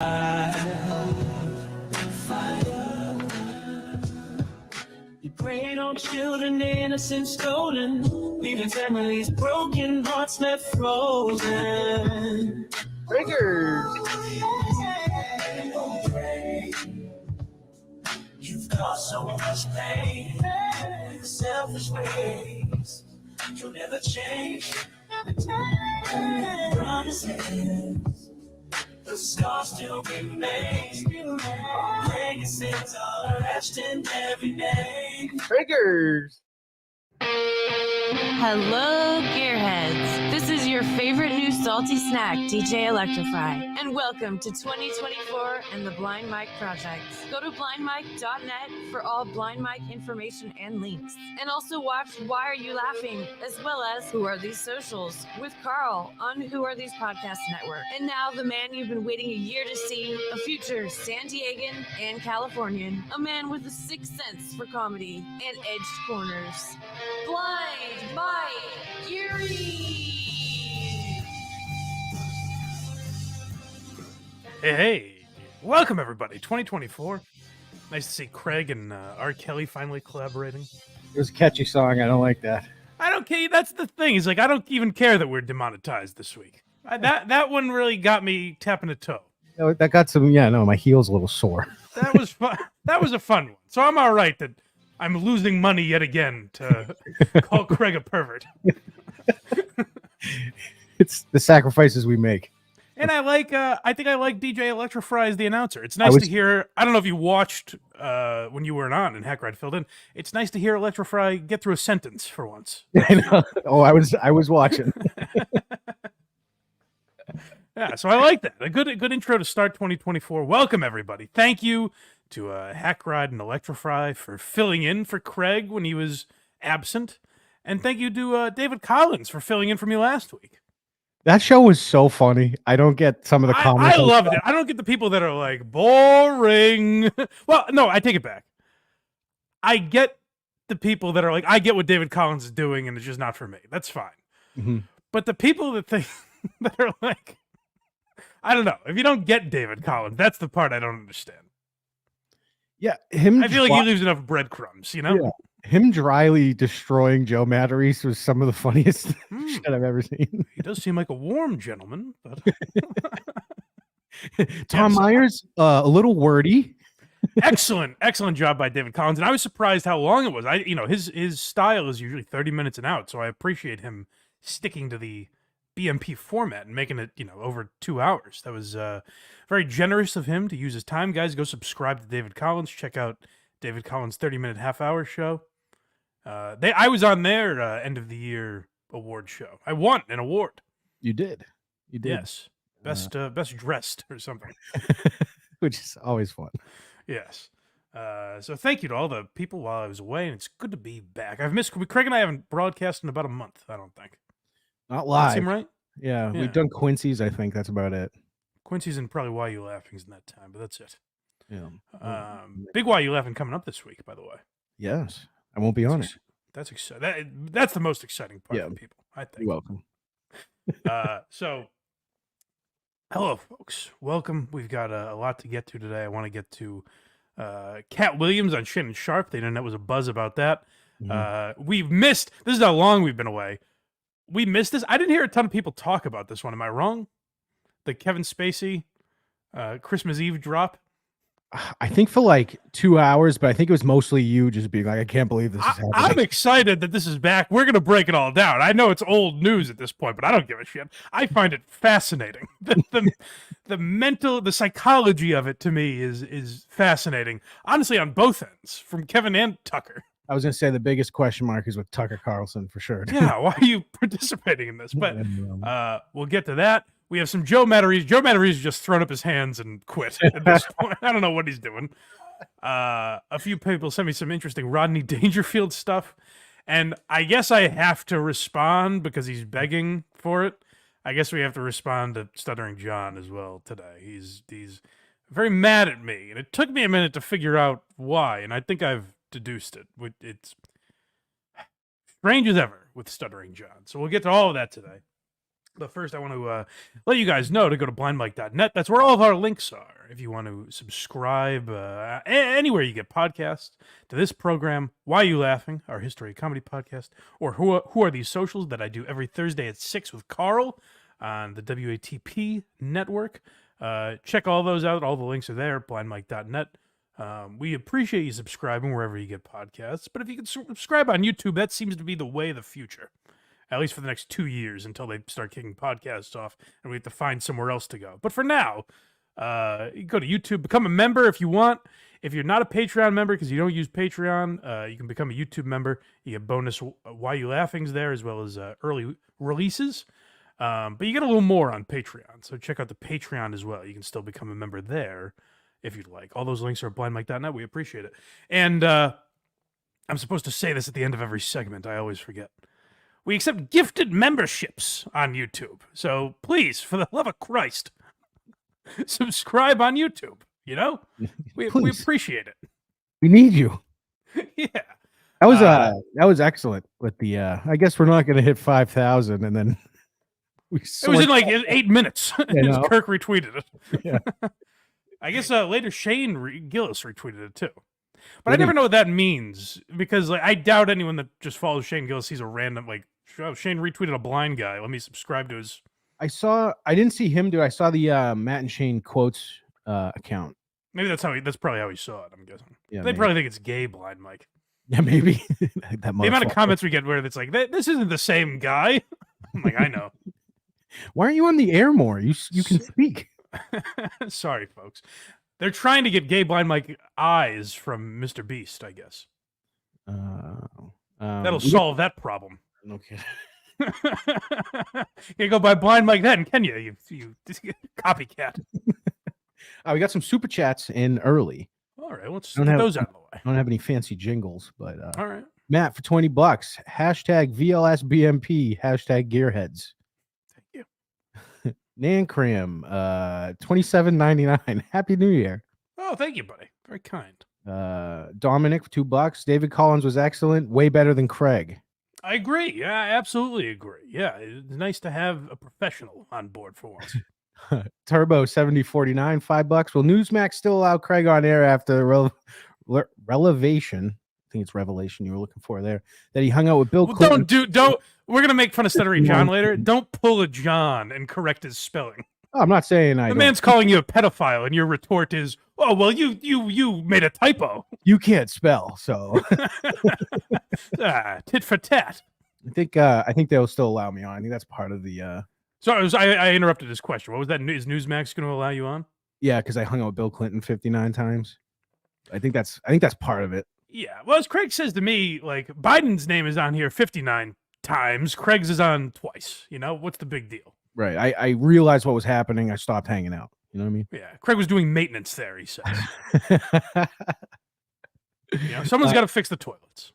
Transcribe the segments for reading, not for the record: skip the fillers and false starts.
You preying on children, innocent stolen, leaving families broken, hearts left frozen. Triggers. You've caused so much pain, selfish ways. You'll never change. Promises, the scars still remain. Legacies are etched in every name. Triggers. Hello, Gearheads. This is your favorite new salty snack, DJ Electrify. And welcome to 2024 and the Blind Mike Project. Go to blindmike.net for all Blind Mike information and links. And also watch Why Are You Laughing, as well as Who Are These Socials with Carl on Who Are These Podcast Network. And now the man you've been waiting a year to see, a future San Diegan and Californian, a man with a sixth sense for comedy and edged corners. Blind Mike Geary! Hey, welcome everybody, 2024. Nice to see Craig and R. Kelly finally collaborating. It was a catchy song. I don't like that. I don't care. That's the thing. He's like, I don't even care that we're demonetized this week. That one really got me tapping a toe. That got some. Yeah, no, my heel's a little sore. That was fun. That was a fun one. So I'm all right that I'm losing money yet again to call Craig a pervert. It's the sacrifices we make. And I think I like DJ Electrify as the announcer. It's nice to hear. I don't know if you watched when you weren't on and Hack Ride filled in. It's nice to hear Electrify get through a sentence for once. I know. Oh, I was watching. Yeah, so I like that. A good intro to start 2024. Welcome everybody. Thank you to Hack Ride and Electrify for filling in for Craig when he was absent, and thank you to David Collins for filling in for me last week. That show was so funny. I don't get some of the comments. I loved it. I don't get the people that are like, boring. Well, no, I take it back. I get the people that are like, I get what David Collins is doing and it's just not for me. That's fine. Mm-hmm. But the people that think that are like, I don't know. If you don't get David Collins, that's the part I don't understand. Yeah, I feel like he leaves enough breadcrumbs, you know? Yeah. Him dryly destroying Joe Matarese was some of the funniest shit I've ever seen. He does seem like a warm gentleman, but Tom Myers, a little wordy. excellent job by David Collins, and I was surprised how long it was. His style is usually 30 minutes and out, so I appreciate him sticking to the BMP format and making it, over 2 hours. That was very generous of him to use his time. Guys, go subscribe to David Collins. Check out David Collins' 30-minute half-hour show. I was on their end of the year award show. I won an award. You did. Yes, best dressed or something, which is always fun. Yes. So thank you to all the people while I was away, and it's good to be back. I've missed Craig and I haven't broadcast in about a month. I don't think. Not live. That seem right? Yeah, we've done Quincy's. I think that's about it. Quincy's and probably Why You Laughing's in that time, but that's it. Yeah. Big Why You Laughing coming up this week, by the way. Yes, I won't be on it. That's exciting. That's the most exciting part for people, I think. You're welcome. So, hello, folks. Welcome. We've got a lot to get to today. I want to get to Katt Williams on Shannon Sharp. The internet was a buzz about that. Mm-hmm. We've missed. This is how long we've been away. We missed this. I didn't hear a ton of people talk about this one. Am I wrong? The Kevin Spacey Christmas Eve drop. I think for like 2 hours, but I think it was mostly you just being like, I can't believe this is happening. I'm excited that this is back. We're going to break it all down. I know it's old news at this point, but I don't give a shit. I find it fascinating. The psychology of it to me is fascinating. Honestly, on both ends, from Kevin and Tucker. I was going to say the biggest question mark is with Tucker Carlson for sure. Yeah, why are you participating in this? But we'll get to that. We have some Joe Matarese. Joe Matarese just thrown up his hands and quit at this point. I don't know what he's doing. A few people sent me some interesting Rodney Dangerfield stuff, and I guess I have to respond because he's begging for it. I guess we have to respond to Stuttering John as well today. He's very mad at me, and it took me a minute to figure out why, and I think I've deduced it. It's strange as ever with Stuttering John. So we'll get to all of that today. But first, I want to let you guys know to go to blindmike.net. That's where all of our links are. If you want to subscribe anywhere you get podcasts to this program, Why You Laughing, our history comedy podcast, or Who Are These Socials that I do every Thursday at 6 with Carl on the WATP network. Check all those out. All the links are there, blindmike.net. We appreciate you subscribing wherever you get podcasts. But if you can subscribe on YouTube, that seems to be the way of the future. At least for the next 2 years until they start kicking podcasts off and we have to find somewhere else to go. But for now, you go to YouTube, become a member if you want. If you're not a Patreon member because you don't use Patreon, you can become a YouTube member. You get bonus Why You Laughings there as well as early releases. But you get a little more on Patreon. So check out the Patreon as well. You can still become a member there if you'd like. All those links are at blindmike.net. We appreciate it. And I'm supposed to say this at the end of every segment. I always forget. We accept gifted memberships on YouTube. So please, for the love of Christ, subscribe on YouTube. You know? We appreciate it. We need you. Yeah. That was excellent with the I guess we're not gonna hit 5,000 and then it was in like 8 minutes. Kirk retweeted it. Yeah. I guess later Shane Gillis retweeted it too. But I never know what that means because like I doubt anyone that just follows Shane Gillis sees a random like, oh, Shane retweeted a blind guy. Let me subscribe to his. I didn't see him do. I saw the Matt and Shane quotes account. Maybe that's probably how he saw it. I'm guessing. Yeah, they probably think it's gay blind Mike. Yeah, maybe. The amount of comments we get where it's like, this isn't the same guy. I'm like, I know. Why aren't you on the air more? You can speak. Sorry, folks. They're trying to get gay blind Mike eyes from Mr. Beast, I guess. That'll solve that problem. No kidding. You go by blind Mike then, can you? You copycat. We got some super chats in early. All right, let's get those out of the way. I don't have any fancy jingles, but all right. Matt for $20. Hashtag VLSBMP. Hashtag Gearheads. Nancram, $27.99. Happy New Year. Oh, thank you, buddy. Very kind. Dominic for $2. David Collins was excellent. Way better than Craig. I agree. Yeah, I absolutely agree. Yeah, it's nice to have a professional on board for once. Turbo 7049, $5. Will Newsmax still allow Craig on air after revelation? I think it's revelation you were looking for there. That he hung out with Bill Clinton. Don't. We're gonna make fun of Stuttering John later. Don't pull a John and correct his spelling. Oh, I'm not saying the man's calling you a pedophile, and your retort is, "Oh, well, you made a typo. You can't spell, so." Tit for tat. I think they'll still allow me on. I think that's part of the. Sorry, I interrupted his question. What was that? Is Newsmax going to allow you on? Yeah, because I hung out with Bill Clinton 59 times. I think that's part of it. Yeah. Well, as Craig says to me, like Biden's name is on here 59 times. Craig's is on twice. You know, what's the big deal? Right. I realized what was happening. I stopped hanging out. You know what I mean? Yeah. Craig was doing maintenance there, he says. Someone's got to fix the toilets.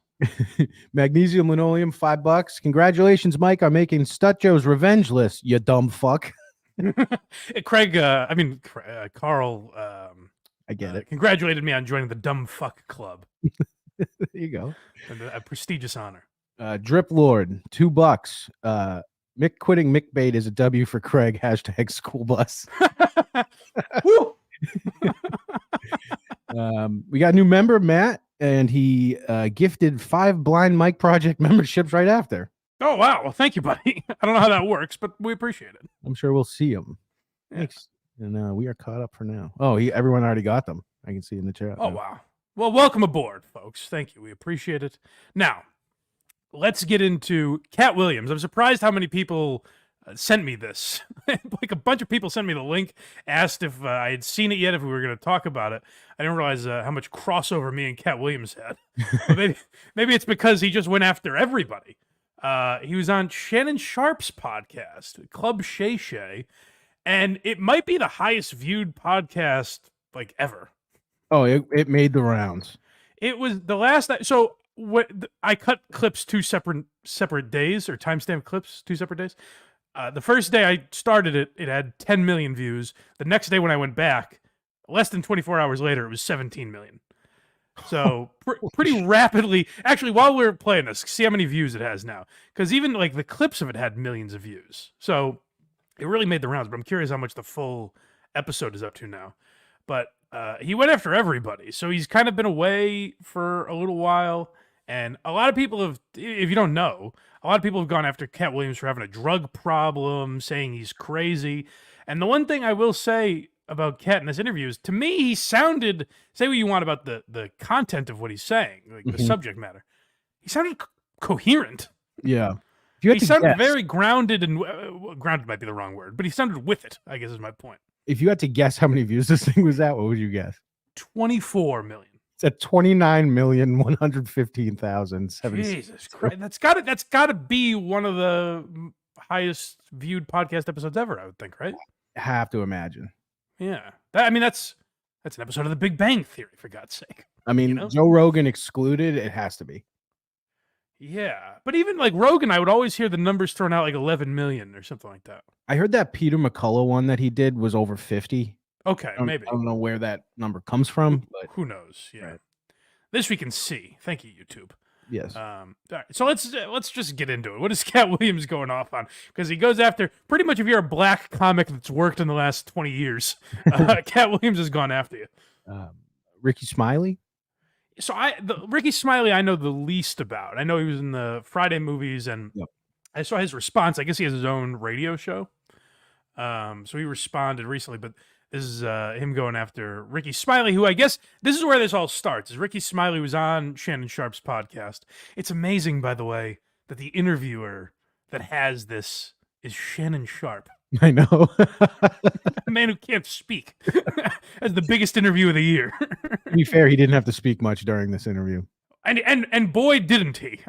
Magnesium linoleum, $5. Congratulations, Mike, on making Stut Joe's revenge list, you dumb fuck. Craig, Carl, I get it. Congratulated me on joining the dumb fuck club. There you go. A prestigious honor. Drip Lord, $2. Mick quitting Mick Bait is a W for Craig. Hashtag school bus. Woo! We got a new member, Matt, and he gifted 5 Blind Mike Project memberships right after. Oh, wow. Well, thank you, buddy. I don't know how that works, but we appreciate it. I'm sure we'll see him. Yeah. Thanks. And we are caught up for now. Oh, everyone already got them. I can see in the chat. Oh, wow. Well, welcome aboard, folks. Thank you. We appreciate it. Now, let's get into Katt Williams. I'm surprised how many people sent me this. Like a bunch of people sent me the link, asked if I had seen it yet, if we were going to talk about it. I didn't realize how much crossover me and Katt Williams had. But maybe it's because he just went after everybody. He was on Shannon Sharp's podcast, Club Shay, and it might be the highest viewed podcast like ever. Oh, it made the rounds. It was the last. So what I cut clips 2 separate days, or timestamp clips 2 separate days. The first day I started it, it had 10 million views. The next day when I went back, less than 24 hours later, it was 17 million. So pretty rapidly. Actually, while we were playing this, see how many views it has now. Because even like the clips of it had millions of views. So It really made the rounds, but I'm curious how much the full episode is up to now. But he went after everybody, so he's kind of been away for a little while. And a lot of people have, if you don't know, a lot of people have gone after Katt Williams for having a drug problem, saying he's crazy. And the one thing I will say about Katt in this interview is, to me, he sounded, say what you want about the content of what he's saying, like the subject matter. He sounded coherent. Yeah. He sounded very grounded, and grounded might be the wrong word, but he sounded with it, I guess is my point. If you had to guess how many views this thing was at, what would you guess? 24 million. It's at 29,115,076. Jesus Christ. That's gotta be one of the highest viewed podcast episodes ever, I would think, right? Have to imagine. Yeah. That's an episode of The Big Bang Theory, for God's sake. I mean, Joe Rogan excluded, it has to be. Yeah. But even like Rogan, I would always hear the numbers thrown out like 11 million or something like that. I heard that Peter McCullough one that he did was over 50. Okay, maybe. I don't know where that number comes from, but who knows? Yeah. Right. This we can see. Thank you, YouTube. Yes. All right. So let's just get into it. What is Katt Williams going off on? Because he goes after pretty much, if you're a black comic that's worked in the last 20 years, Katt Williams has gone after you. Ricky Smiley. So Ricky Smiley, I know the least about. I know he was in the Friday movies, and I saw his response. I guess he has his own radio show. So he responded recently, but this is him going after Ricky Smiley, who I guess this is where this all starts. Is Ricky Smiley was on Shannon Sharp's podcast. It's amazing, by the way, that the interviewer that has this is Shannon Sharp. I know. A man who can't speak. As the biggest interview of the year. To be fair, he didn't have to speak much during this interview. And boy, didn't he.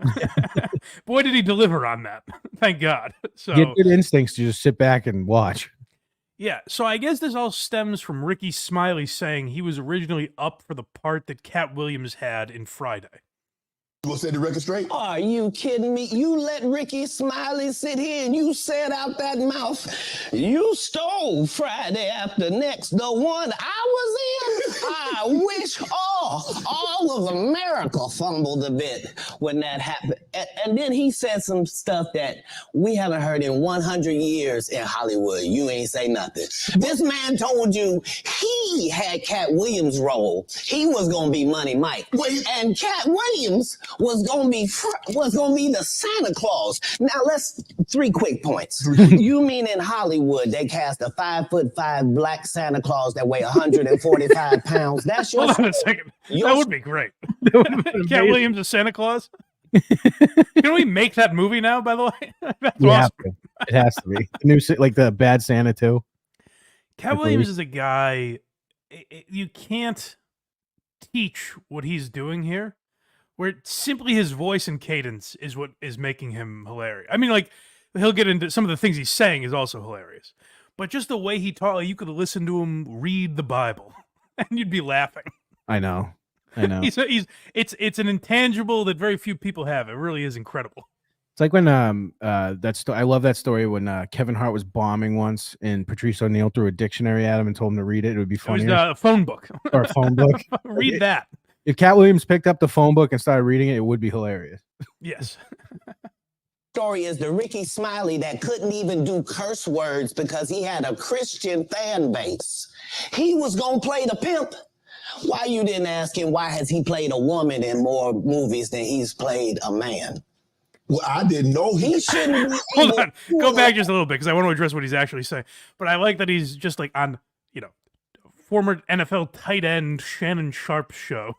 Boy, did he deliver on that. Thank God. So he had good instincts to just sit back and watch. Yeah, so I guess this all stems from Ricky Smiley saying he was originally up for the part that Katt Williams had in Friday. You gonna set the record straight? Are you kidding me? You let Ricky Smiley sit here and you said out that mouth, you stole Friday After Next, the one I was in. I wish all of America fumbled a bit when that happened. And then he said some stuff that we haven't heard in 100 years in Hollywood. You ain't say nothing. This man told you he had Katt Williams' role. He was gonna be Money Mike. And Katt Williams was gonna be the Santa Claus. Now let's 3 quick points. You mean in Hollywood they cast a 5'5" black Santa Claus that weigh 145 pounds? That's your Hold on a second. That would be great. Katt Williams as Santa Claus. Can we make that movie now? By the way, that's awesome. It has to be new, like the Bad Santa too. Katt Williams is a guy. You can't teach what he's doing here. Where simply his voice and cadence is what is making him hilarious. I mean, like, he'll get into some of the things he's saying is also hilarious. But just the way he talks, like, you could listen to him read the Bible, and you'd be laughing. I know. It's an intangible that very few people have. It really is incredible. It's like when I love that story when Kevin Hart was bombing once, and Patrice O'Neal threw a dictionary at him and told him to read it. It would be funny. It was a phone book. Or a phone book. Read that. If Katt Williams picked up the phone book and started reading it, it would be hilarious. Yes. Story is the Ricky Smiley that couldn't even do curse words because he had a Christian fan base. He was gonna play the pimp. Why you didn't ask him why has he played a woman in more movies than he's played a man? Well, I didn't know He shouldn't be Hold on. Go back just a little bit because I want to address what he's actually saying. But I like that he's just like on, former NFL tight end Shannon Sharp's show.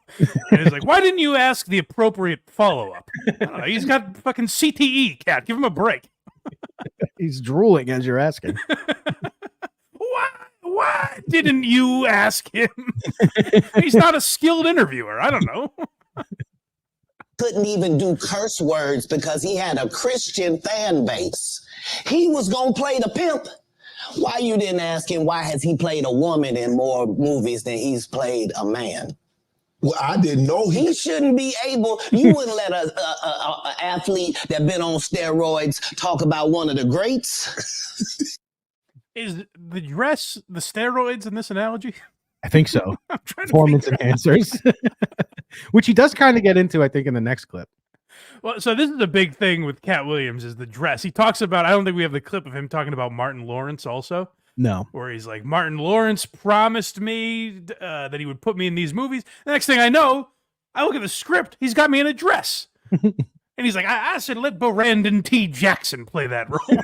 And he's like, why didn't you ask the appropriate follow-up? I don't know, he's got fucking CTE, Cat. Give him a break. He's drooling as you're asking. Why didn't you ask him? He's not a skilled interviewer. I don't know. Couldn't even do curse words because he had a Christian fan base. He was gonna play the pimp. Why you didn't ask him why has he played a woman in more movies than he's played a man? Well, I didn't know He shouldn't be able. You wouldn't let a athlete that been on steroids talk about one of the greats. Is the dress the steroids in this analogy? I think so. I'm trying Performance to enhancers, which he does kind of get into, I think, in the next clip. Well, so this is a big thing with Katt Williams is the dress. He talks about, I don't think we have the clip of him talking about Martin Lawrence also, No. where he's like, Martin Lawrence promised me that he would put me in these movies. The next thing I know, I look at the script, he's got me in a dress. And he's like, I said, let Brandon T. Jackson play that role.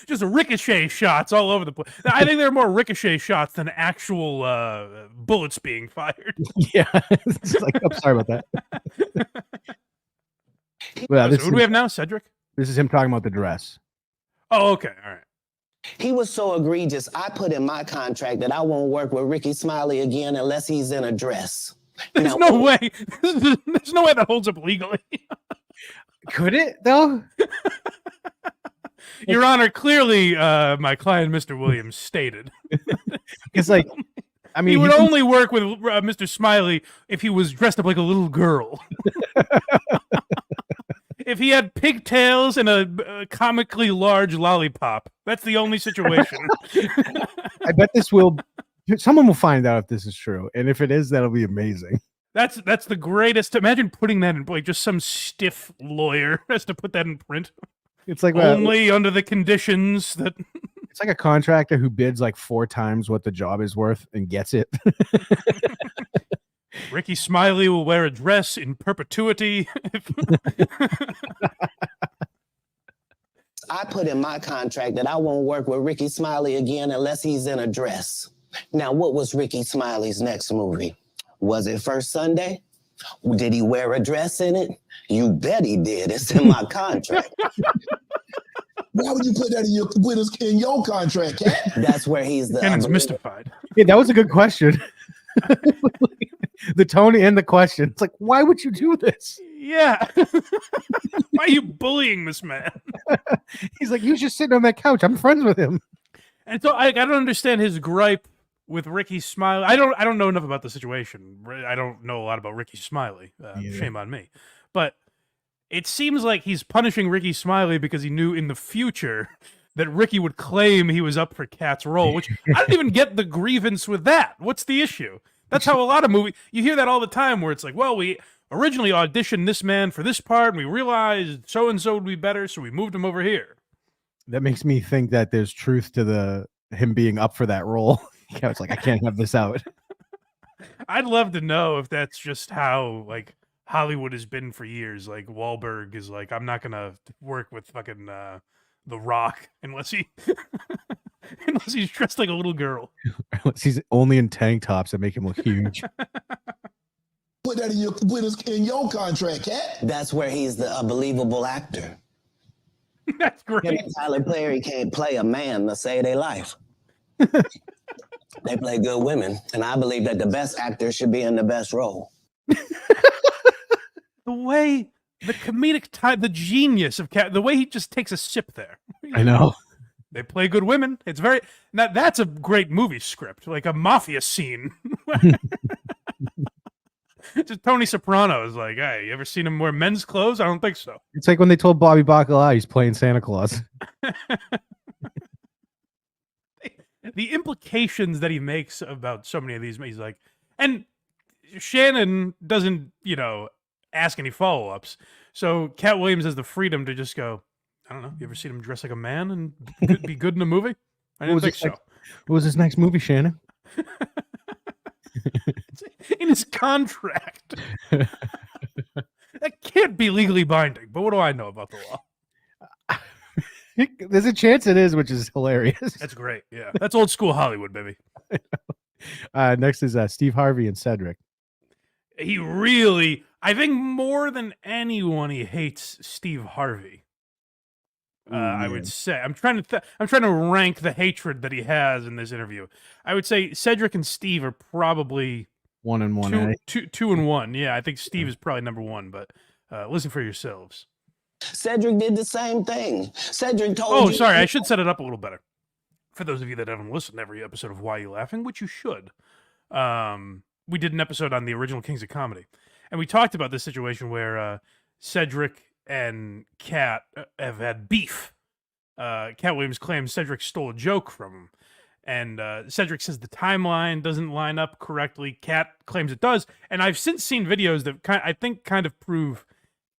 just ricochet shots all over the place. I think there are more ricochet shots than actual bullets being fired. Yeah. It's like, oh, sorry about that. Well, So who do we have now? Cedric? This is him talking about the dress. Oh, okay. All right. He was so egregious, I put in my contract that I won't work with Ricky Smiley again unless he's in a dress. There's no way. There's no way that holds up legally. Could it, though? Your Honor, clearly my client, Mr. Williams, stated. It's like, I mean, he would only work with Mr. Smiley if he was dressed up like a little girl. If he had pigtails and a comically large lollipop. That's the only situation. I bet someone will find out if this is true. And if it is, that'll be amazing. That's the greatest. Imagine putting that in, like, just some stiff lawyer has to put that in print. It's like only under the conditions that. It's like a contractor who bids like 4 times what the job is worth and gets it. Ricky Smiley will wear a dress in perpetuity. I put in my contract that I won't work with Ricky Smiley again unless he's in a dress. Now, what was Ricky Smiley's next movie? Was it First Sunday? Did he wear a dress in it? You bet he did. It's in my contract. Why would you put that in your contract, Katt? That's where he's the. Cannon's mystified. Yeah, that was a good question. The tone and the question. It's like, why would you do this? Yeah. Why are you bullying this man? He's like, he was just sitting on that couch. I'm friends with him. And so I don't understand his gripe with Ricky Smiley. I don't know enough about the situation. I don't know a lot about Ricky Smiley. Shame on me. But it seems like he's punishing Ricky Smiley because he knew in the future that Ricky would claim he was up for Katt's role, which I don't even get the grievance with that. What's the issue? That's how a lot of movies, you hear that all the time where it's like, well, we originally auditioned this man for this part and we realized so-and-so would be better, so we moved him over here. That makes me think that there's truth to him being up for that role. It's like, I can't have this out. I'd love to know if that's just how, like, Hollywood has been for years. Like, Wahlberg is like, I'm not going to work with fucking The Rock unless he's dressed like a little girl. He's only in tank tops that make him look huge. Put that in your contract, Katt. That's where he's the believable actor. That's great. Him and Tyler Perry can't play a man to save their life. They play good women, and I believe that the best actor should be in the best role. The way, the comedic time, the genius of Katt, the way he just takes a sip there. I know. They play good women. It's very, that's a great movie script, like a mafia scene. Just Tony Soprano is like, hey, you ever seen him wear men's clothes? I don't think so. It's like when they told Bobby Bacala he's playing Santa Claus. The implications that he makes about so many of these, he's like, and Shannon doesn't, ask any follow-ups. So Katt Williams has the freedom to just go, I don't know, you ever seen him dress like a man and be good in a movie? I didn't think so. What was his next movie, Shannon? In his contract. That can't be legally binding, but what do I know about the law? There's a chance it is, which is hilarious. That's great. Yeah. That's old school Hollywood, baby. Next is Steve Harvey and Cedric. He really, I think more than anyone, he hates Steve Harvey. I would say. I'm trying to rank the hatred that he has in this interview. I would say Cedric and Steve are probably 1 and 1. Two and 1. Yeah, I think Steve is probably number 1, but listen for yourselves. Cedric did the same thing. Cedric told Oh, sorry, I should set it up a little better. For those of you that haven't listened to every episode of Why Are You Laughing, which you should. We did an episode on the original Kings of Comedy. And we talked about this situation where Cedric and Katt have had beef. Katt Williams claims Cedric stole a joke from him. And Cedric says the timeline doesn't line up correctly. Katt claims it does. And I've since seen videos that I think kind of prove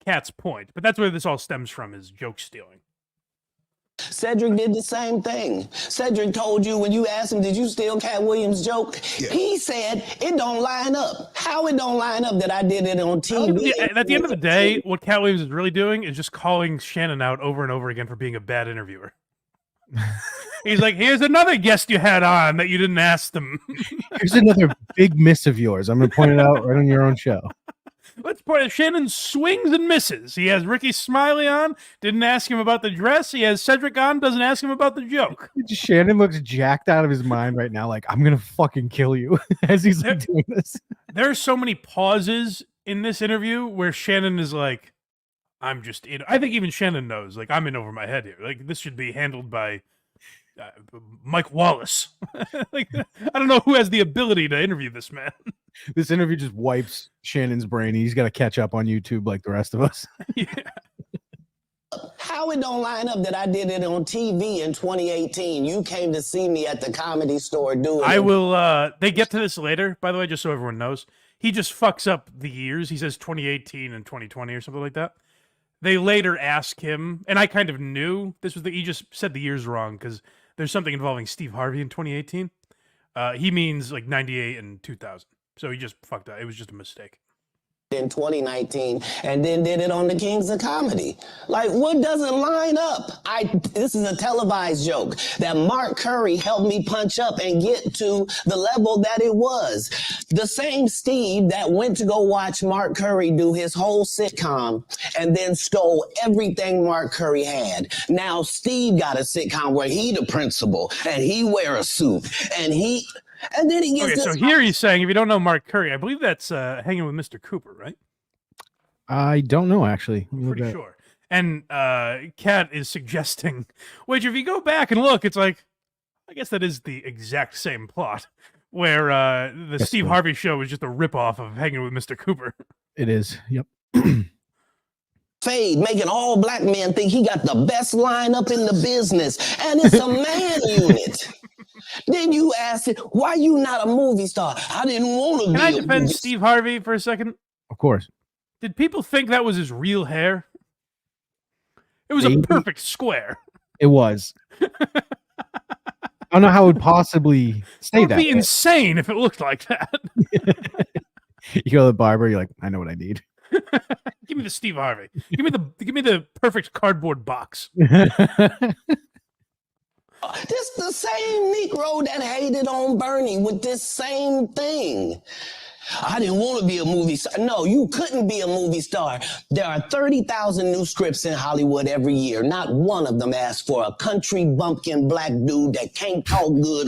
Katt's point. But that's where this all stems from, is joke stealing. Cedric did the same thing. Cedric told you when you asked him, did you steal Katt Williams' joke? Yeah. He said, it don't line up. How it don't line up that I did it on TV? At the end of the day, what Katt Williams is really doing is just calling Shannon out over and over again for being a bad interviewer. He's like, here's another guest you had on that you didn't ask them. Here's another big miss of yours. I'm going to point it out right on your own show. Let's point it. Shannon swings and misses. He has Ricky Smiley on, didn't ask him about the dress. He has Cedric on, doesn't ask him about the joke. Shannon looks jacked out of his mind right now, like, I'm going to fucking kill you as he's like, doing this. There are so many pauses in this interview where Shannon is like, I'm just in. I think even Shannon knows, like, I'm in over my head here. Like, this should be handled by Mike Wallace. Like, I don't know who has the ability to interview this man. This interview just wipes Shannon's brain. He's got to catch up on YouTube like the rest of us. Yeah. How it don't line up that I did it on TV in 2018? You came to see me at the Comedy Store doing it. I will, they get to this later, by the way, just so everyone knows. He just fucks up the years. He says 2018 and 2020 or something like that. They later ask him, and I kind of knew this was he just said the years wrong because there's something involving Steve Harvey in 2018. He means like 98 and 2000. So he just fucked up. It was just a mistake. In 2019, and then did it on the Kings of Comedy. Like, what doesn't line up? This is a televised joke that Mark Curry helped me punch up and get to the level that it was. The same Steve that went to go watch Mark Curry do his whole sitcom and then stole everything Mark Curry had. Now Steve got a sitcom where he the principal and he wear a suit and then he gets so here he's saying, if you don't know Mark Curry, I believe that's Hanging with Mr. Cooper, right? I don't know, actually. I'm pretty sure. And Katt is suggesting, which if you go back and look, it's like, I guess that is the exact same plot, where the Steve Harvey show is just a ripoff of Hanging with Mr. Cooper. It is, yep. Fade, making all black men think he got the best lineup in the business, and it's a man unit. Then you ask it, why you not a movie star? I didn't want to be. Can I defend Steve Harvey for a second? Of course. Did people think that was his real hair? It was a perfect square. It was. I don't know how it would possibly stay that. It would be insane if it looked like that. You go to the barber, you're like, I know what I need. Give me the Steve Harvey. Give me the perfect cardboard box. This the same Negro that hated on Bernie with this same thing. I didn't want to be a movie star. No, you couldn't be a movie star. There are 30,000 new scripts in Hollywood every year. Not one of them asks for a country bumpkin black dude that can't talk good,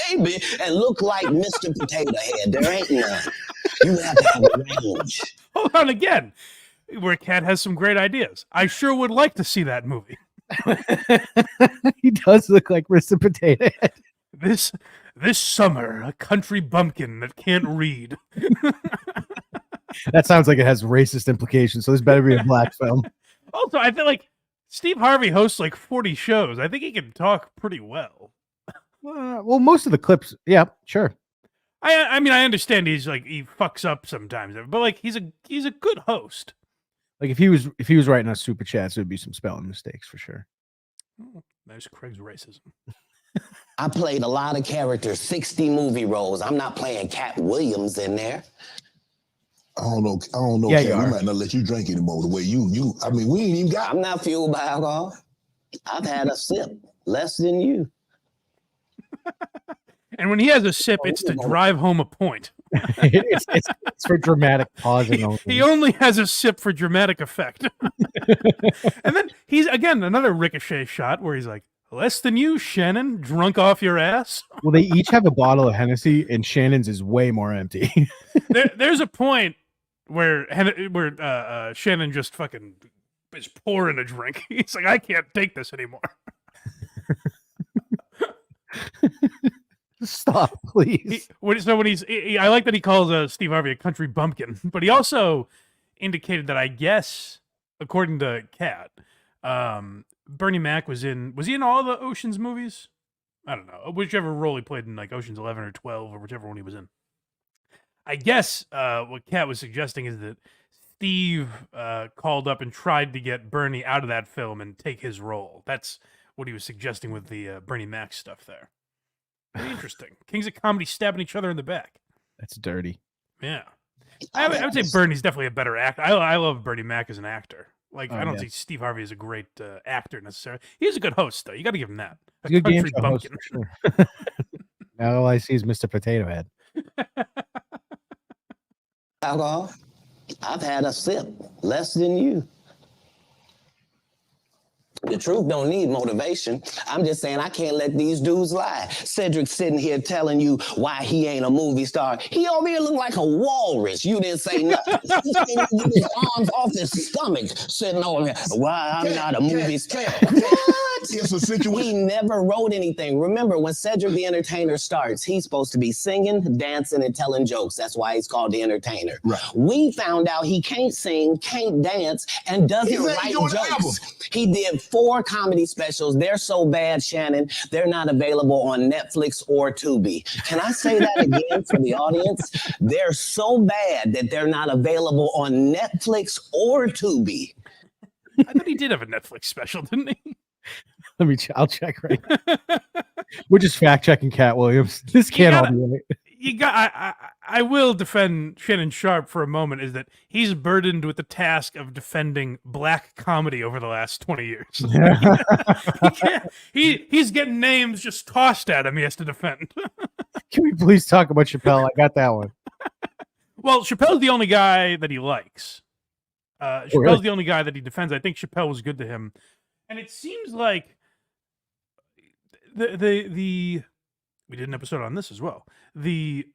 baby, and look like Mr. Potato Head. There ain't none. You have to have a range. Hold on again, where Katt has some great ideas. I sure would like to see that movie. He does look like Mr. Potato Head. This summer, a country bumpkin that can't read. That sounds like it has racist implications, so this better be a black film. Also, I feel like Steve Harvey hosts like 40 shows. I think he can talk pretty well. Well, most of the clips, yeah, sure. I mean, I understand he fucks up sometimes, but like he's a good host. Like if he was writing us super chats, there'd be some spelling mistakes for sure. Oh, there's Craig's racism. I played a lot of characters, 60 movie roles. I'm not playing Katt Williams in there. I don't know. Yeah, Katt, we might not let you drink anymore the way you. I mean, we ain't even got. I'm not fueled by alcohol. I've had a sip, less than you. And when he has a sip, it's to drive home a point. it's for dramatic pausing only. He only has a sip for dramatic effect. And then he's, again, another ricochet shot where he's like, less than you, Shannon, drunk off your ass. Well, they each have a bottle of Hennessy, and Shannon's is way more empty. There's a point where Shannon just fucking is pouring a drink. He's like, I can't take this anymore. Stop, please. I like that he calls Steve Harvey a country bumpkin, but he also indicated that, I guess, according to Katt, Bernie Mac was he in all the Ocean's movies? I don't know, whichever role he played in like Ocean's 11 or 12 or whichever one he was in. I guess what Katt was suggesting is that Steve called up and tried to get Bernie out of that film and take his role. That's what he was suggesting with the Bernie Mac stuff there. Very interesting. Kings of Comedy stabbing each other in the back. That's dirty. Yeah. I would say Bernie's definitely a better actor. I love Bernie Mac as an actor. Like, I don't think Steve Harvey is a great actor necessarily. He's a good host, though. You got to give him that. A Good game country show host, bumpkin. for sure. Now all I see is Mr. Potato Head. Alcohol? I've had a sip, less than you. The truth don't need motivation. I'm just saying I can't let these dudes lie. Cedric's sitting here telling you why he ain't a movie star. He over here look like a walrus. You didn't say nothing. He can't even get his arms off his stomach sitting over here. Why I'm not a movie star. What? It's a situation. He never wrote anything. Remember, when Cedric the Entertainer starts, he's supposed to be singing, dancing, and telling jokes. That's why he's called the Entertainer. Right. We found out he can't sing, can't dance, and doesn't write jokes. He did 4 comedy specials. They're so bad, Shannon, they're not available on Netflix or Tubi. Can I say that again for the audience? They're so bad that they're not available on Netflix or Tubi. I thought he did have a Netflix special, didn't he? I'll check right now. We're just fact checking Katt Williams. This can't all be right. You got. I will defend Shannon Sharp for a moment. Is that he's burdened with the task of defending black comedy over the last 20 years. He's getting names just tossed at him. He has to defend. Can we please talk about Chappelle? I got that one. Well, Chappelle's the only guy that he likes. Chappelle's really? the only guy that he defends. I think Chappelle was good to him, and it seems like the we did an episode on this as well. The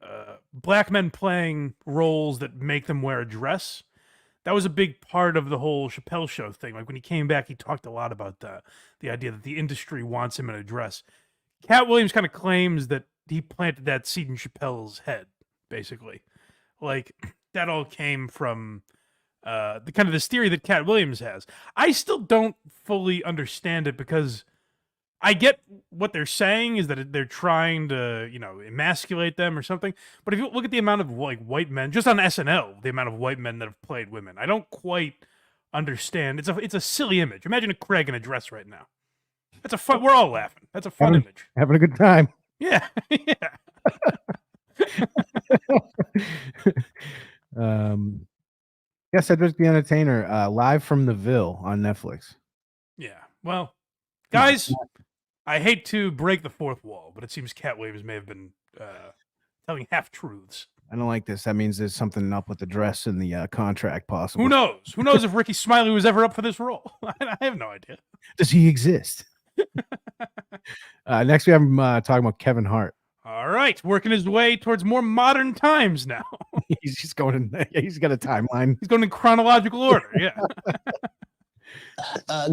black men playing roles that make them wear a dress. That was a big part of the whole Chappelle show thing. Like when he came back, he talked a lot about the idea that the industry wants him in a dress. Katt Williams kind of claims that he planted that seed in Chappelle's head, basically. Like that all came from the kind of this theory that Katt Williams has. I still don't fully understand it because I get what they're saying is that they're trying to, emasculate them or something. But if you look at the amount of like white men, just on SNL, the amount of white men that have played women, I don't quite understand. It's a silly image. Imagine a Craig in a dress right now. That's a fun. We're all laughing. That's a fun image. Having a good time. Yeah, yeah. Cedric the Entertainer, live from the Ville on Netflix. Yeah. Well, guys, I hate to break the fourth wall, but it seems Katt Williams may have been telling half truths. I don't like this. That means there's something up with the dress and the contract, possibly. Who knows? Who knows if Ricky Smiley was ever up for this role? I have no idea. Does he exist? Next, we have him talking about Kevin Hart. All right, working his way towards more modern times now. He's just going in. He's got a timeline. He's going in chronological order. Yeah.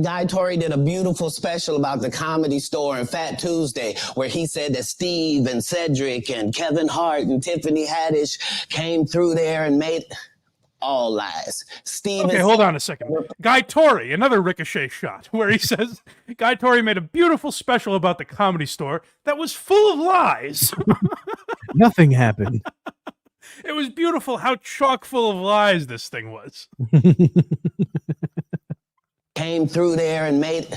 Guy Torrey did a beautiful special about the Comedy Store and Fat Tuesday, where he said that Steve and Cedric and Kevin Hart and Tiffany Haddish came through there and made all lies. Steve. Okay, hold on a second. Guy Torrey, another ricochet shot, where he says Guy Torrey made a beautiful special about the Comedy Store that was full of lies. Nothing happened. It was beautiful how chock full of lies this thing was. Came through there and made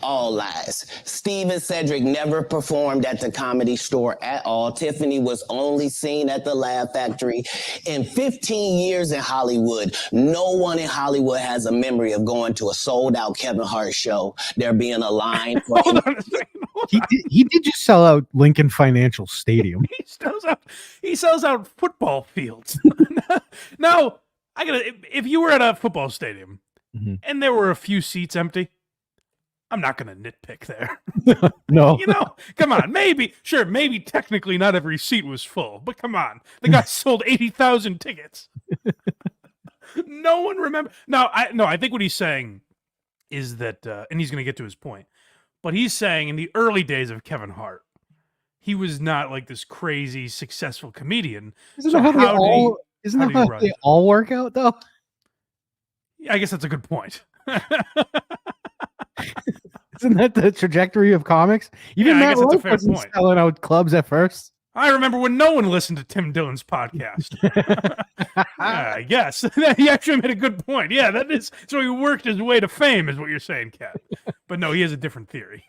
all lies. Steve and Cedric never performed at the Comedy Store at all. Tiffany was only seen at the Laugh Factory. In 15 years in Hollywood, no one in Hollywood has a memory of going to a sold-out Kevin Hart show. There being a line for Hold on a second. He did just sell out Lincoln Financial Stadium. He sells out football fields. Now, if you were at a football stadium and there were a few seats empty, I'm not going to nitpick there. No. Come on. Maybe technically not every seat was full, but come on. The guy sold 80,000 tickets. No one remembers. I think what he's saying is that, and he's going to get to his point, but he's saying in the early days of Kevin Hart, he was not like this crazy successful comedian. Isn't that how they all work out, though? Yeah, I guess that's a good point. Isn't that the trajectory of comics? Even I Matt guess that's a Rife fair wasn't point. selling out clubs at first. I remember when no one listened to Tim Dillon's podcast. Yeah, I guess. He actually made a good point. Yeah, that is. So he worked his way to fame, is what you're saying, Kat. But no, he has a different theory.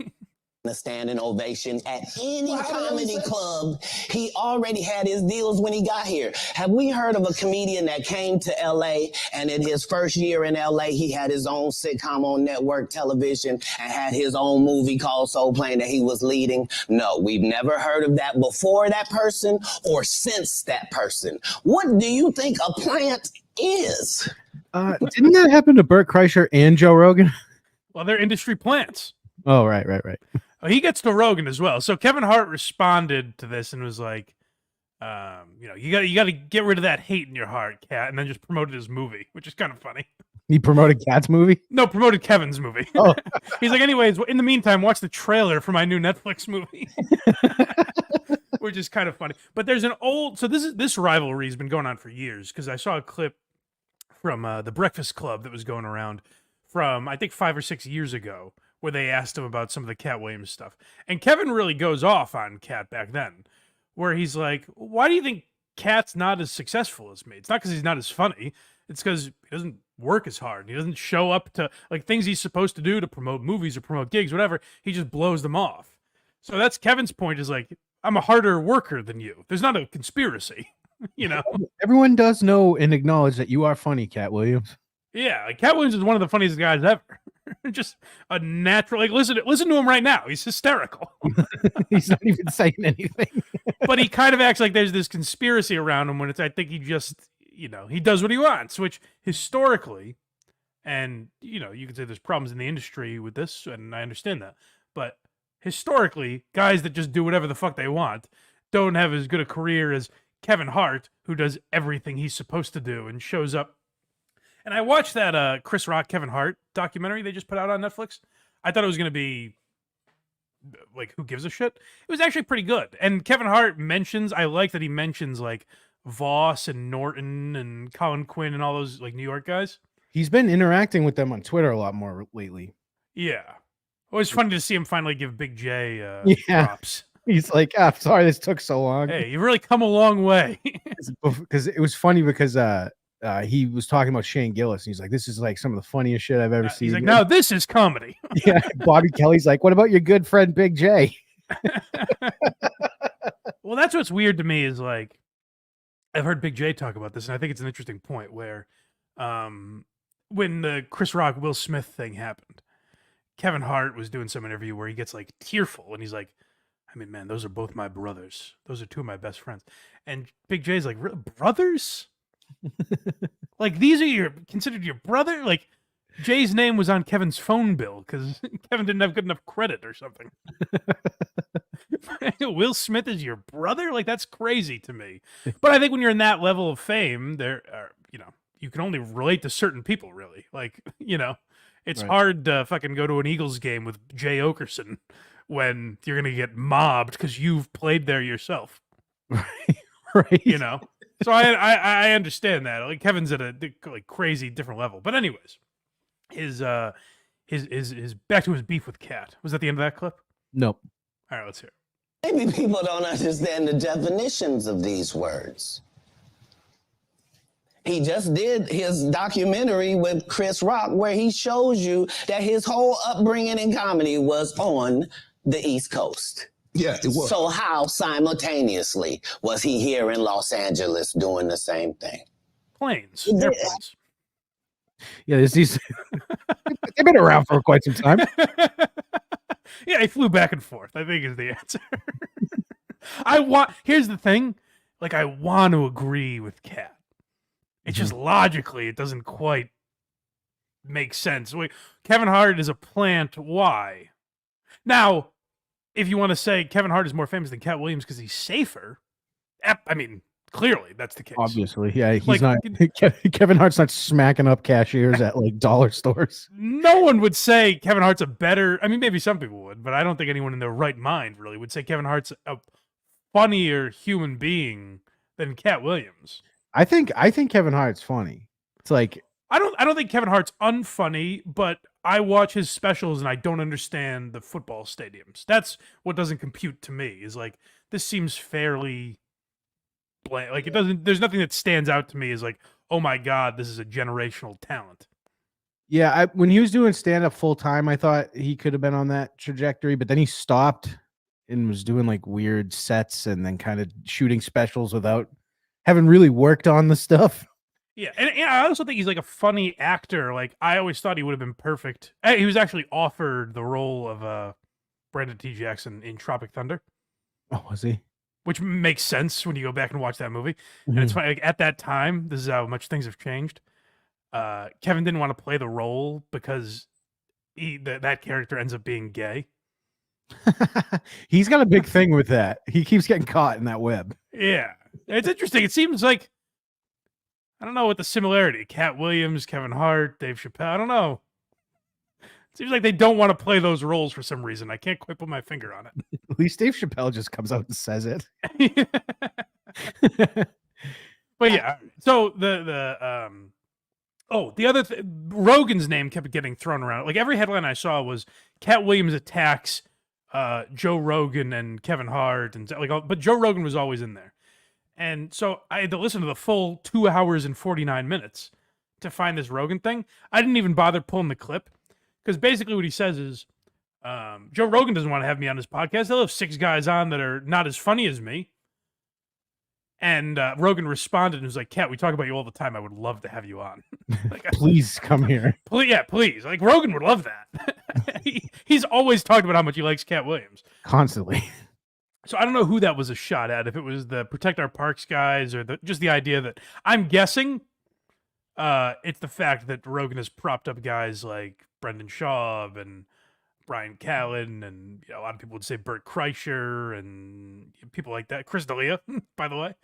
A standing ovation at any comedy club. He already had his deals when he got here. Have we heard of a comedian that came to LA and in his first year in LA, he had his own sitcom on network television and had his own movie called Soul Plane that he was leading? No, we've never heard of that before that person or since that person. What do you think a plant is? Didn't that happen to Burt Kreischer and Joe Rogan? Well, they're industry plants. Oh, right. He gets to Rogan as well. So Kevin Hart responded to this and was like, you got to get rid of that hate in your heart, Kat, and then just promoted his movie, which is kind of funny. He promoted Katt's movie? No, promoted Kevin's movie. Oh. He's like, anyways, in the meantime, watch the trailer for my new Netflix movie, which is kind of funny. But there's an old, so this rivalry has been going on for years because I saw a clip from the Breakfast Club that was going around from I think 5 or 6 years ago, where they asked him about some of the Katt Williams stuff. And Kevin really goes off on Katt back then, where he's like, why do you think Katt's not as successful as me? It's not because he's not as funny. It's because he doesn't work as hard. He doesn't show up to like things he's supposed to do to promote movies or promote gigs, whatever. He just blows them off. So that's Kevin's point is like, I'm a harder worker than you. There's not a conspiracy, you know? Everyone does know and acknowledge that you are funny, Katt Williams. Yeah, like Katt Williams is one of the funniest guys ever. Just a natural, like listen to him right now. He's hysterical. He's not even saying anything. But he kind of acts like there's this conspiracy around him when I think he just, he does what he wants, which historically, and you can say there's problems in the industry with this, and I understand that. But historically, guys that just do whatever the fuck they want don't have as good a career as Kevin Hart, who does everything he's supposed to do and shows up. And I watched that Chris Rock, Kevin Hart documentary they just put out on Netflix. I thought it was going to be like, who gives a shit? It was actually pretty good. And Kevin Hart I like that he mentions like Voss and Norton and Colin Quinn and all those like New York guys. He's been interacting with them on Twitter a lot more lately. Yeah. Well, it's funny to see him finally give Big J props. He's like, sorry this took so long. Hey, you've really come a long way. Because it was funny because he was talking about Shane Gillis. And he's like, this is like some of the funniest shit I've ever seen. He's like, no, this is comedy. Yeah. Bobby Kelly's like, what about your good friend Big J? Well, that's what's weird to me is like, I've heard Big J talk about this, and I think it's an interesting point where when the Chris Rock, Will Smith thing happened, Kevin Hart was doing some interview where he gets like tearful and he's like, I mean, man, those are both my brothers. Those are two of my best friends. And Big J's like, brothers? Like, these are considered your brother? Like, Jay's name was on Kevin's phone bill because Kevin didn't have good enough credit or something. Will Smith is your brother? Like, that's crazy to me. But I think when you're in that level of fame, there are, you can only relate to certain people, really. Like, it's hard to fucking go to an Eagles game with Jay Okerson when you're going to get mobbed because you've played there yourself. Right. So I understand that. Like, Kevin's at a like crazy different level. But anyways, his back to his beef with Katt. Was that the end of that clip? Nope. All right, let's hear it. Maybe people don't understand the definitions of these words. He just did his documentary with Chris Rock where he shows you that his whole upbringing in comedy was on the East Coast. Yeah, it was. So how simultaneously was he here in Los Angeles doing the same thing? Planes, airplanes. Yeah, they've been around for quite some time. Yeah, he flew back and forth, I think is the answer. Here's the thing. Like, I want to agree with Katt. It's just logically, it doesn't quite make sense. Wait, Kevin Hart is a plant. Why? Now, if you want to say Kevin Hart is more famous than Katt Williams because he's safer, I mean, clearly that's the case. Obviously, yeah. He's Like, not. Kevin Hart's not smacking up cashiers at like dollar stores. No one would say Kevin Hart's a better. I mean, maybe some people would, but I don't think anyone in their right mind really would say Kevin Hart's a funnier human being than Katt Williams. I think Kevin Hart's funny. It's like I don't think Kevin Hart's unfunny, but I watch his specials and I don't understand the football stadiums. That's what doesn't compute to me. Is like this seems fairly bland. Like it doesn't. There's nothing that stands out to me as like, oh my god, this is a generational talent. Yeah, when he was doing stand up full time, I thought he could have been on that trajectory, but then he stopped and was doing like weird sets and then kind of shooting specials without having really worked on the stuff. Yeah, and I also think he's like a funny actor. Like I always thought he would have been perfect. He was actually offered the role of Brandon T. Jackson in Tropic Thunder. Oh, was he? Which makes sense when you go back and watch that movie. And it's funny, like, at that time, this is how much things have changed. Kevin didn't want to play the role because that character ends up being gay. He's got a big thing with that. He keeps getting caught in that web. Yeah, it's interesting. It seems like, I don't know what the similarity. Katt Williams, Kevin Hart, Dave Chappelle. I don't know. It seems like they don't want to play those roles for some reason. I can't quite put my finger on it. At least Dave Chappelle just comes out and says it. But yeah, so the other Rogan's name kept getting thrown around. Like every headline I saw was Katt Williams attacks Joe Rogan and Kevin Hart, and like, but Joe Rogan was always in there. And so I had to listen to the full 2 hours and 49 minutes to find this Rogan thing. I didn't even bother pulling the clip because basically what he says is Joe Rogan doesn't want to have me on his podcast. He'll have 6 guys on that are not as funny as me. And Rogan responded and was like, Katt, we talk about you all the time. I would love to have you on. Like, please come here. Please. Like Rogan would love that. He's always talked about how much he likes Katt Williams. Constantly. So I don't know who that was a shot at, if it was the Protect Our Parks guys or just the idea that I'm guessing it's the fact that Rogan has propped up guys like Brendan Schaub and Brian Callen and a lot of people would say Bert Kreischer and people like that. Chris D'Elia, by the way.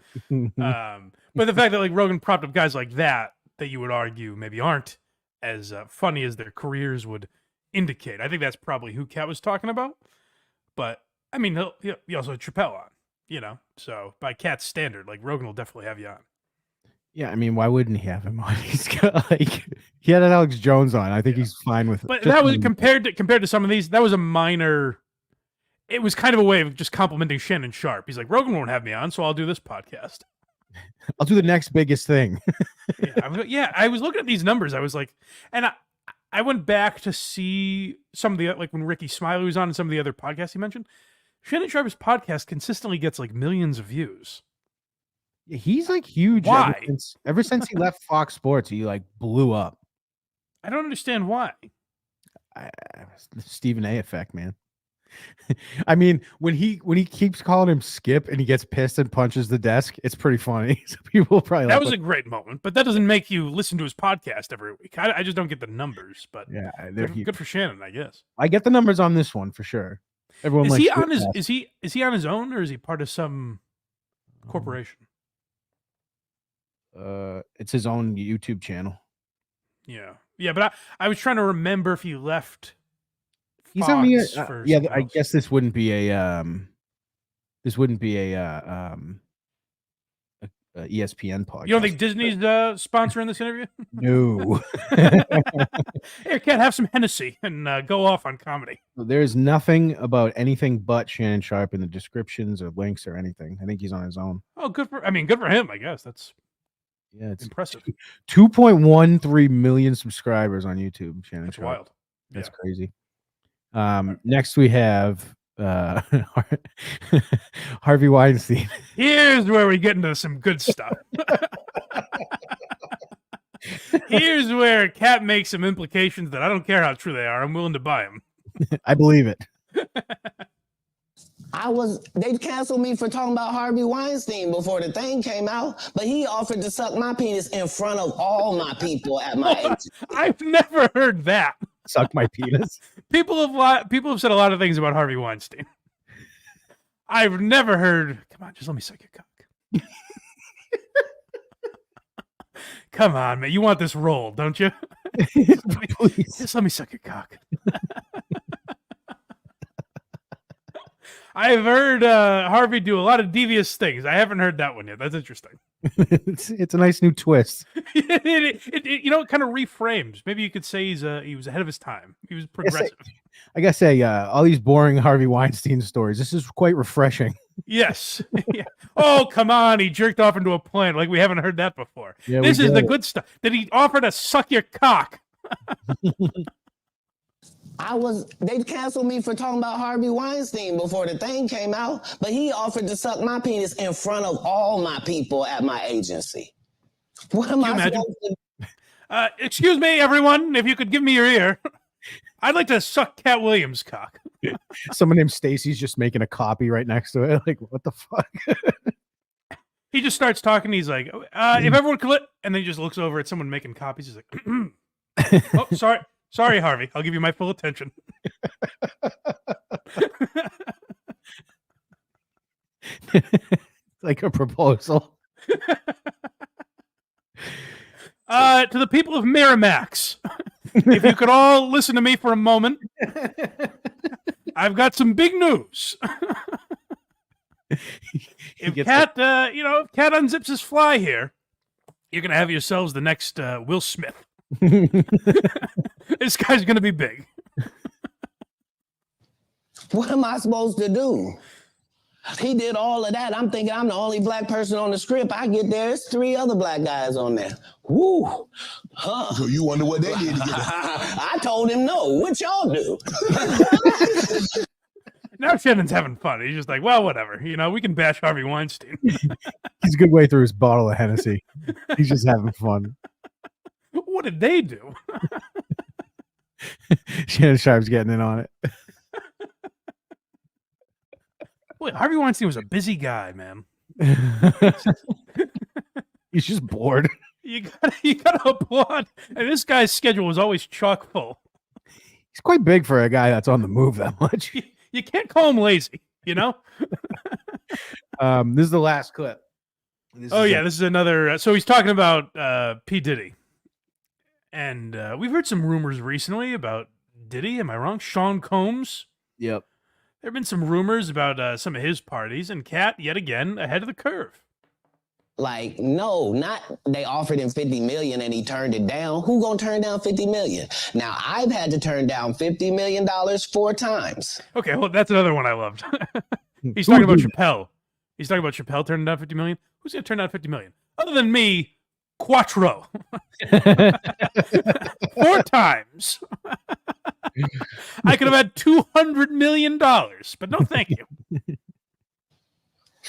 But the fact that like Rogan propped up guys like that you would argue maybe aren't as funny as their careers would indicate. I think that's probably who Katt was talking about. But I mean, he also had Chappelle on, so by Katt's standard, like Rogan will definitely have you on. Yeah, I mean, why wouldn't he have him on? He's got he had Alex Jones on. I think he's fine with it. But that was compared to some of these, that was a minor. It was kind of a way of just complimenting Shannon Sharp. He's like, Rogan won't have me on, so I'll do this podcast. I'll do the next biggest thing. I was looking at these numbers. I was like, and I went back to see some of the, like when Ricky Smiley was on and some of the other podcasts he mentioned. Shannon Sharp's podcast consistently gets like millions of views. Yeah, he's like huge. Why? Ever since he left Fox Sports, he like blew up. I don't understand why. The Stephen A effect, man. I mean, when he keeps calling him Skip and he gets pissed and punches the desk, it's pretty funny. So people probably that was a great moment, but that doesn't make you listen to his podcast every week. I just don't get the numbers, but yeah, good for Shannon, I guess. I get the numbers on this one for sure. Everyone is he on his is he on his own or is he part of some corporation? It's his own YouTube channel. Yeah, but I was trying to remember if he left. He's on the yeah. I guess this wouldn't be a ESPN podcast. You don't think Disney's sponsoring this interview? No. Here, Katt, have some Hennessy and go off on comedy. There's nothing about anything but Shannon Sharp in the descriptions or links or anything. I think he's on his own. Oh, good for him, I guess. That's it's impressive. 2.13 million subscribers on YouTube. Shannon That's Sharp. wild. That's crazy. Next we have Harvey Weinstein. Here's where we get into some good stuff. Here's where Katt makes some implications that I don't care how true they are. I'm willing to buy them. I believe it. They canceled me for talking about Harvey Weinstein before the thing came out, but he offered to suck my penis in front of all my people at my age. I've never heard that. Suck my penis. People have said a lot of things about Harvey Weinstein. I've never heard, come on, just let me suck your cock. Come on, man. You want this role, don't you? Just let me suck your cock. I've heard Harvey do a lot of devious things. I haven't heard that one yet. That's interesting. It's a nice new twist. It kind of reframes. Maybe you could say he was ahead of his time. He was progressive. I gotta say, all these boring Harvey Weinstein stories. This is quite refreshing. Yes. Yeah. Oh, come on. He jerked off into a plant. Like, we haven't heard that before. Yeah, this is the it. good stuff. Did he offer to suck your cock? They canceled me for talking about Harvey Weinstein before the thing came out, but he offered to suck my penis in front of all my people at my agency. What am I supposed to? Excuse me, everyone, if you could give me your ear. I'd like to suck Katt Williams' cock. Someone named Spacey's just making a copy right next to it. Like, what the fuck? He just starts talking. He's like, if everyone could, and then he just looks over at someone making copies. He's like, oh, sorry, Harvey. I'll give you my full attention. Like a proposal. To the people of Miramax, if you could all listen to me for a moment, I've got some big news. If Katt unzips his fly here, you're gonna have yourselves the next Will Smith. This guy's gonna be big. What am I supposed to do? He did all of that. I'm thinking I'm the only black person on the script. I get there, there's 3 other black guys on there. Woo. Huh. So you wonder what they did to get it. I told him no. What y'all do? Now Shannon's having fun. He's just like, well, whatever. We can bash Harvey Weinstein. He's a good way through his bottle of Hennessy. He's just having fun. What did they do? Shannon Sharp's getting in on it. Boy, Harvey Weinstein was a busy guy, man. He's just bored. You gotta applaud. And this guy's schedule was always chock full. He's quite big for a guy that's on the move that much. You can't call him lazy, This is the last clip. This is another. So he's talking about P. Diddy. And we've heard some rumors recently about Diddy. Am I wrong? Sean Combs. Yep. There have been some rumors about some of his parties, and Katt, yet again, ahead of the curve. Like, no, not they offered him $50 million and he turned it down. Who gonna turn down $50 million? Now, I've had to turn down $50 million 4 times. Okay, well, that's another one I loved. He's talking about Chappelle. He's talking about Chappelle turning down $50 million. Who's gonna turn down $50 million? Other than me, Quattro. 4 times. I could have had $200 million, but no thank you.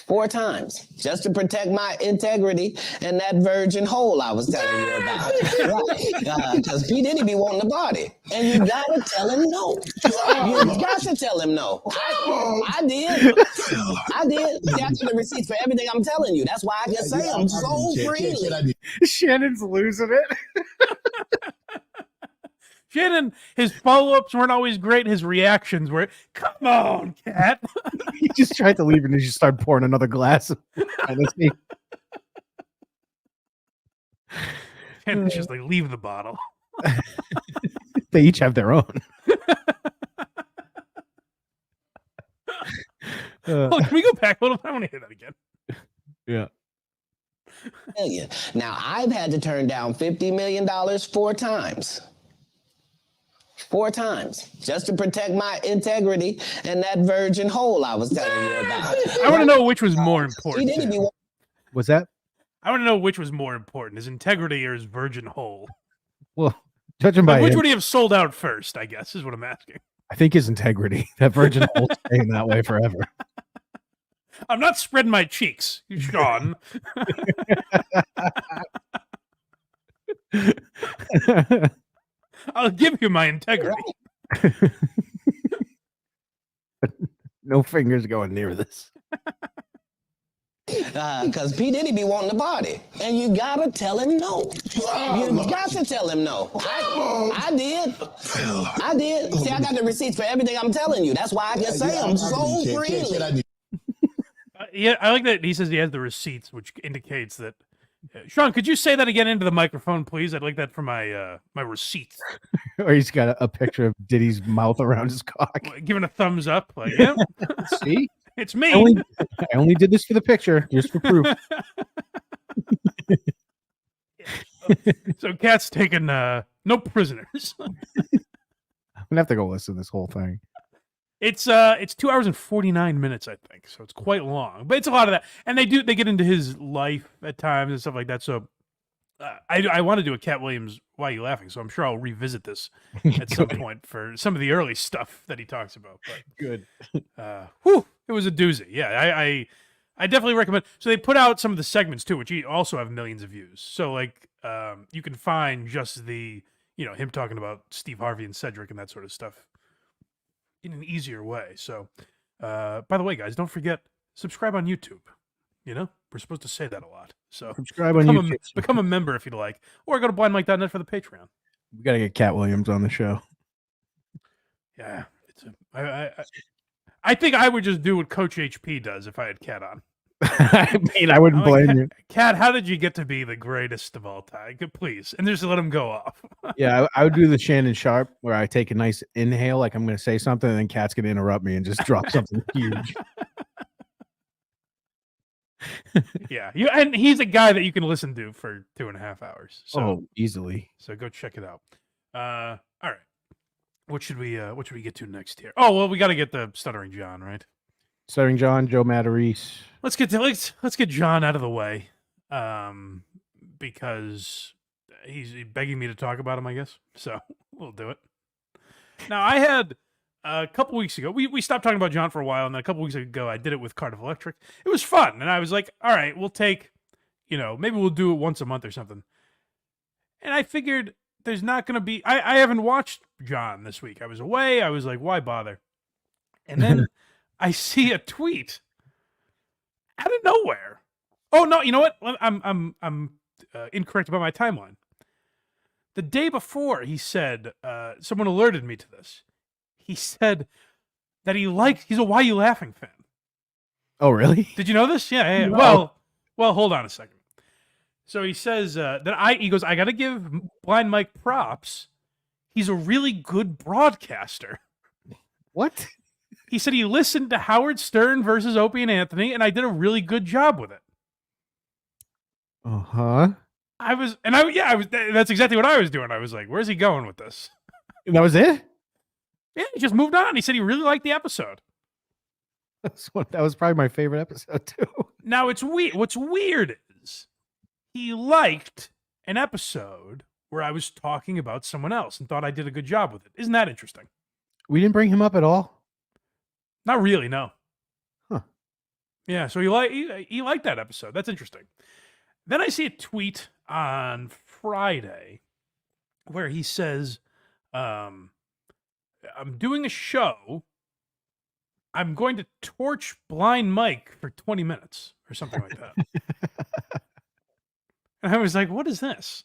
4 times, just to protect my integrity and that virgin hole I was telling you about. Right. Because P. Diddy be wanting the body. And you gotta tell him no. You got to tell him no. I did. See, I get the receipts for everything I'm telling you. That's why I can say them so freely. Shannon's losing it. Shannon, his follow-ups weren't always great. His reactions were, come on, Katt. He just tried to leave and he just started pouring another glass. Shannon's just like, leave the bottle. They each have their own. Can we go back a little? I want to hear that again. Yeah. Now, I've had to turn down $50 million 4 times. 4 times, just to protect my integrity and that virgin hole I was telling you about. I want to know which was more important. Was that? I want to know which was more important, his integrity or his virgin hole. Well, judging by which would he have sold out first, I guess, is what I'm asking. I think his integrity. That virgin hole's staying that way forever. I'm not spreading my cheeks, Sean. I'll give you my integrity. No fingers going near this. Because P. Diddy be wanting the body. And you gotta tell him no. You got to tell him no. I did. See, I got the receipts for everything I'm telling you. That's why I can say them so freely. Yeah, I like that he says he has the receipts, which indicates that Sean, could you say that again into the microphone, please? I'd like that for my my receipt. Or he's got a picture of Diddy's mouth around his cock. Giving a thumbs up, like, yeah, See, it's me. I only did this for the picture, just for proof. So Katt's taking no prisoners. I'm gonna have to go listen to this whole thing. It's 2 hours and 49 minutes, I think. So it's quite long, but it's a lot of that. And they get into his life at times and stuff like that. So I want to do a Katt Williams Why Are You Laughing? So I'm sure I'll revisit this at some point for some of the early stuff that he talks about. But Good. it was a doozy. Yeah, I definitely recommend. So they put out some of the segments too, which also have millions of views. So like you can find just the him talking about Steve Harvey and Cedric and that sort of stuff in an easier way. So by the way, guys, don't forget, subscribe on YouTube. We're supposed to say that a lot. So Subscribe on YouTube. Become a member if you'd like, or go to blindmike.net for the Patreon. We gotta get Katt Williams on the show. Yeah, I think I would just do what Coach HP does if I had Katt on. I mean, I wouldn't blame you. Katt, how did you get to be the greatest of all time? Please, and just let him go off. Yeah, I would do the Shannon Sharp where I take a nice inhale, like I'm going to say something, and then Katt's going to interrupt me and just drop something huge. Yeah, and he's a guy that you can listen to for 2.5 hours. So easily. So go check it out. All right, what should we get to next here? Oh well, we got to get the Stuttering John, right? Stuttering John, Joe Matarese. Let's get John out of the way, because he's begging me to talk about him, I guess. So we'll do it. Now I had a couple weeks ago. We stopped talking about John for a while, and then a couple weeks ago I did it with Cardiff Electric. It was fun, and I was like, all right, we'll take, maybe we'll do it once a month or something. And I figured there's not going to be. I haven't watched John this week. I was away. I was like, why bother? And then I see a tweet out of nowhere. Oh no! You know what? I'm incorrect about my timeline. The day before, he said someone alerted me to this. He said that he's a Why You Laughing fan. Oh really? Did you know this? Yeah. No. Well, hold on a second. So he says he goes, I got to give Blind Mike props. He's a really good broadcaster. What? He said he listened to Howard Stern versus Opie and Anthony, and I did a really good job with it. Uh-huh. That's exactly what I was doing. I was like, where's he going with this? And that was it? Yeah, he just moved on. He said he really liked the episode. That was probably my favorite episode, too. Now, it's weird. What's weird is he liked an episode where I was talking about someone else and thought I did a good job with it. Isn't that interesting? We didn't bring him up at all? Not really, no. Huh. Yeah, so he liked that episode. That's interesting. Then I see a tweet on Friday where he says, I'm doing a show. I'm going to torch Blind Mike for 20 minutes or something like that. And I was like, what is this?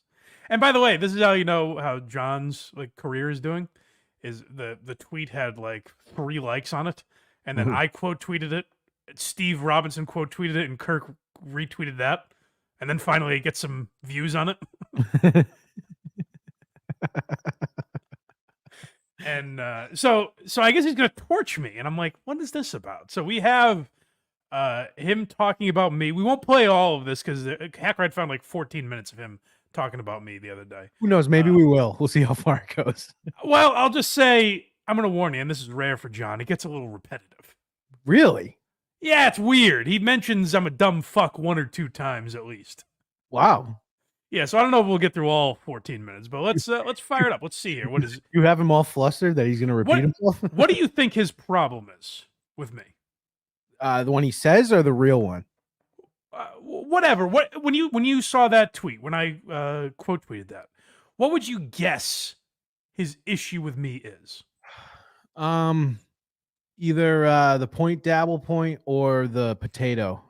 And by the way, this is how you know how John's career is doing. Is the tweet had 3 likes on it. And then I quote tweeted it. Steve Robinson quote tweeted it, and Kirk retweeted that. And then finally, it gets some views on it. And so I guess he's gonna torch me, and I'm like, what is this about? So we have him talking about me. We won't play all of this because Hackride found 14 minutes of him talking about me the other day. Who knows? Maybe we will. We'll see how far it goes. Well, I'll just say I'm gonna warn you, and this is rare for John. It gets a little repetitive. Really? Yeah, it's weird. He mentions I'm a dumb fuck 1 or 2 times at least. Wow. Yeah, so I don't know if we'll get through all 14 minutes, but let's fire it up. Let's see here. What is you have him all flustered that he's going to repeat himself? What do you think his problem is with me? The one he says or the real one? Whatever. When you saw that tweet, when I quote tweeted that, what would you guess his issue with me is? Either the point dabble point or the potato.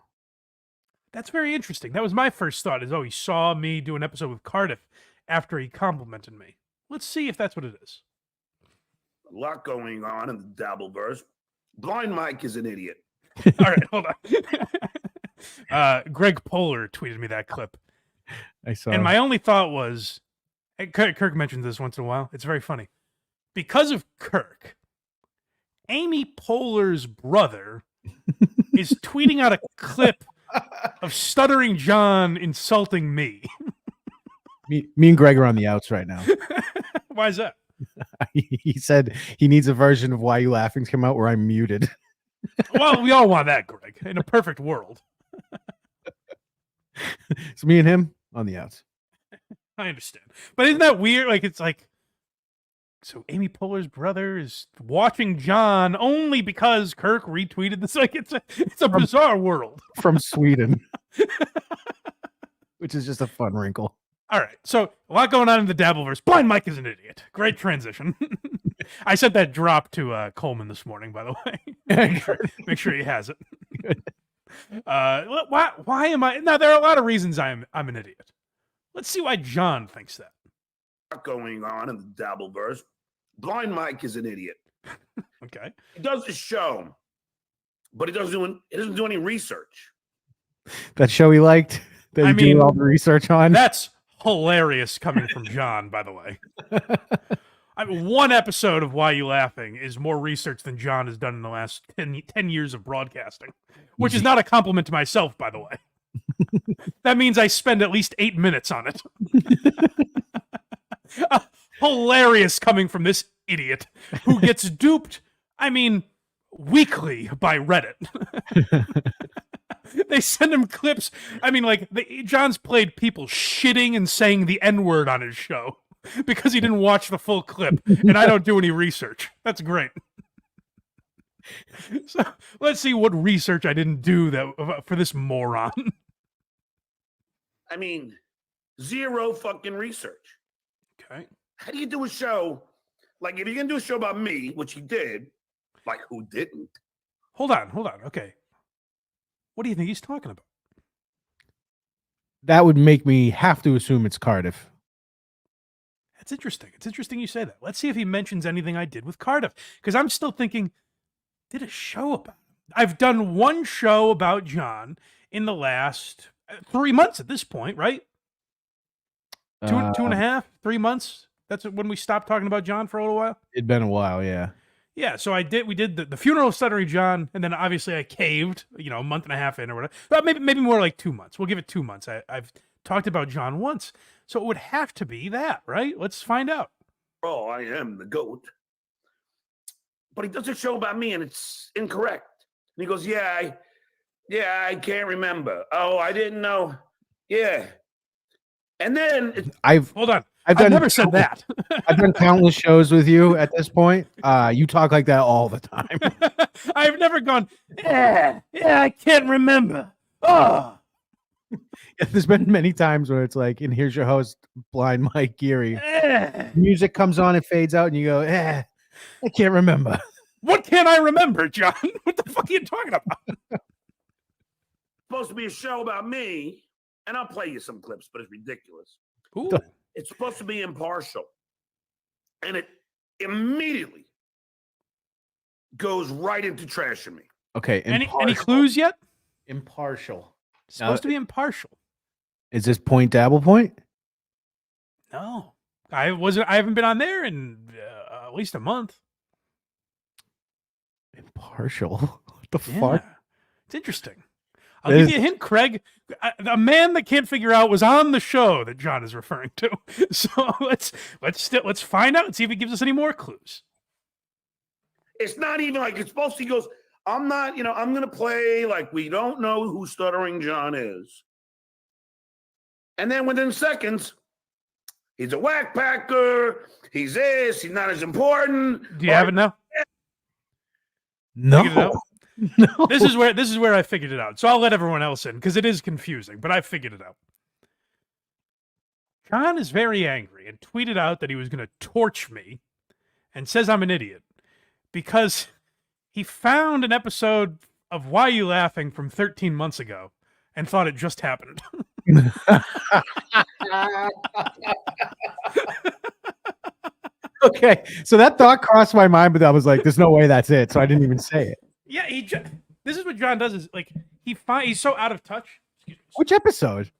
That's very interesting. That was my first thought, is, he saw me do an episode with Cardiff after he complimented me. Let's see if that's what it is. A lot going on in the Dabbleverse. Blind Mike is an idiot. All right, hold on. Greg Poehler tweeted me that clip. I saw. And my only thought was, and Kirk mentions this once in a while. It's very funny. Because of Kirk, Amy Poehler's brother is tweeting out a clip of Stuttering John insulting me. me and Greg are on the outs right now. Why is that? He said he needs a version of Why You Laughing to come out where I'm muted. Well, we all want that, Greg. In a perfect world. So me and him on the outs. I understand. But isn't that weird? Like, it's like, so Amy Poehler's brother is watching John only because Kirk retweeted this. Like, it's a bizarre world. From Sweden. Which is just a fun wrinkle. All right. So a lot going on in the Dabbleverse. Blind Mike is an idiot. Great transition. I sent that drop to Coleman this morning, by the way. make sure he has it. Why am I? Now, there are a lot of reasons I'm an idiot. Let's see why John thinks that. Going on in the Dabbleverse. Blind Mike is an idiot. Okay. He does the show, but he doesn't do any research. That show he liked that he did all the research on. That's hilarious coming from John, by the way. One episode of Why You Laughing is more research than John has done in the last 10 years of broadcasting, which is not a compliment to myself, by the way. That means I spend at least 8 minutes on it. Hilarious coming from this idiot who gets duped, weekly by Reddit. They send him clips. John's played people shitting and saying the N-word on his show because he didn't watch the full clip, and I don't do any research. That's great. So let's see what research I didn't do for this moron. Zero fucking research. Okay. How do you do a show? Like, if you're going to do a show about me, which he did, like, who didn't? Hold on. Okay. What do you think he's talking about? That would make me have to assume it's Cardiff. That's interesting. It's interesting you say that. Let's see if he mentions anything I did with Cardiff. Because I'm still thinking, did a show about him? I've done one show about John in the last 3 months at this point, right? Two and a half, 3 months. That's when we stopped talking about John for a little while. It'd been a while, yeah. Yeah, so we did the funeral of Stuttering John, and then obviously I caved, a month and a half in or whatever. But maybe more like 2 months. We'll give it 2 months. I've talked about John once, so it would have to be that, right? Let's find out. Oh, I am the GOAT. But he does a show about me, and it's incorrect. And he goes, yeah, I can't remember. Oh, I didn't know. Yeah. And then hold on. I've never said that. I've done countless shows with you at this point. You talk like that all the time. I've never gone, yeah, I can't remember. Oh. There's been many times where it's like, and here's your host, Blind Mike Geary. Music comes on, it fades out, and you go, I can't remember. What can't I remember, John? What the fuck are you talking about? It's supposed to be a show about me, and I'll play you some clips, but it's ridiculous. Ooh. It's supposed to be impartial. And it immediately goes right into trashing me. Okay. Any clues yet? Impartial. It's supposed to be impartial. Is this Point Dabble Point? No. I haven't been on there in at least a month. Impartial? What the fuck? It's interesting. I'll give you a hint, Craig. A man that can't figure out was on the show that John is referring to. So let's find out and see if he gives us any more clues. It's not even like it's supposed to. He goes, I'm not, I'm going to play like we don't know who Stuttering John is. And then within seconds, he's a whack packer. He's this. He's not as important. Do you have it now? No. No. This is where I figured it out. So I'll let everyone else in because it is confusing, but I figured it out. John is very angry and tweeted out that he was going to torch me and says I'm an idiot because he found an episode of Why You Laughing from 13 months ago and thought it just happened. Okay, so that thought crossed my mind, but I was like, there's no way that's it, so I didn't even say it. Yeah, this is what John does is like he's so out of touch. Which episode?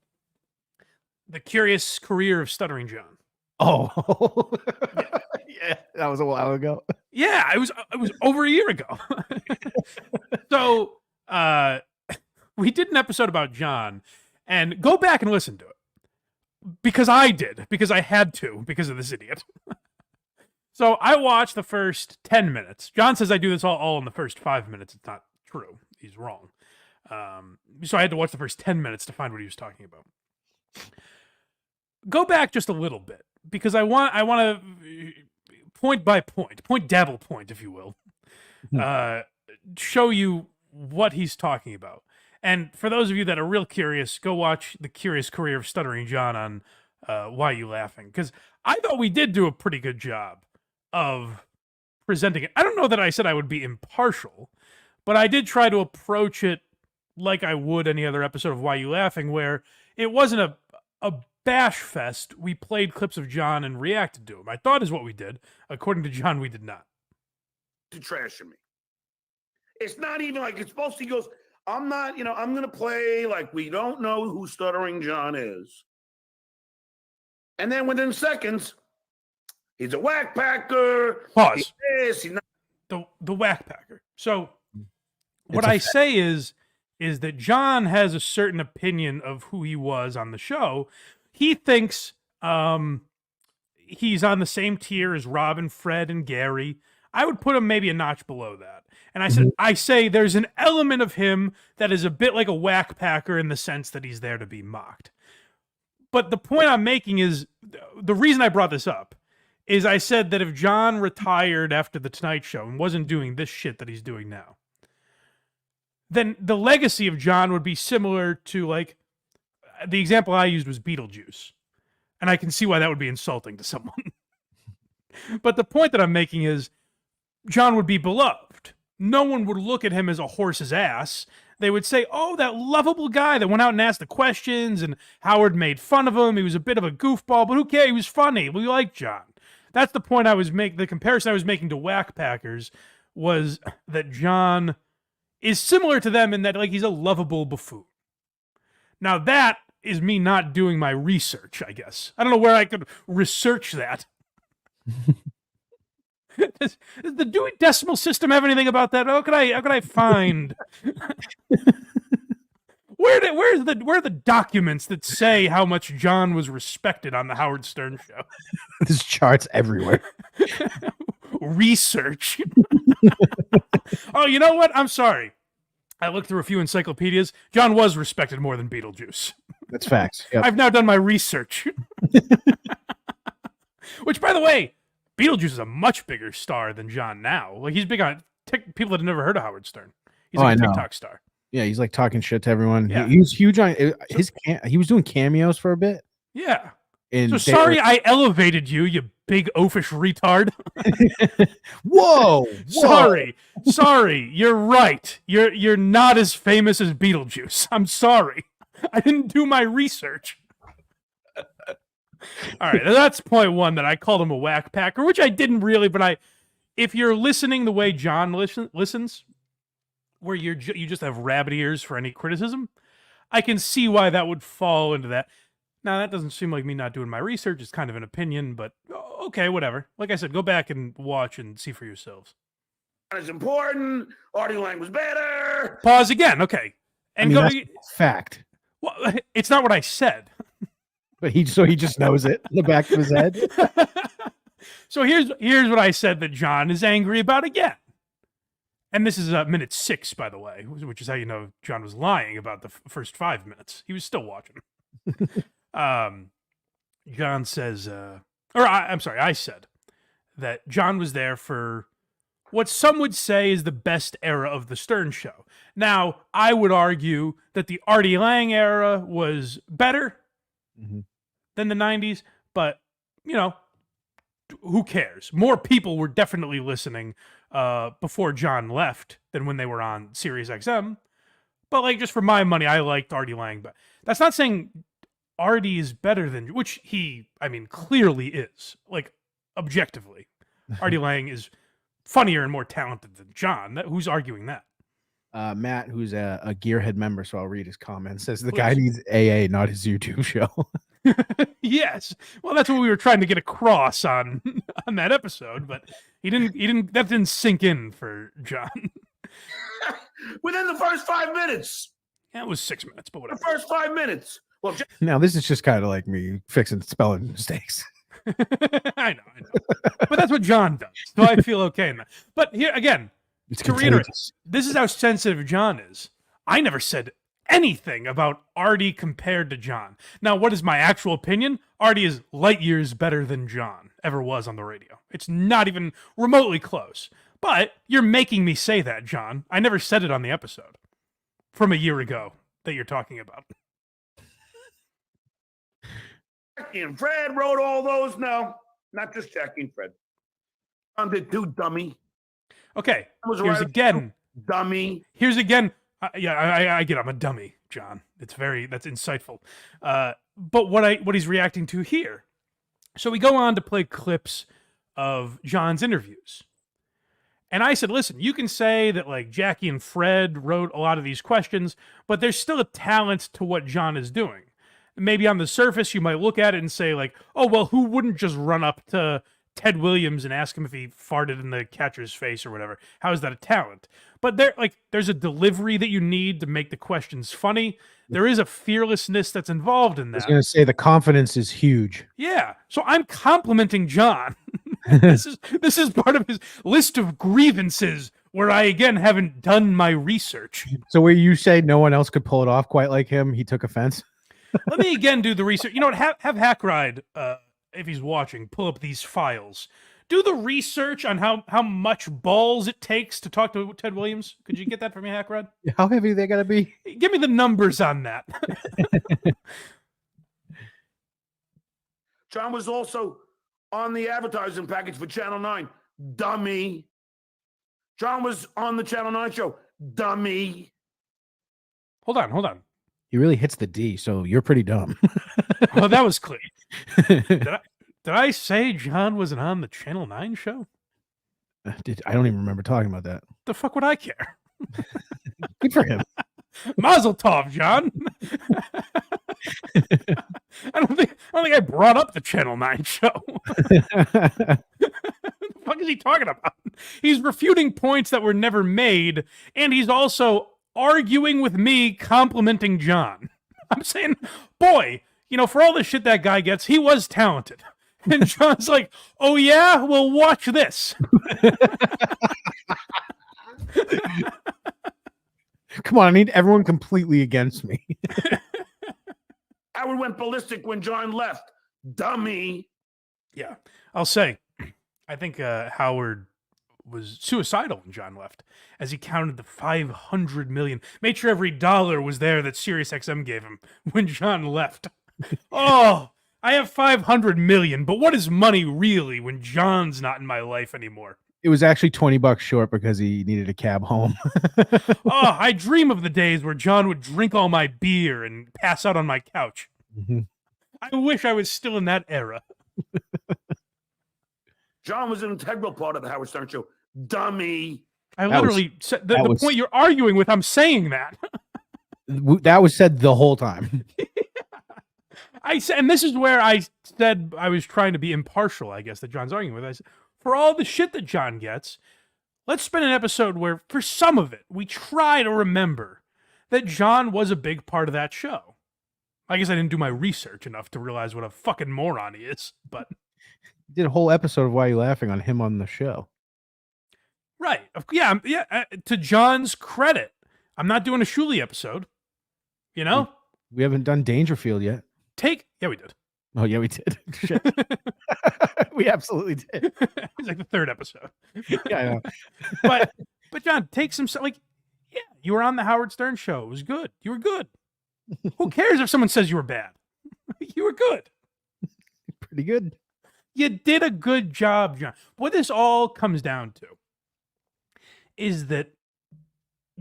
The Curious Career of Stuttering John. Oh, yeah, that was a while ago. Yeah, it was over a year ago. So we did an episode about John, and go back and listen to it. Because I did, because I had to, because of this idiot. So I watched the first 10 minutes. John says I do this all in the first 5 minutes. It's not true. He's wrong. So I had to watch the first 10 minutes to find what he was talking about. Go back just a little bit, because I want to point by point, dabble point, if you will, show you what he's talking about. And for those of you that are real curious, go watch The Curious Career of Stuttering John on Why You Laughing? Because I thought we did do a pretty good job of presenting it. I don't know that I said I would be impartial, but I did try to approach it like I would any other episode of Why You Laughing, where it wasn't a bash fest. We played clips of John and reacted to him. I thought is what we did. According to John, we did not. To trash me. It's not even like it's supposed to. He goes, I'm not, I'm going to play like we don't know who Stuttering John is. And then within seconds, he's a whack packer. Pause. He's not. The whack packer. So what I say is that John has a certain opinion of who he was on the show. He thinks he's on the same tier as Robin, Fred, and Gary. I would put him maybe a notch below that. And I say there's an element of him that is a bit like a whack packer in the sense that he's there to be mocked. But the point I'm making is, the reason I brought this up is I said that if John retired after The Tonight Show and wasn't doing this shit that he's doing now, then the legacy of John would be similar to, like, the example I used was Beetlejuice. And I can see why that would be insulting to someone. But the point that I'm making is, John would be beloved. No one would look at him as a horse's ass. They would say, oh, that lovable guy that went out and asked the questions, and Howard made fun of him. He was a bit of a goofball, but who cares? He was funny. We like John. That's the point I was making. The comparison I was making to Whack Packers was that John is similar to them in that, like, he's a lovable buffoon. Now, that is me not doing my research, I guess. I don't know where I could research that. Does the Dewey Decimal System have anything about that? How could I find? Where are the documents that say how much John was respected on the Howard Stern show? There's charts everywhere. Research. Oh, you know what? I'm sorry. I looked through a few encyclopedias. John was respected more than Beetlejuice. That's facts. Yep. I've now done my research. Which, by the way, Beetlejuice is a much bigger star than John now. Like, he's big on people that have never heard of Howard Stern. He's like a TikTok star. Yeah, he's like talking shit to everyone. Yeah. He was huge on his. He was doing cameos for a bit. Yeah. And so sorry I elevated you, you big oafish retard. Whoa. Sorry. You're right. You're not as famous as Beetlejuice. I'm sorry. I didn't do my research. All right, that's point one, that I called him a whack packer, which I didn't really, but if you're listening the way John listens, where you just have rabbit ears for any criticism, I can see why that would fall into that. Now, that doesn't seem like me not doing my research. It's kind of an opinion, but okay, whatever. Like I said, go back and watch and see for yourselves. It's important. Audio line was better. Pause again. Okay. And that's fact. Well, it's not what I said. But he just knows it in the back of his head. So here's what I said that John is angry about again. And this is minute 6, by the way, which is how you know John was lying about the first 5 minutes. He was still watching. John says, I said that John was there for what some would say is the best era of the Stern Show. Now, I would argue that the Artie Lang era was better than the 90s, but, who cares? More people were definitely listening before John left than when they were on Sirius XM. But, like, just for my money, I liked Artie Lang. But that's not saying Artie is better than, which he, clearly is. Like, objectively. Artie Lang is funnier and more talented than John. Who's arguing that? Matt, who's a Gearhead member, so I'll read his comment, says the guy needs AA, not his YouTube show. Yes. Well, that's what we were trying to get across on that episode, but that didn't sink in for John. Within the first 5 minutes. Yeah, it was 6 minutes, but The whatever. first 5 minutes. Well, Now this is just kind of like me fixing spelling mistakes. I know. But that's what John does. So I feel okay in that. But here again, It's to reiterate, contagious. this is how sensitive John is. I never said anything about Artie compared to John. Now, what is my actual opinion? Artie is light years better than John ever was on the radio. It's not even remotely close. But you're making me say that, John. I never said it on the episode from a year ago that you're talking about. Jackie and Fred wrote all those. No, not just Jackie and Fred. John did too, dummy. Okay, Was here's right. again. Dummy. Here's again. I get. I'm a dummy, John. That's insightful. But what he's reacting to here. So we go on to play clips of John's interviews, and I said, listen, you can say that like Jackie and Fred wrote a lot of these questions, but there's still a talent to what John is doing. Maybe on the surface you might look at it and say like, oh well, who wouldn't just run up to Ted Williams and ask him if he farted in the catcher's face or whatever? How is that a talent? But there's a delivery that you need to make the questions funny. There is a fearlessness that's involved in I was that. going to say the confidence is huge. Yeah. So I'm complimenting John. This is part of his list of grievances where I again haven't done my research. So where you say no one else could pull it off quite like him, he took offense. Let me again do the research. You know what? Have Hackride, if he's watching, pull up these files. Do the research on how much balls it takes to talk to Ted Williams. Could you get that for me, Hackride? How heavy they got to be? Give me the numbers on that. John was also on the advertising package for Channel 9. Dummy. John was on the Channel 9 show. Dummy. Hold on. He really hits the D, so you're pretty dumb. Oh, that was clear. Did I say John wasn't on the Channel 9 show? I don't even remember talking about that. The fuck would I care? Good for him. Mazel tov, John. I don't think I brought up the Channel 9 show. What the fuck is he talking about? He's refuting points that were never made, and he's also arguing with me, complimenting John. I'm saying, boy, for all the shit that guy gets, he was talented. And John's like, oh yeah? Well, watch this. Come on, I need everyone completely against me. Howard went ballistic when John left. Dummy. Yeah, I'll say, I think Howard was suicidal when John left, as he counted the 500 million, made sure every dollar was there that SiriusXM gave him when John left. Oh, I have 500 million, but what is money really when John's not in my life anymore? It was actually $20 short because he needed a cab home. Oh, I dream of the days where John would drink all my beer and pass out on my couch. Mm-hmm. I wish I was still in that era. John was an integral part of the Howard Stern show. Dummy. I literally said the point you're arguing with, I'm saying that. That was said the whole time. I said, and this is where I said I was trying to be impartial, I guess, that John's arguing with. I said, for all the shit that John gets, let's spend an episode where, for some of it, we try to remember that John was a big part of that show. I guess I didn't do my research enough to realize what a fucking moron he is, but... Did a whole episode of Why Are You Laughing on him on the show. Right. Yeah. To John's credit, I'm not doing a Shuley episode. We haven't done Dangerfield yet. Yeah, we did. Oh, yeah, we did. Shit. We absolutely did. It's like the third episode. Yeah, I know. But John, take some, yeah, you were on the Howard Stern show. It was good. You were good. Who cares if someone says you were bad? You were good. Pretty good. You did a good job, John. What this all comes down to is that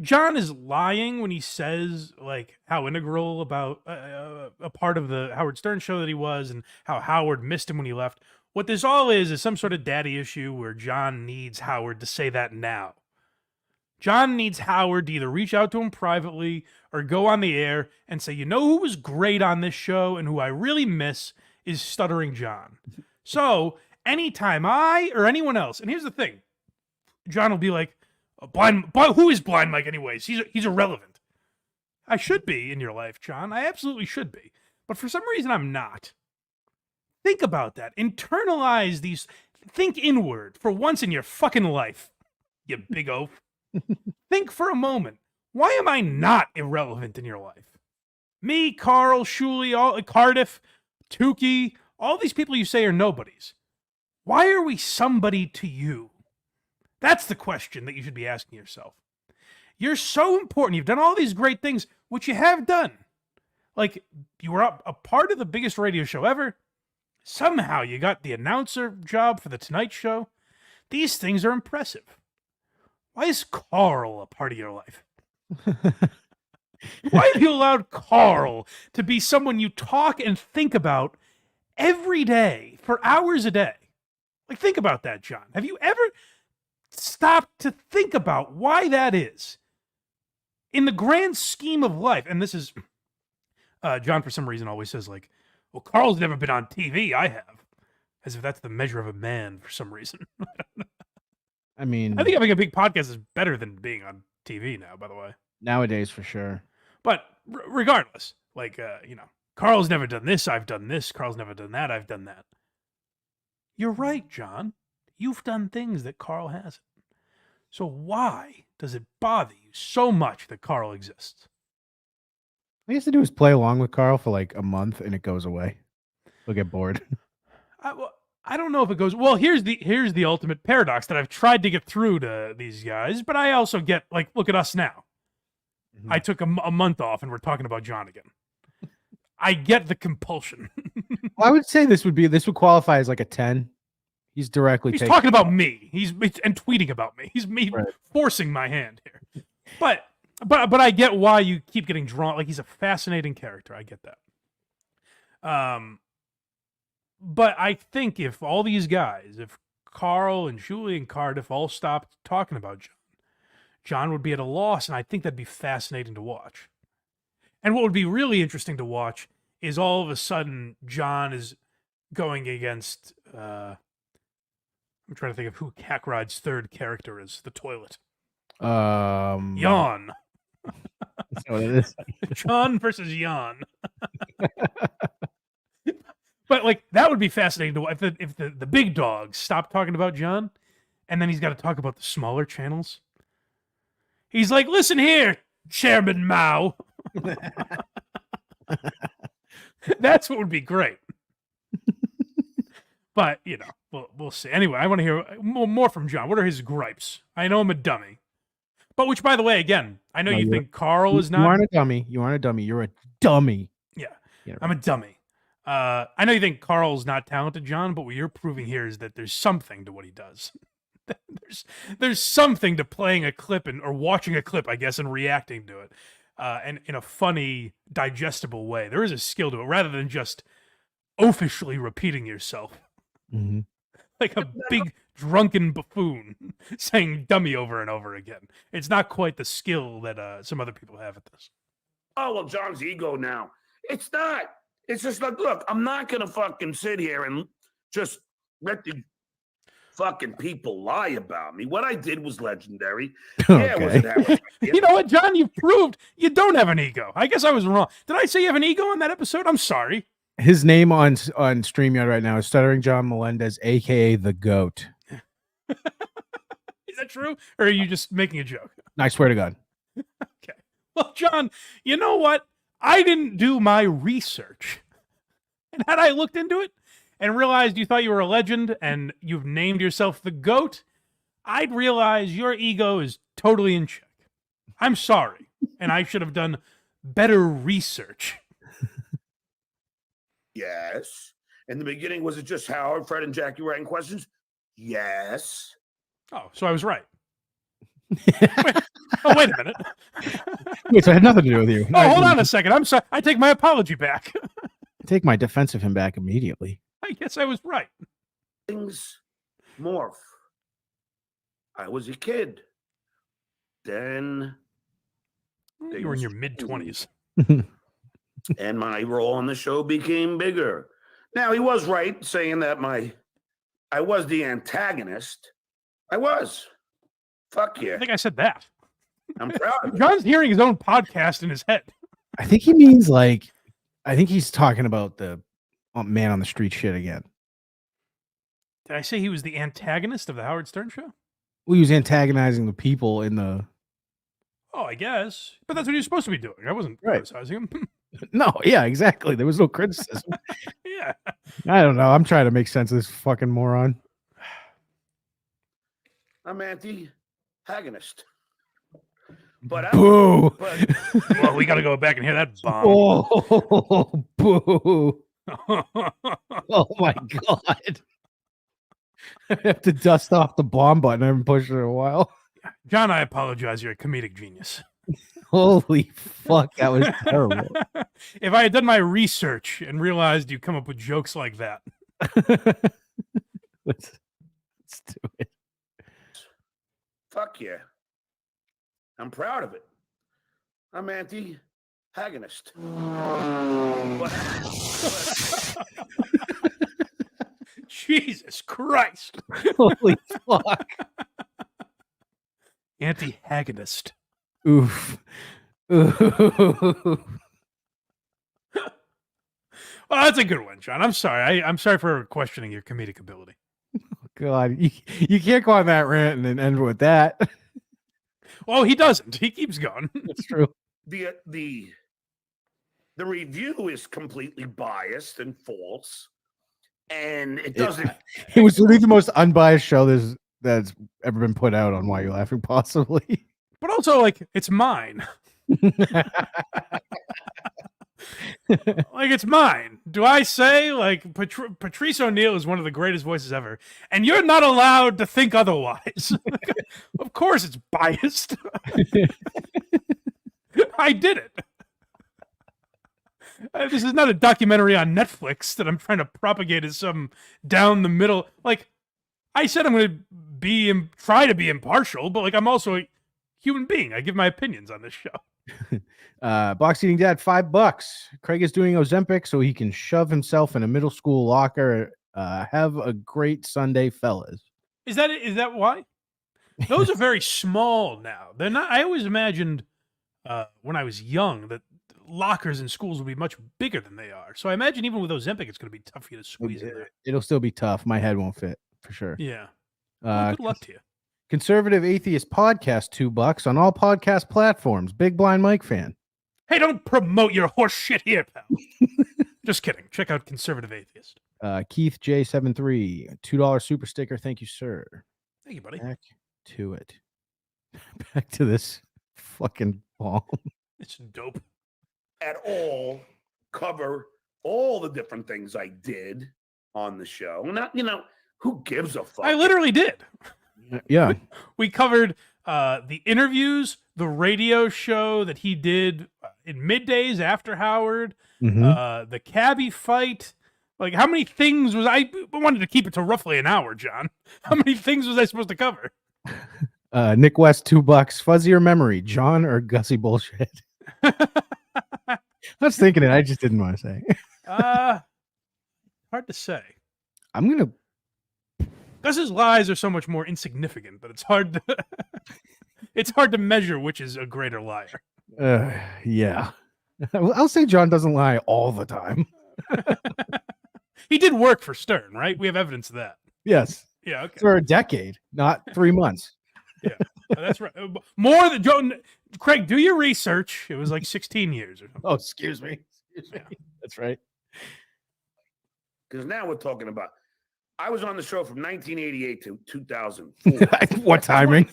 John is lying when he says like how integral about a part of the Howard Stern show that he was and how Howard missed him when he left. What this all is some sort of daddy issue where John needs Howard to say that now. John needs Howard to either reach out to him privately or go on the air and say, you know who was great on this show and who I really miss is Stuttering John. So anytime I or anyone else, and here's the thing, John will be like, who is Blind Mike anyways? He's irrelevant. I should be in your life, John. I absolutely should be. But for some reason, I'm not. Think about that. Internalize these. Think inward for once in your fucking life, you big oaf. Think for a moment. Why am I not irrelevant in your life? Me, Carl, Shuley, Cardiff, Tukey, all these people you say are nobodies. Why are we somebody to you? That's the question that you should be asking yourself. You're so important. You've done all these great things, which you have done. Like, you were a part of the biggest radio show ever. Somehow you got the announcer job for the Tonight Show. These things are impressive. Why is Carl a part of your life? Why have you allowed Carl to be someone you talk and think about every day for hours a day? Like, think about that, John. Have you ever stopped to think about why that is? In the grand scheme of life, and this is, John for some reason always says, like, well, Carl's never been on TV, I have. As if that's the measure of a man for some reason. I mean, I think having a big podcast is better than being on TV now, by the way. nowadays for sure. But regardless, like, Carl's never done this, I've done this. Carl's never done that, I've done that. You're right, John. You've done things that Carl hasn't. So why does it bother you so much that Carl exists? All you have to do is play along with Carl for like a month and it goes away. He'll get bored. I don't know if it goes well. Here's the ultimate paradox that I've tried to get through to these guys, but I also get, like, look at us now. Mm-hmm. I took a month off and we're talking about John again. I get the compulsion. Well, I would say this would qualify as like a 10. He's talking about me. He's and tweeting about me. He's forcing my hand here. But I get why you keep getting drawn. Like, he's a fascinating character. I get that. But I think if all these guys, if Carl and Julie and Cardiff all stopped talking about John would be at a loss, and I think that'd be fascinating to watch. And what would be really interesting to watch is all of a sudden John is going against, I'm trying to think of who Kackride's third character is, the toilet. Yawn. That's what it is. John versus Jan. But, like, that would be fascinating to watch if the big dogs stop talking about John, and then he's got to talk about the smaller channels. He's like, listen here, Chairman Mao. That's what would be great. But, we'll see. Anyway, I want to hear more from John. What are his gripes? I know I'm a dummy. But which, by the way, again, I know you think Carl is not. You aren't a dummy. You aren't a dummy. You're a dummy. Yeah, I'm a dummy. I know you think Carl's not talented, John, but what you're proving here is that there's something to what he does. there's something to playing a clip or watching a clip, I guess, and reacting to it, and in a funny, digestible way. There is a skill to it, rather than just oafishly repeating yourself. Mm-hmm. Like a big drunken buffoon saying dummy over and over again. It's not quite the skill that some other people have at this. Oh, well, John's ego now. It's not. It's just like, look, I'm not going to fucking sit here and just let the fucking people lie about me. What I did was legendary. Okay. Yeah, was it Howard? You know what, John? You've proved you don't have an ego. I guess I was wrong. Did I say you have an ego in that episode? I'm sorry. His name on StreamYard right now is Stuttering John Melendez, a.k.a. The Goat. Is that true? Or are you just making a joke? I swear to God. Okay. Well, John, you know what? I didn't do my research. And had I looked into it and realized you thought you were a legend and you've named yourself the GOAT, I'd realize your ego is totally in check. I'm sorry. And I should have done better research. Yes. In the beginning, was it just Howard, Fred, and Jackie writing questions? Yes. Oh, so I was right. Wait a minute. Wait, so it had nothing to do with you. Oh, hold on a second. I'm sorry. I take my apology back. Take my defense of him back immediately. I guess I was right. Things morph. I was a kid. then You were in your mid-20s. and my role on the show became bigger. Now, he was right saying that I was the antagonist. I was. Fuck I yeah. think I said that. I'm proud of it. John's hearing his own podcast in his head. I think he means like, I think he's talking about the man on the street shit again. Did I say he was the antagonist of the Howard Stern show? Well, he was antagonizing the people in the. Oh, I guess. But that's what he was supposed to be doing. I wasn't Right. criticizing him. No, yeah, exactly. There was no criticism. Yeah. I don't know. I'm trying to make sense of this fucking moron. I'm anti-hagonist. But Boo! Well, we got to go back and hear that bomb. Oh, boo! Oh my god! I have to dust off the bomb button. I haven't pushed it in a while. John, I apologize. You're a comedic genius. Holy fuck, that was terrible. If I had done my research and realized you come up with jokes like that. Let's do it. fuck yeah. I'm proud of it. I'm anti-hagonist. Jesus Christ. Holy fuck. Anti-hagonist. Oof. Oof. Well, that's a good one, John. I'm sorry. I'm sorry for questioning your comedic ability. God, you can't go on that rant and then end with that. Oh, he doesn't. He keeps going. That's true. The review is completely biased and false, and it doesn't. It was really the most unbiased show that's ever been put out on Why You Laughing, possibly. But also, like, it's mine. Like, it's mine. Do I say, like, Patrice O'Neill is one of the greatest voices ever, and you're not allowed to think otherwise? Of course it's biased. I did it. This is not a documentary on Netflix that I'm trying to propagate as some down the middle. Like, I said I'm going to try to be impartial, but, like, I'm also a human being. I give my opinions on this show. Box Eating Dad, $5. Craig is doing Ozempic so he can shove himself in a middle school locker. Have a great Sunday, fellas. Is that why? Those are very small now. They're not. I always imagined when I was young that lockers in schools would be much bigger than they are. So I imagine even with Ozempic, it's going to be tough for you to squeeze in there. It'll still be tough. My head won't fit for sure. Yeah. Well, good luck to you. Conservative Atheist Podcast, $2 on all podcast platforms. Big Blind Mike fan. Hey, don't promote your horse shit here, pal. Just kidding. Check out Conservative Atheist. Keith J73, $2 super sticker. Thank you, sir. Thank you, buddy. Back to it. Back to this fucking bomb. It's dope. At all cover all the different things I did on the show. Not, who gives a fuck? I literally did. Yeah. We covered the interviews, the radio show that he did in middays after Howard, the cabbie fight. Like, how many things was I wanted to keep it to roughly an hour, John? How many things was I supposed to cover? Nick West, $2. Fuzzier memory, John or Gussie bullshit? I was thinking it. I just didn't want to say. Hard to say. I'm going to. Gus's lies are so much more insignificant that it's hard to measure which is a greater liar. Yeah. I'll say John doesn't lie all the time. He did work for Stern, right? We have evidence of that. Yes. Yeah, okay. For a decade, not 3 months. Yeah, that's right. More than Joe. Craig, do your research. It was like 16 years or something. Oh, excuse me. Yeah. That's right. Because now we're talking about. I was on the show from 1988 to 2004. What timing?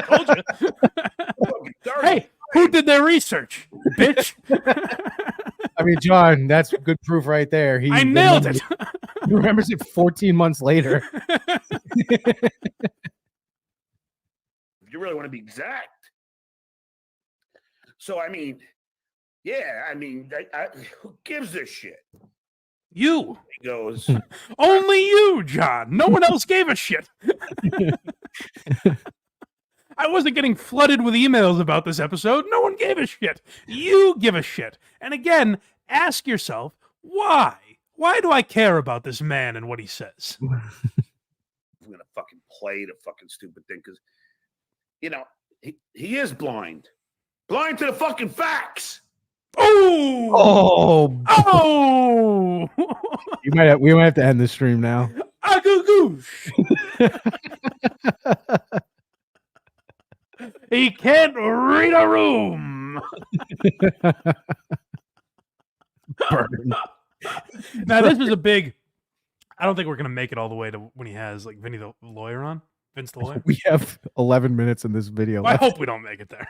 Told you. Hey, who did their research, bitch? I mean, John, that's good proof right there. I nailed it. He remembers it 14 months later. If you really want to be exact. So, I mean, yeah, who gives a shit? You. He goes, only you, John. No one else gave a shit. I wasn't getting flooded with emails about this episode. No one gave a shit. You give a shit. And again, ask yourself, why? Why do I care about this man and what he says? I'm gonna fucking play the fucking stupid thing because, you know, he is blind to the fucking facts. Oh, we might have to end the stream now. Agugoosh. He can't read a room. Burn. Now, this was a big. I don't think we're gonna make it all the way to when he has like Vinny the lawyer on. Vince the lawyer. We have 11 minutes in this video. I hope we don't make it there.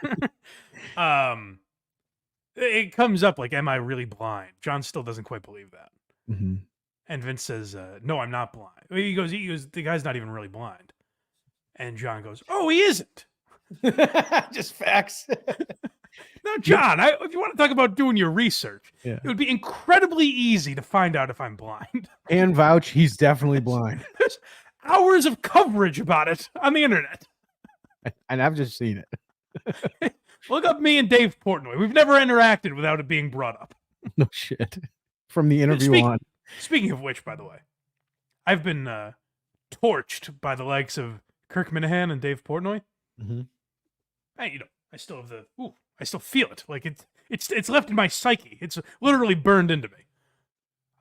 It comes up like, "Am I really blind?" John still doesn't quite believe that, and Vince says, "No, I'm not blind." He goes, "The guy's not even really blind," and John goes, "Oh, he isn't." Just facts. Now, John, if you want to talk about doing your research, it would be incredibly easy to find out if I'm blind. And vouch, he's definitely blind. There's hours of coverage about it on the internet. And I've just seen it. Look up me and Dave Portnoy. We've never interacted without it being brought up. No shit. From the interview on. Speaking of which, by the way, I've been torched by the likes of Kirk Minahan and Dave Portnoy. Hey, I still have I still feel it. Like it's left in my psyche. It's literally burned into me.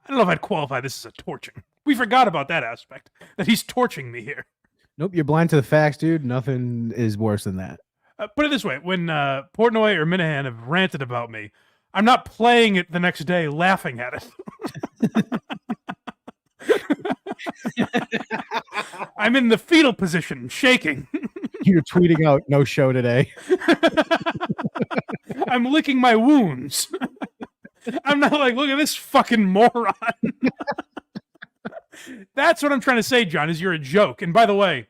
I don't know if I'd qualify this as a torching. We forgot about that aspect, that he's torching me here. Nope, you're blind to the facts, dude. Nothing is worse than that. Put it this way, when Portnoy or Minahan have ranted about me, I'm not playing it the next day laughing at it. I'm in the fetal position, shaking. You're tweeting out, "No show today." I'm licking my wounds. I'm not like, "Look at this fucking moron." That's what I'm trying to say, John, is you're a joke. And by the way,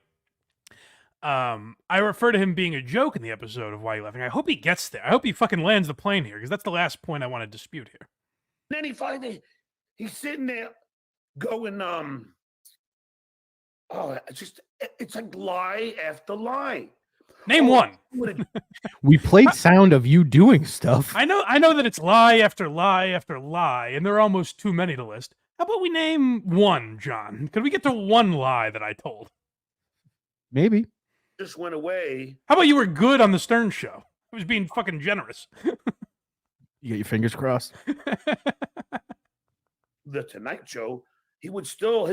I refer to him being a joke in the episode of Why You Laughing. I hope he gets there. I hope he fucking lands the plane here, because that's the last point I want to dispute here. Then he's sitting there going, it's like lie after lie. Name one. We played sound of you doing stuff. I know that it's lie after lie after lie, and there are almost too many to list. How about we name one, John? Could we get to one lie that I told? Maybe. Just went away. How about you were good on the Stern Show? I was being fucking generous. You got your fingers crossed. The Tonight Show, he would still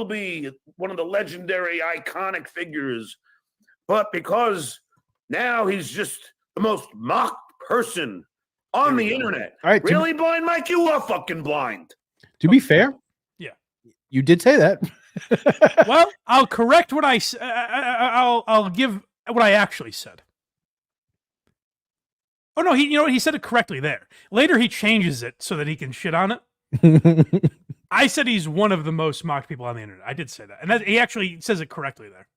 be one of the legendary, iconic figures. But because now he's just the most mocked person on the internet. All right, really, Blind Mike? You are fucking blind. To be fair, yeah, you did say that. Well, I'll correct what I'll give what I actually said. Oh no, he said it correctly there. Later he changes it so that he can shit on it. I said he's one of the most mocked people on the internet. I did say that, and he actually says it correctly there.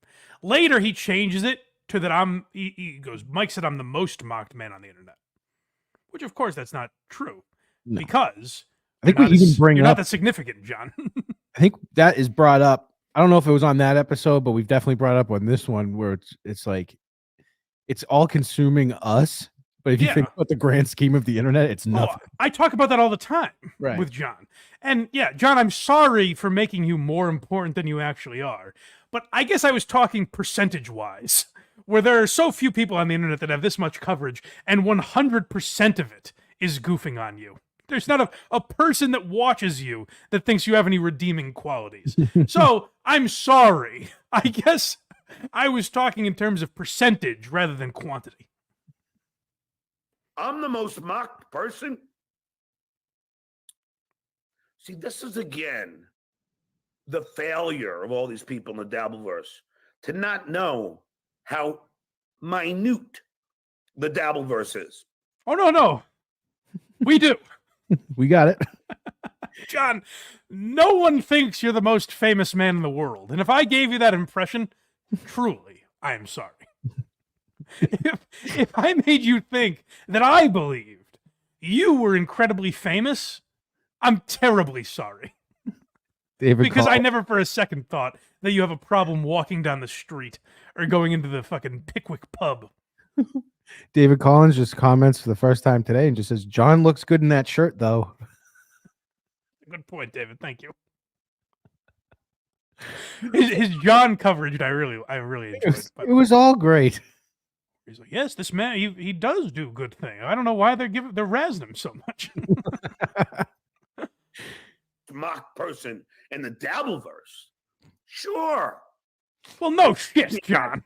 Later he changes it to that he goes, Mike said I'm the most mocked man on the internet, which of course that's not true, because I think we even bring you're up not that significant, John. I think that is brought up. I don't know if it was on that episode, but we've definitely brought up on this one where it's like it's all consuming us. But if you think about the grand scheme of the internet, it's nothing. I talk about that all the time with John. And yeah, John, I'm sorry for making you more important than you actually are. But I guess I was talking percentage-wise, where there are so few people on the internet that have this much coverage, and 100% of it is goofing on you. There's not a person that watches you that thinks you have any redeeming qualities. So I'm sorry. I guess I was talking in terms of percentage rather than quantity. I'm the most mocked person. See, this is again the failure of all these people in the Dabbleverse to not know how minute the Dabbleverse is. Oh, no. We do. We got it. John, no one thinks you're the most famous man in the world. And if I gave you that impression, truly, I am sorry. If I made you think that I believed you were incredibly famous, I'm terribly sorry. David because I Collins. never for a second thought that you have a problem walking down the street or going into the fucking Pickwick pub. David Collins just comments for the first time today and just says, "John looks good in that shirt, though." Good point, David. Thank you. His John coverage, I really enjoyed. But It was all great. he's like, yes, this man, he does do good thing. I don't know why they're razzing him so much. Mock person in the Dabbleverse. Sure. Well, no shit, John.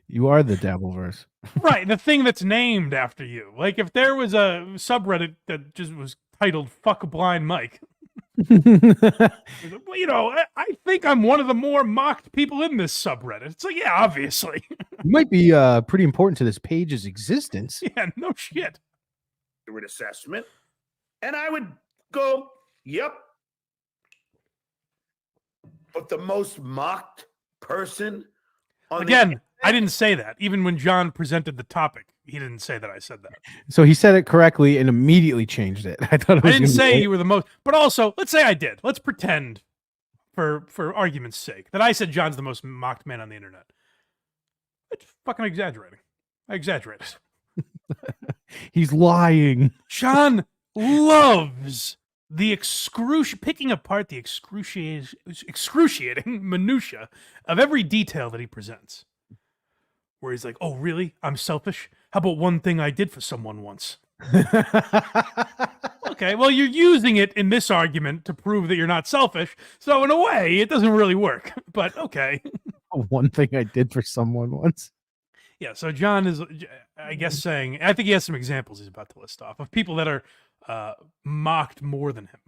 You are the Dabbleverse. Right, the thing that's named after you. Like if there was a subreddit that just was titled "Fuck Blind Mike," well, you know, I think I'm one of the more mocked people in this subreddit. It's like, yeah, obviously. You might be pretty important to this page's existence. Yeah, no shit. Do an assessment, and I would go, yep. But the most mocked person on Again, I didn't say that. Even when John presented the topic, he didn't say that I said that. So he said it correctly and immediately changed it. I thought it I was didn't gonna say be- you were the most, but also let's say I did. Let's pretend, for argument's sake, that I said John's the most mocked man on the internet. It's fucking exaggerating. I exaggerated. He's lying. John loves the picking apart the excruciating minutia of every detail that he presents. Where he's like, "Oh, really? I'm selfish? How about one thing I did for someone once?" Okay, well, you're using it in this argument to prove that you're not selfish. So in a way, it doesn't really work. But okay. One thing I did for someone once. Yeah, so John is, I guess, saying, I think he has some examples he's about to list off of people that are mocked more than him.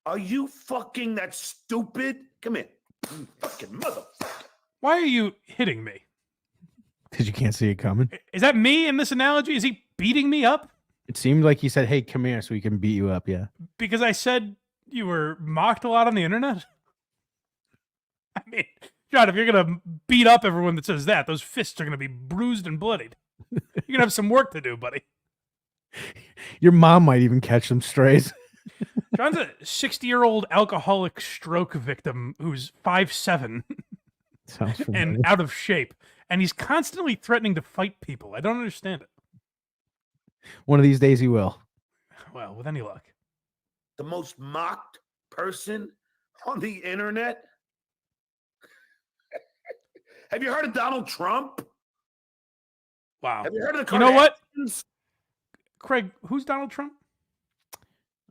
Are you fucking that stupid? Come here. You fucking motherfucker. Why are you hitting me? Because you can't see it coming. Is that me in this analogy? Is he beating me up? It seemed like he said, "Hey, come here," so he can beat you up. Yeah. Because I said you were mocked a lot on the internet? I mean, John, if you're going to beat up everyone that says that, those fists are going to be bruised and bloodied. You're going to have some work to do, buddy. Your mom might even catch some strays. John's a 60-year-old alcoholic stroke victim who's 5'7" Sounds and familiar. out of shape. And he's constantly threatening to fight people. I don't understand it. One of these days he will. Well, with any luck. The most mocked person on the internet? Have you heard of Donald Trump? Wow. Have you heard of the You know what? Kardashians? Craig, who's Donald Trump?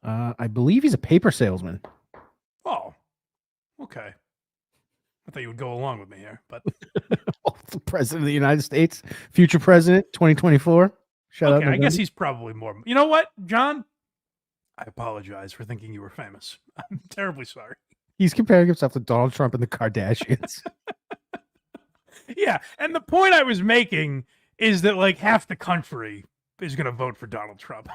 I believe he's a paper salesman. Oh, okay. I thought you would go along with me here, but The president of the United States, future president, 2024. Shout okay, out. I guess he's probably more. You know what, John? I apologize for thinking you were famous. I'm terribly sorry. He's comparing himself to Donald Trump and the Kardashians. Yeah, and the point I was making is that like half the country is going to vote for Donald Trump.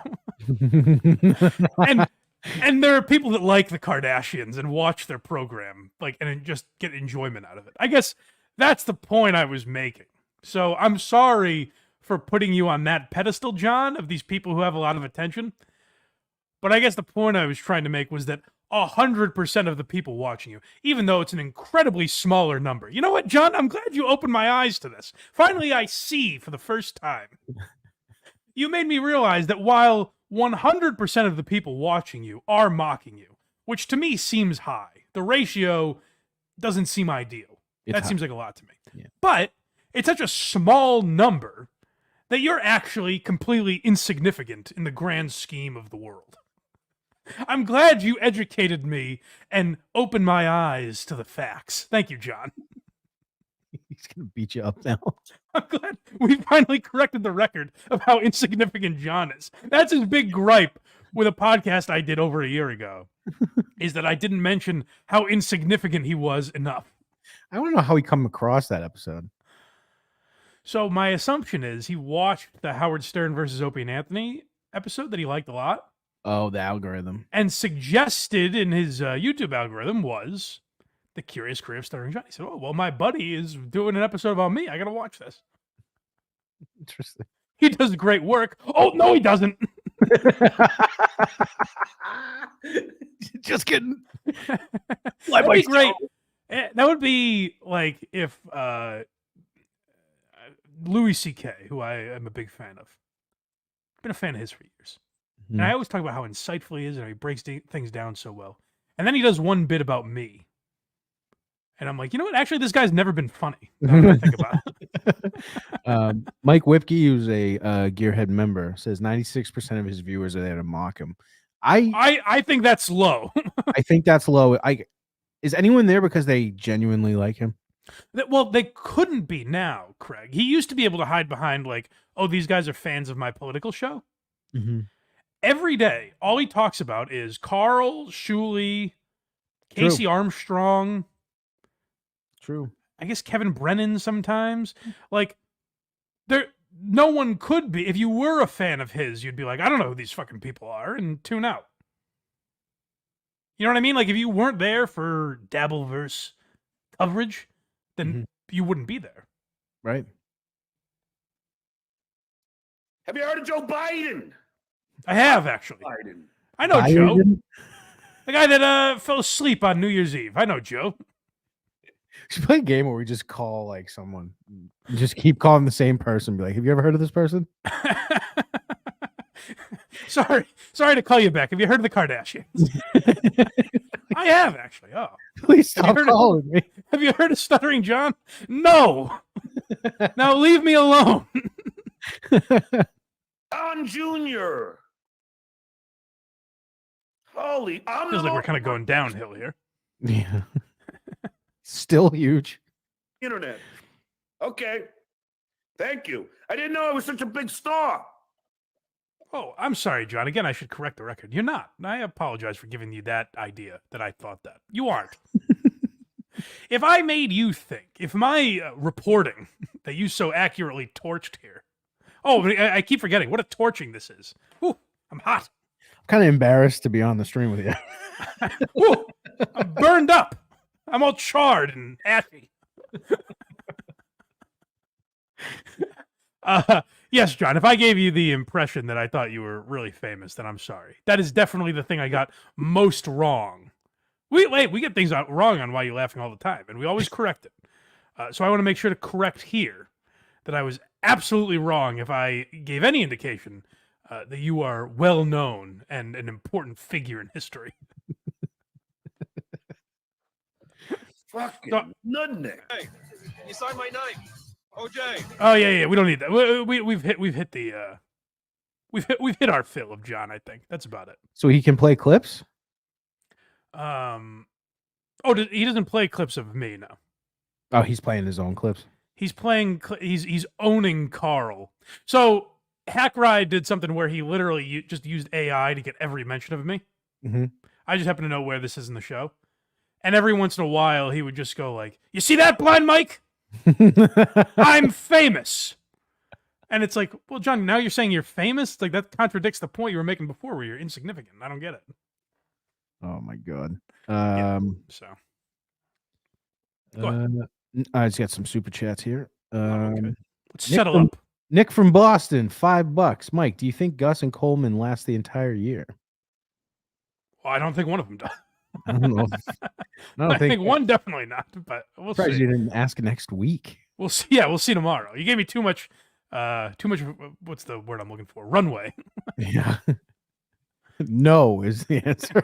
and there are people that like the Kardashians and watch their program like and just get enjoyment out of it. I guess that's the point I was making. So I'm sorry for putting you on that pedestal, John, of these people who have a lot of attention. But I guess the point I was trying to make was that 100% of the people watching you, even though it's an incredibly smaller number. You know what, John? I'm glad you opened my eyes to this. Finally, I see for the first time. You made me realize that while 100% of the people watching you are mocking you, which to me seems high, the ratio doesn't seem ideal. That seems like a lot to me. Yeah. But it's such a small number that you're actually completely insignificant in the grand scheme of the world. I'm glad you educated me and opened my eyes to the facts. Thank you, John. He's gonna beat you up now. I'm glad we finally corrected the record of how insignificant John is. That's his big gripe with a podcast I did over a year ago, is that I didn't mention how insignificant he was enough. I don't know how he come across that episode. So my assumption is he watched the Howard Stern versus Opie and Anthony episode that he liked a lot. Oh, the algorithm. And suggested in his YouTube algorithm was The Curious Career of Stuttering John. He said, oh, well, my buddy is doing an episode about me. I got to watch this. Interesting. He does great work. Oh, no, he doesn't. Just kidding. That'd be great. That would be like if Louis C.K., who I am a big fan of, been a fan of his for years. And I always talk about how insightful he is and how he breaks things down so well. And then he does one bit about me. And I'm like, you know what? Actually, this guy's never been funny. Now that I think about it. Mike Whipke, who's a Gearhead member, says 96% of his viewers are there to mock him. I think that's low. I think that's low. Is anyone there because they genuinely like him? Well, they couldn't be now, Craig. He used to be able to hide behind like, oh, these guys are fans of my political show. Mm-hmm. Every day, all he talks about is Carl, Shuley, Casey Armstrong. True. I guess Kevin Brennan sometimes. Like, no one could be. If you were a fan of his, you'd be like, I don't know who these fucking people are, and tune out. You know what I mean? Like, if you weren't there for Dabbleverse coverage, then you wouldn't be there. Right. Have you heard of Joe Biden? I have, actually. Biden. I know Joe. The guy that fell asleep on New Year's Eve. I know Joe. Should play a game where we just call like someone, just keep calling the same person. Be like, have you ever heard of this person? Sorry to call you back. Have you heard of the Kardashians? I have, actually. Oh, please stop calling me. Have you heard of Stuttering John? No. Now leave me alone. Don Jr. Holy, feels like we're kind of going downhill here. Yeah. Still huge. Internet. Okay. Thank you. I didn't know I was such a big star. Oh, I'm sorry, John. Again, I should correct the record. You're not. I apologize for giving you that idea that I thought that. You aren't. If I made you think, if my reporting that you so accurately torched here. Oh, I keep forgetting what a torching this is. Ooh, I'm hot. I'm kind of embarrassed to be on the stream with you. Ooh, I'm burned up. I'm all charred and ashy. Yes, John, if I gave you the impression that I thought you were really famous, then I'm sorry. That is definitely the thing I got most wrong. We get things wrong on Why You Laughing all the time, and we always correct it. So I want to make sure to correct here that I was absolutely wrong if I gave any indication that you are well known and an important figure in history. Fucking nutnik. Hey, you signed my name, OJ. Oh yeah. We don't need that. We've hit our fill of John. I think that's about it. So he can play clips. He doesn't play clips of me now. Oh, he's playing his own clips. He's playing. He's owning Carl. So Hackride did something where he literally just used AI to get every mention of me. Mm-hmm. I just happen to know where this is in the show. And every once in a while, he would just go like, "You see that, Blind Mike? I'm famous." And it's like, well, John, now you're saying you're famous? It's like that contradicts the point you were making before where you're insignificant. I don't get it. Oh, my God. So. Go ahead. I just got some super chats here. Okay. Let's settle up. Nick from Boston, $5. Mike, do you think Gus and Coleman last the entire year? Well, I don't think one of them does. I don't know. I think one definitely not, but we'll see. You didn't ask next week. We'll see. Yeah, we'll see tomorrow. You gave me too much. What's the word I'm looking for? Runway. Yeah. No is the answer.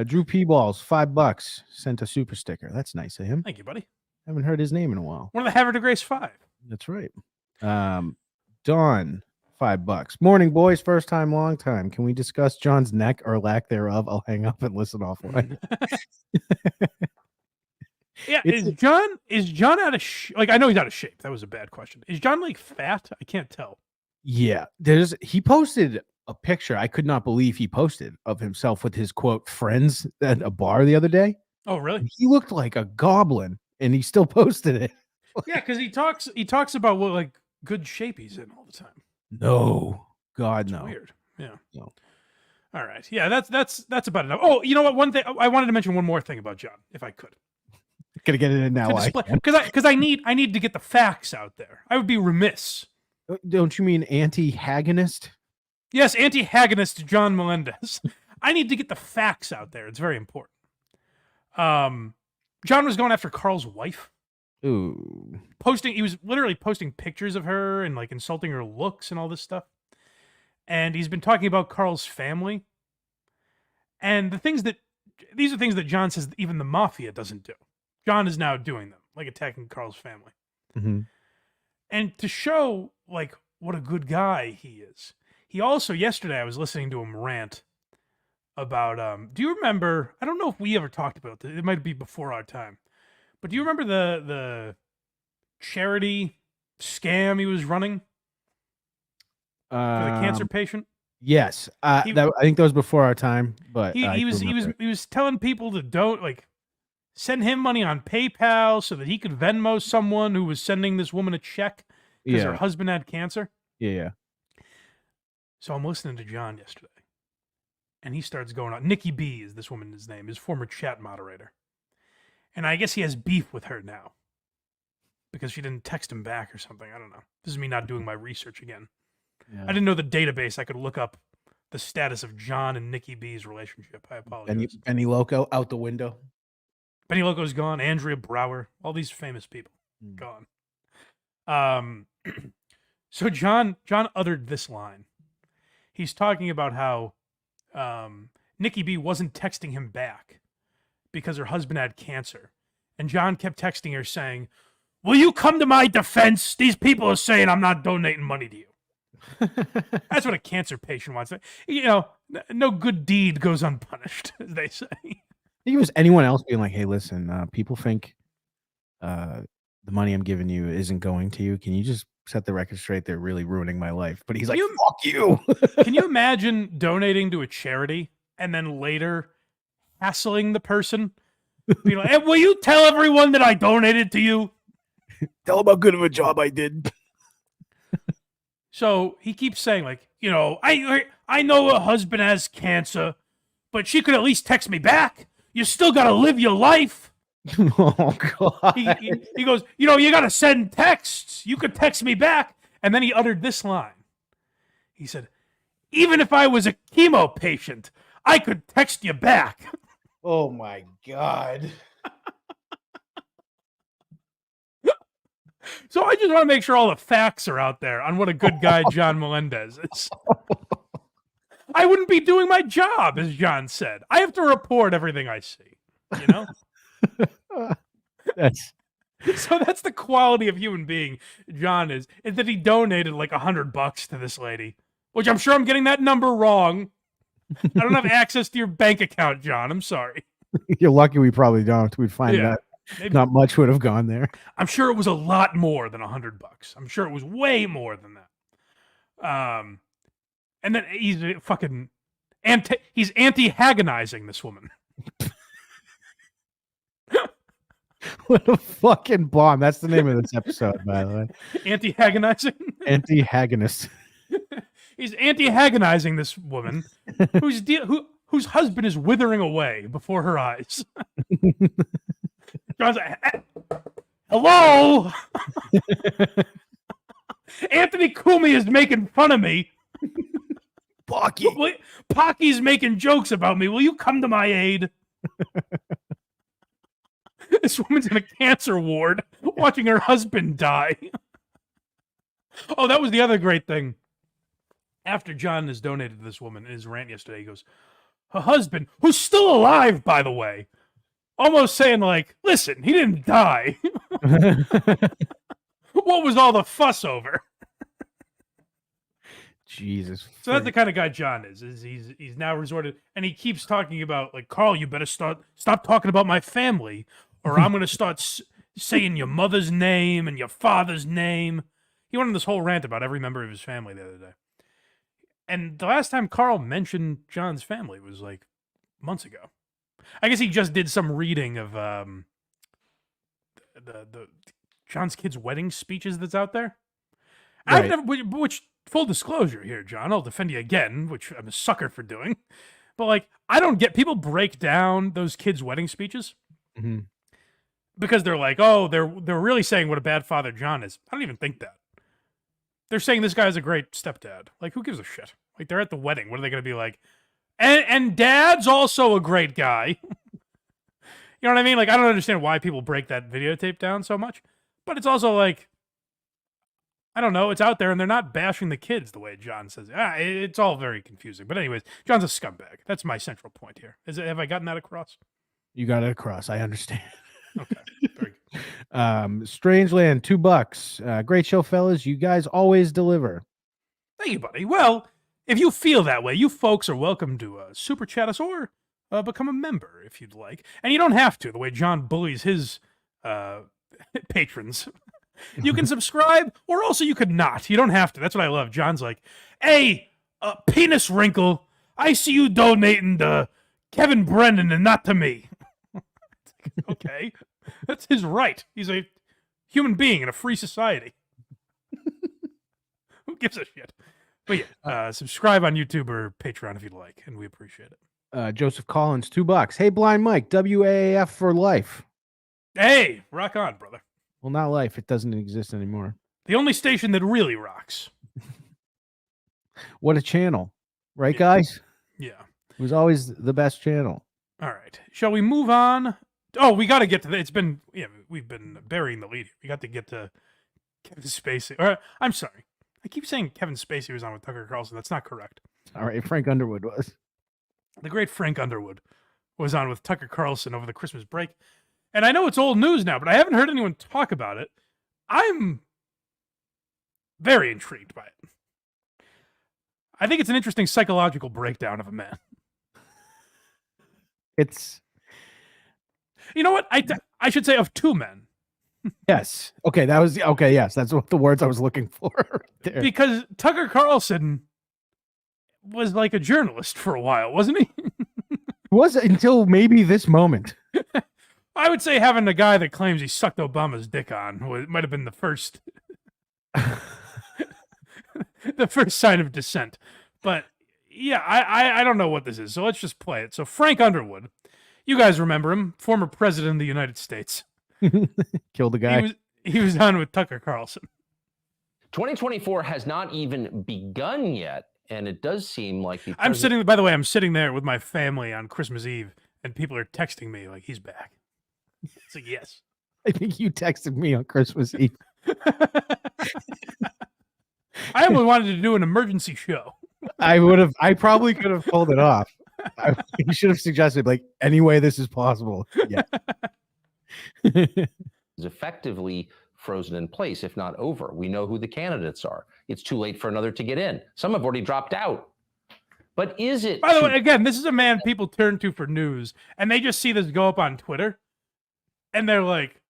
Drew P. Balls, $5. Sent a super sticker. That's nice of him. Thank you, buddy. Haven't heard his name in a while. One of the Havre de Grace 5. That's right. Dawn, $5. Morning, boys. First time, long time. Can we discuss John's neck or lack thereof? I'll hang up and listen offline. Yeah, is John out of like? I know he's out of shape. That was a bad question. Is John like fat? I can't tell. Yeah, he posted a picture. I could not believe he posted of himself with his quote friends at a bar the other day. Oh, really? He looked like a goblin, and he still posted it. Yeah, because he talks about what like good shape he's in all the time. No, God, no. Weird. Yeah. No. All right. Yeah, that's about enough. Oh, you know what? One thing I wanted to mention one more thing about John, if I could. Gonna get it in now. Because I need to get the facts out there. I would be remiss. Don't you mean anti-hagonist? Yes, antagonist John Melendez. I need to get the facts out there. It's very important. John was going after Carl's wife. Ooh. He was literally posting pictures of her and like insulting her looks and all this stuff. And he's been talking about Carl's family. And these are things that John says even the mafia doesn't do. John is now doing them, like attacking Carl's family. Mm-hmm. And to show like what a good guy he is, he also, yesterday I was listening to him rant about, do you remember, I don't know if we ever talked about this, it might be before our time, but do you remember the charity scam he was running for the cancer patient? Yes. I think that was before our time, but he was telling people to send him money on PayPal so that he could Venmo someone who was sending this woman a check because her husband had cancer. Yeah. So I'm listening to John yesterday, and he starts going on. Nikki B is this woman's name, his former chat moderator. And I guess he has beef with her now because she didn't text him back or something. I don't know. This is me not doing my research again. Yeah. I didn't know the database. I could look up the status of John and Nikki B's relationship. I apologize. Benny Loco out the window. Benny Loco's gone. Andrea Brower. All these famous people gone. So John uttered this line. He's talking about how Nikki B wasn't texting him back because her husband had cancer. And John kept texting her saying, "Will you come to my defense? These people are saying I'm not donating money to you." That's what a cancer patient wants. You know, no good deed goes unpunished, as they say. I think it was anyone else being like, "Hey, listen, people think the money I'm giving you isn't going to you. Can you just set the record straight? They're really ruining my life." But he's like, "Fuck you." Can you imagine donating to a charity and then later hassling the person? Being like, "Hey, will you tell everyone that I donated to you? Tell them how good of a job I did." So he keeps saying, like, you know, I know her husband has cancer, but she could at least text me back. You still got to live your life. Oh, God. He goes, you know, you got to send texts. You could text me back. And then he uttered this line. He said, "Even if I was a chemo patient, I could text you back." Oh, my God. So I just want to make sure all the facts are out there on what a good guy John Melendez is. I wouldn't be doing my job, as John said. I have to report everything I see, you know? So that's the quality of human being John is that he donated like $100 to this lady, which I'm sure I'm getting that number wrong. I don't have access to your bank account, John. I'm sorry. You're lucky we probably don't. We'd find that maybe. Not much would have gone there. I'm sure it was a lot more than $100. I'm sure it was way more than that. And then he's fucking he's antagonizing this woman. What a fucking bomb. That's the name of this episode, by the way. Antagonizing? Antagonist. He's antagonizing this woman whose husband is withering away before her eyes. John's like, "Hello? Anthony Cumia is making fun of me. Pocky's making jokes about me. Will you come to my aid?" This woman's in a cancer ward watching her husband die. Oh, that was the other great thing. After John has donated to this woman in his rant yesterday, he goes, her husband, who's still alive, by the way, almost saying like, "Listen, he didn't die." What was all the fuss over? Jesus. So that's the kind of guy John is he's now resorted, and he keeps talking about like, "Carl, you better stop talking about my family, or I'm going to start saying your mother's name and your father's name." He went on this whole rant about every member of his family the other day. And the last time Carl mentioned John's family was like months ago. I guess he just did some reading of the John's kids' wedding speeches that's out there. Right. I've never, which full disclosure here, John, I'll defend you again, which I'm a sucker for doing. But like, I don't get, people break down those kids' wedding speeches because they're like, oh, they're really saying what a bad father John is. I don't even think that. they're saying this guy's a great stepdad. Like, who gives a shit? Like, they're at the wedding. What are they going to be like? And dad's also a great guy. You know what I mean? Like, I don't understand why people break that videotape down so much. But it's also like, I don't know. It's out there, and they're not bashing the kids the way John says. It's all very confusing. But anyways, John's a scumbag. That's my central point here. Have I gotten that across? You got it across. I understand. Okay. Very good. Strangeland, $2. Great show, fellas. You guys always deliver. Thank you, buddy. Well, if you feel that way, you folks are welcome to super chat us or become a member if you'd like. And you don't have to, the way John bullies his patrons. You can subscribe, or also you could not. You don't have to. That's what I love. John's like, hey, penis wrinkle, I see you donating to Kevin Brennan and not to me. Okay. That's his right. He's a human being in a free society. Who gives a shit? But yeah, subscribe on YouTube or Patreon if you'd like, and we appreciate it. Joseph Collins, $2. Hey, Blind Mike, WAAF for life. Hey, rock on, brother. Well, not life. It doesn't exist anymore. The only station that really rocks. What a channel. Right, guys? Yeah. It was always the best channel. All right. Shall we move on? Oh, we got to get to the... we've been burying the lead. We got to get to Kevin Spacey. Or, I'm sorry. I keep saying Kevin Spacey was on with Tucker Carlson. That's not correct. All right, Frank Underwood was. The great Frank Underwood was on with Tucker Carlson over the Christmas break. And I know it's old news now, but I haven't heard anyone talk about it. I'm very intrigued by it. I think it's an interesting psychological breakdown of a man. It's... You know what? I should say of two men. Yes. Okay, that was... Okay, yes, that's what the words I was looking for right there. Because Tucker Carlson was like a journalist for a while, wasn't he? Was until maybe this moment. I would say having a guy that claims he sucked Obama's dick on might have been the first... the first sign of dissent. But yeah, I don't know what this is, so let's just play it. So Frank Underwood, you guys remember him, former president of the United States. Killed the guy. He was on with Tucker Carlson. 2024 has not even begun yet, and it does seem like I'm sitting there with my family on Christmas Eve, and people are texting me like, he's back. It's like, yes. I think you texted me on Christmas Eve. I almost wanted to do an emergency show. I probably could have pulled it off. You should have suggested, like, any way this is possible. Yeah. is effectively frozen in place, if not over. We know who the candidates are. It's too late for another to get in. Some have already dropped out. But is it... By the way, again, this is a man people turn to for news, and they just see this go up on Twitter, and they're like,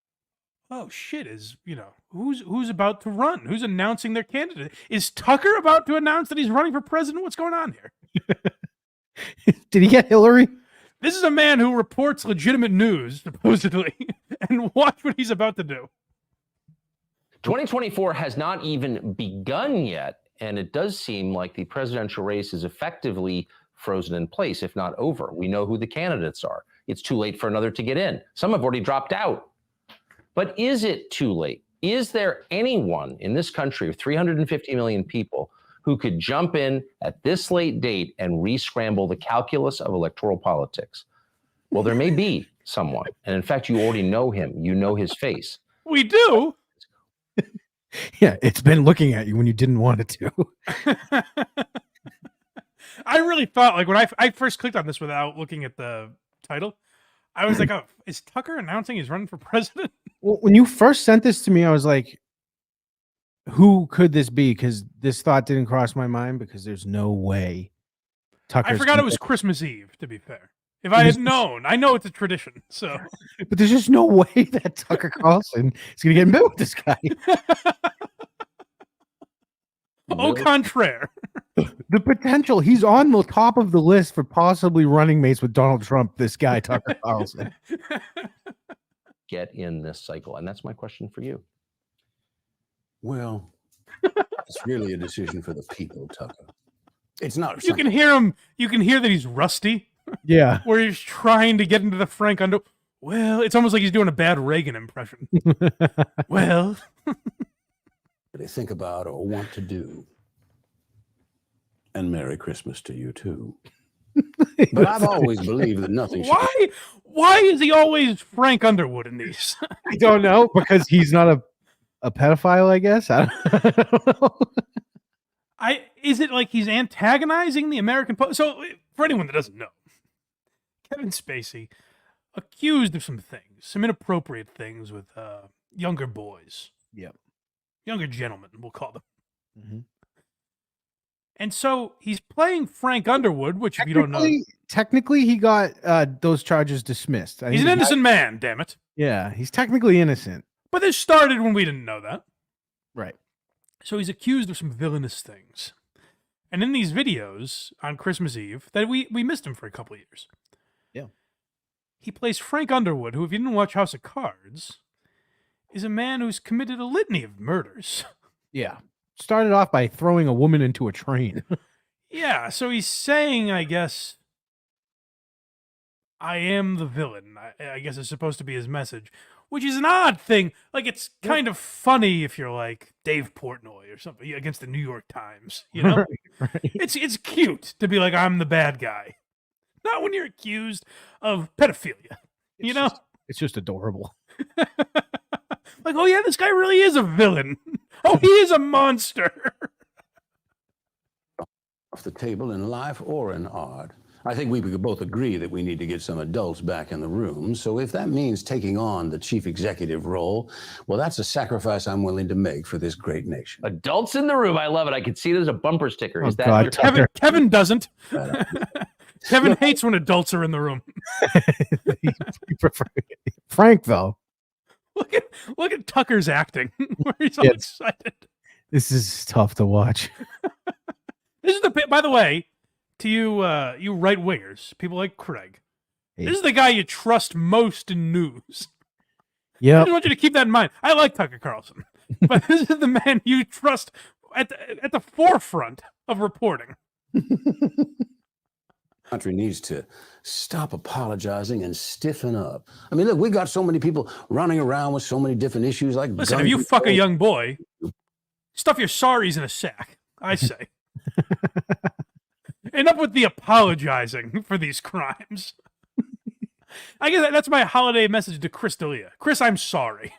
oh, shit, who's about to run? Who's announcing their candidate? Is Tucker about to announce that he's running for president? What's going on here? Did he get Hillary? This is a man who reports legitimate news, supposedly, and watch what he's about to do. 2024 has not even begun yet, and it does seem like the presidential race is effectively frozen in place, if not over. We know who the candidates are. It's too late for another to get in. Some have already dropped out. But is it too late? Is there anyone in this country of 350 million people who could jump in at this late date and re-scramble the calculus of electoral politics? Well, there may be someone. And in fact, you already know him. You know his face. We do. Yeah, it's been looking at you when you didn't want it to. I really thought, like, when I first clicked on this without looking at the title, I was like, oh, is Tucker announcing he's running for president? Well, when you first sent this to me, I was like, who could this be? Because this thought didn't cross my mind, because there's no way Tucker's... I forgot it was Christmas Eve, to be fair. If I had known, I know it's a tradition, so... But there's just no way that Tucker Carlson is going to get in bed with this guy. Au contraire. The potential, he's on the top of the list for possibly running mates with Donald Trump, this guy, Tucker Carlson. Get in this cycle. And that's my question for you. Well, it's really a decision for the people, Tucker. It's not. You can hear him. You can hear that he's rusty. Yeah. Where he's trying to get into the Frank Underwood. Well, it's almost like he's doing a bad Reagan impression. Well, they think about or want to do. And Merry Christmas to you too. But I've always believed that nothing should Why is he always Frank Underwood in these? I don't know, because he's not a pedophile, I guess. I don't know. Is it like he's antagonizing the American So for anyone that doesn't know, Kevin Spacey accused of some things, some inappropriate things with younger boys. Yep. Younger gentlemen, we'll call them. Mm-hmm. And so he's playing Frank Underwood, which if you don't know, technically he got those charges dismissed. He's an innocent man, damn it. Yeah, he's technically innocent. But this started when we didn't know that. Right. So he's accused of some villainous things. And in these videos on Christmas Eve, that we missed him for a couple of years. Yeah. He plays Frank Underwood, who, if you didn't watch House of Cards, is a man who's committed a litany of murders. Yeah. Started off by throwing a woman into a train. Yeah, so he's saying, I guess, I am the villain. I guess it's supposed to be his message, which is an odd thing. Like, it's kind of funny if you're like Dave Portnoy or something against the New York Times, you know? Right. It's cute to be like, I'm the bad guy. Not when you're accused of pedophilia, you know? It's just adorable. Like, oh yeah, this guy really is a villain. Oh, he is a monster. off the table in life or in art. I think we could both agree that we need to get some adults back in the room. So if that means taking on the chief executive role, well, that's a sacrifice I'm willing to make for this great nation. Adults in the room. I love it. I can see there's a bumper sticker. Is that God, your Kevin doesn't. Kevin hates when adults are in the room. You prefer Frank, though. Look at Tucker's acting, where he's all excited. This is tough to watch. This is by the way, to you, you right wingers, people like Craig. Hey. This is the guy you trust most in news. Yeah, I just want you to keep that in mind. I like Tucker Carlson, but this is the man you trust at the forefront of reporting. Country needs to stop apologizing and stiffen up. I mean, look, we got so many people running around with so many different issues like Listen, gun if you fuck a control. young boy, stuff your sorries in a sack, I say. Enough with the apologizing for these crimes. I guess that's my holiday message to Chris D'Elia. Chris, I'm sorry.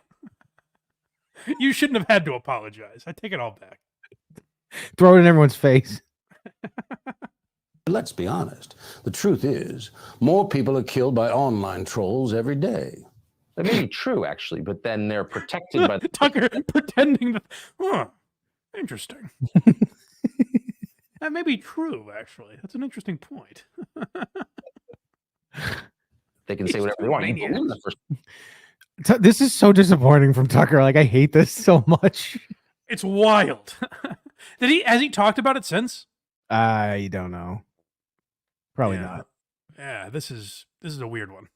You shouldn't have had to apologize. I take it all back. throw it in everyone's face. Let's be honest. The truth is, more people are killed by online trolls every day. That may be true, actually, but then they're protected by Tucker pretending that. Interesting. That may be true, actually. That's an interesting point. They can say whatever they want. You can believe the first- This is so disappointing from Tucker. Like, I hate this so much. It's wild. Has he talked about it since? I don't know. Probably not. Yeah, this is a weird one.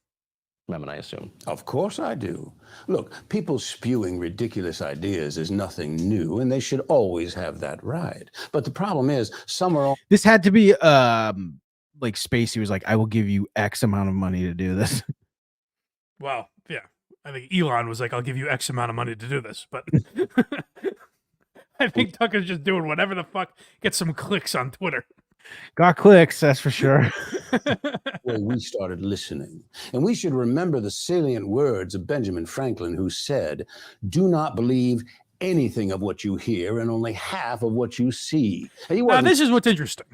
Lemon, I assume. Of course I do. Look, people spewing ridiculous ideas is nothing new, and they should always have that right. But the problem is, some are... This had to be like Spacey was like, I will give you X amount of money to do this. Well, yeah. I think Elon was like, I'll give you X amount of money to do this. But I think Tucker's just doing whatever the fuck, get some clicks on Twitter. Got clicks, that's for sure. Well, we started listening. And we should remember the salient words of Benjamin Franklin, who said, do not believe anything of what you hear and only half of what you see. Now, this is what's interesting.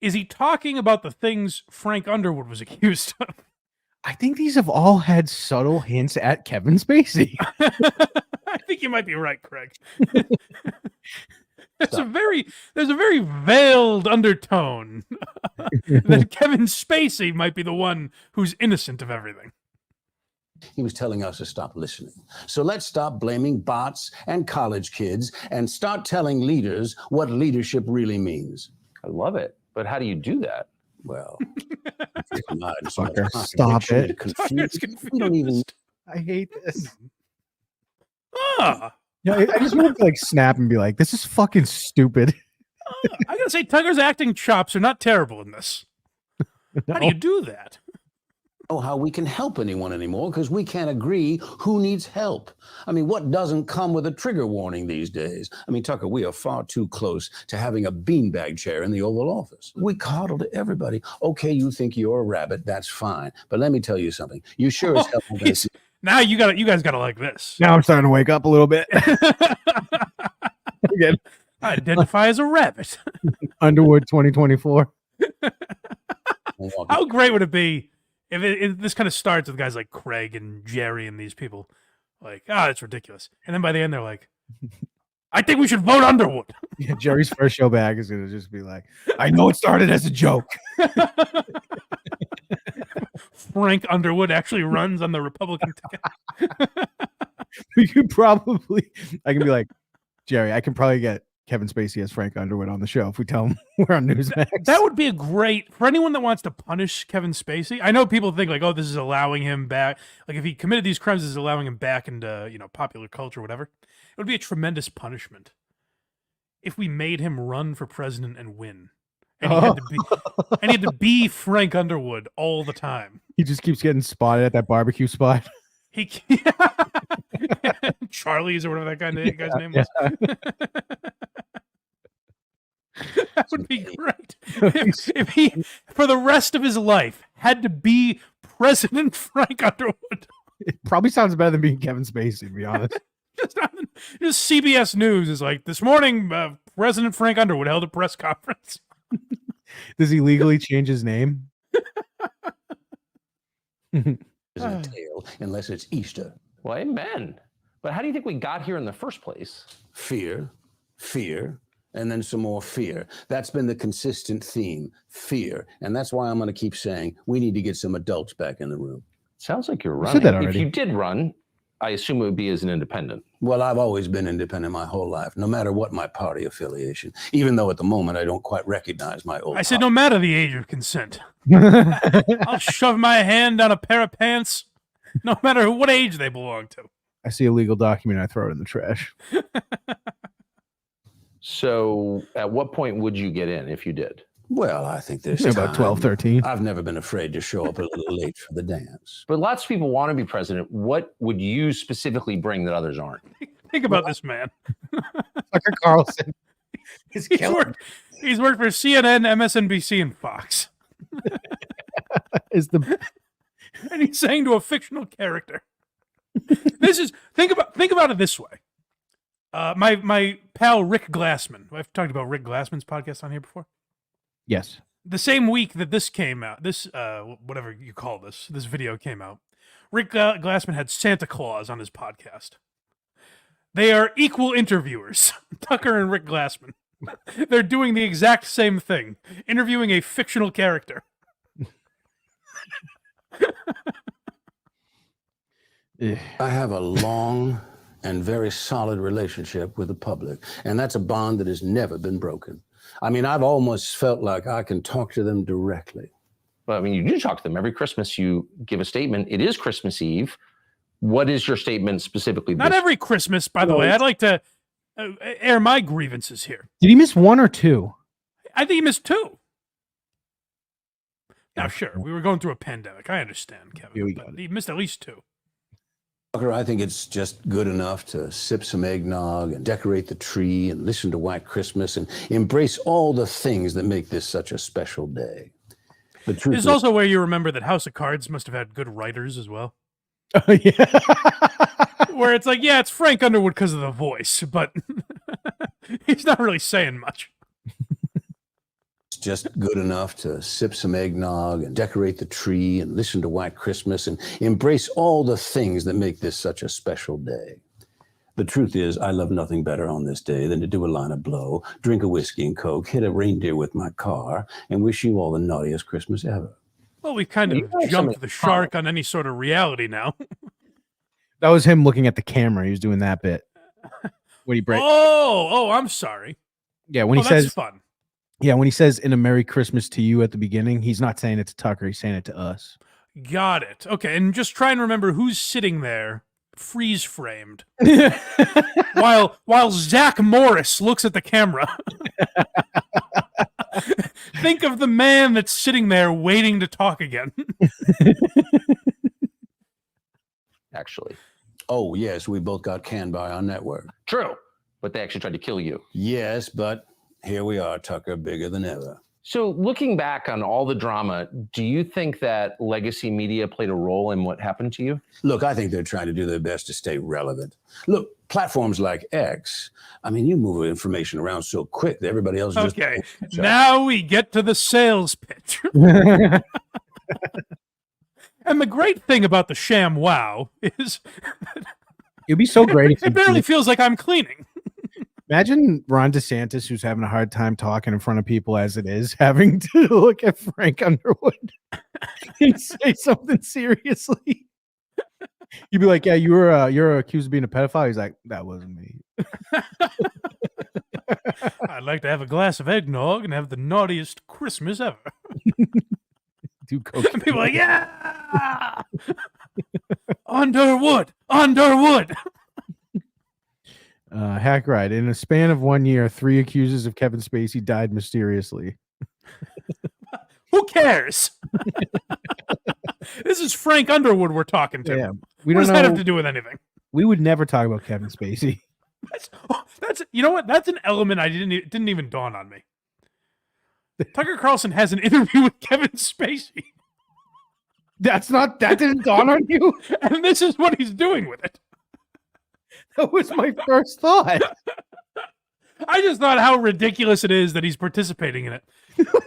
Is he talking about the things Frank Underwood was accused of? I think these have all had subtle hints at Kevin Spacey. I think you might be right, Craig. There's a very veiled undertone that Kevin Spacey might be the one who's innocent of everything. He was telling us to stop listening. So let's stop blaming bots and college kids and start telling leaders what leadership really means. I love it. But how do you do that? Well, stop it. We don't even... I hate this. Ah. Yeah, I just want to like snap and be like, this is fucking stupid. I gotta say, Tucker's acting chops are not terrible in this. How do you do that? know how we can help anyone anymore because we can't agree who needs help. I mean, what doesn't come with a trigger warning these days? I mean, Tucker, we are far too close to having a beanbag chair in the Oval Office. We coddle to everybody. Okay, you think you're a rabbit, that's fine. But let me tell you something. You sure as hell aren't gonna see- Now you guys gotta like this. Now I'm starting to wake up a little bit. Again, I identify as a rabbit. Underwood 2024. How great would it be if this kind of starts with guys like Craig and Jerry and these people? Like, it's ridiculous. And then by the end, they're like, I think we should vote Underwood. Yeah, Jerry's first show back is going to just be like, I know it started as a joke. Frank Underwood actually runs on the Republican ticket. We could probably, I can be like, Jerry, I can probably get Kevin Spacey as Frank Underwood on the show if we tell him we're on Newsmax. That would be a great, for anyone that wants to punish Kevin Spacey. I know people think like, oh, this is allowing him back. Like if he committed these crimes, this is allowing him back into, popular culture or whatever. It would be a tremendous punishment if we made him run for president and win. And he had to be Frank Underwood all the time. He just keeps getting spotted at that barbecue spot. Charlie's or whatever that guy's name was. That would be great. If he, for the rest of his life, had to be President Frank Underwood. It probably sounds better than being Kevin Spacey, to be honest. just CBS News is like, this morning, President Frank Underwood held a press conference. Does he legally change his name? Isn't a tale unless it's Easter. Well, amen. But how do you think we got here in the first place? Fear, and then some more fear. That's been the consistent theme, fear. And that's why I'm going to keep saying we need to get some adults back in the room. Sounds like you're I said running. that already. If you did run, I assume it would be as an independent. Well, I've always been independent my whole life, no matter what my party affiliation, even though at the moment I don't quite recognize my old I said, party. no matter the age of consent. I'll shove my hand down a pair of pants, no matter what age they belong to. I see a legal document, I throw it in the trash. So at what point would you get in if you did? Well, I think there's About time. 12, 13. I've never been afraid to show up a little late for the dance. But lots of people want to be president. What would you specifically bring that others aren't? Think about this man. Tucker Carlson. He's worked for CNN, MSNBC, and Fox. And he's saying to a fictional character. Think about it this way. My pal Rick Glassman. I've talked about Rick Glassman's podcast on here before. Yes. The same week that this came out, whatever you call this video came out, Rick Glassman had Santa Claus on his podcast. They are equal interviewers, Tucker and Rick Glassman. They're doing the exact same thing, interviewing a fictional character. I have a long and very solid relationship with the public, and that's a bond that has never been broken. I mean, I've almost felt like I can talk to them directly. Well, I mean, you do talk to them. Every Christmas you give a statement. It is Christmas Eve. What is your statement specifically? Not every Christmas, by the way. I'd like to air my grievances here. Did he miss one or two? I think he missed two. Now, sure, we were going through a pandemic. I understand, Kevin, but he missed at least two. Tucker, I think it's just good enough to sip some eggnog and decorate the tree and listen to White Christmas and embrace all the things that make this such a special day. The truth It's is, also where you remember that House of Cards must have had good writers as well. Oh, yeah. Where it's like, yeah, it's Frank Underwood because of the voice, but he's not really saying much. it's just good enough to sip some eggnog and decorate the tree and listen to White Christmas and embrace all the things that make this such a special day. The truth is, I love nothing better on this day than to do a line of blow, drink a whiskey and Coke, hit a reindeer with my car, and wish you all the naughtiest Christmas ever. Well, we've kind of jumped the shark on any sort of reality now. That was him looking at the camera. He was doing that bit. When he breaks. Oh, I'm sorry. Yeah, when he that's says fun. Yeah, when he says "in a Merry Christmas to you" at the beginning, he's not saying it to Tucker, he's saying it to us. Got it. Okay, and just try and remember who's sitting there, freeze framed, while Zach Morris looks at the camera. Think of the man that's sitting there waiting to talk again. Actually, Oh, yes, we both got canned by our network. true, but they actually tried to kill you. Yes, but here we are, Tucker, bigger than ever. So, looking back on all the drama, do you think that legacy media played a role in what happened to you? Look, I think they're trying to do their best to stay relevant. Look, platforms like X, I mean, you move information around so quick that everybody else just... Okay, now we get to the sales pitch. And the great thing about the sham wow is It'd be so great if it barely feels like I'm cleaning. imagine Ron DeSantis, who's having a hard time talking in front of people as it is, having to look at Frank Underwood and say something seriously. You'd be like, "Yeah, you're accused of being a pedophile." He's like, "That wasn't me." I'd like to have a glass of eggnog and have the naughtiest Christmas ever. Do cocaine. People are like, yeah, Underwood. Hack ride. In a span of 1 year, 3 accusers of Kevin Spacey died mysteriously. Who cares? This is Frank Underwood we're talking to. Yeah, What does that have to do with anything? We would never talk about Kevin Spacey. That's you know what? That's an element I didn't even dawn on me. Tucker Carlson has an interview with Kevin Spacey. That didn't dawn on you? And this is what he's doing with it. That was my first thought. I just thought how ridiculous it is that he's participating in it.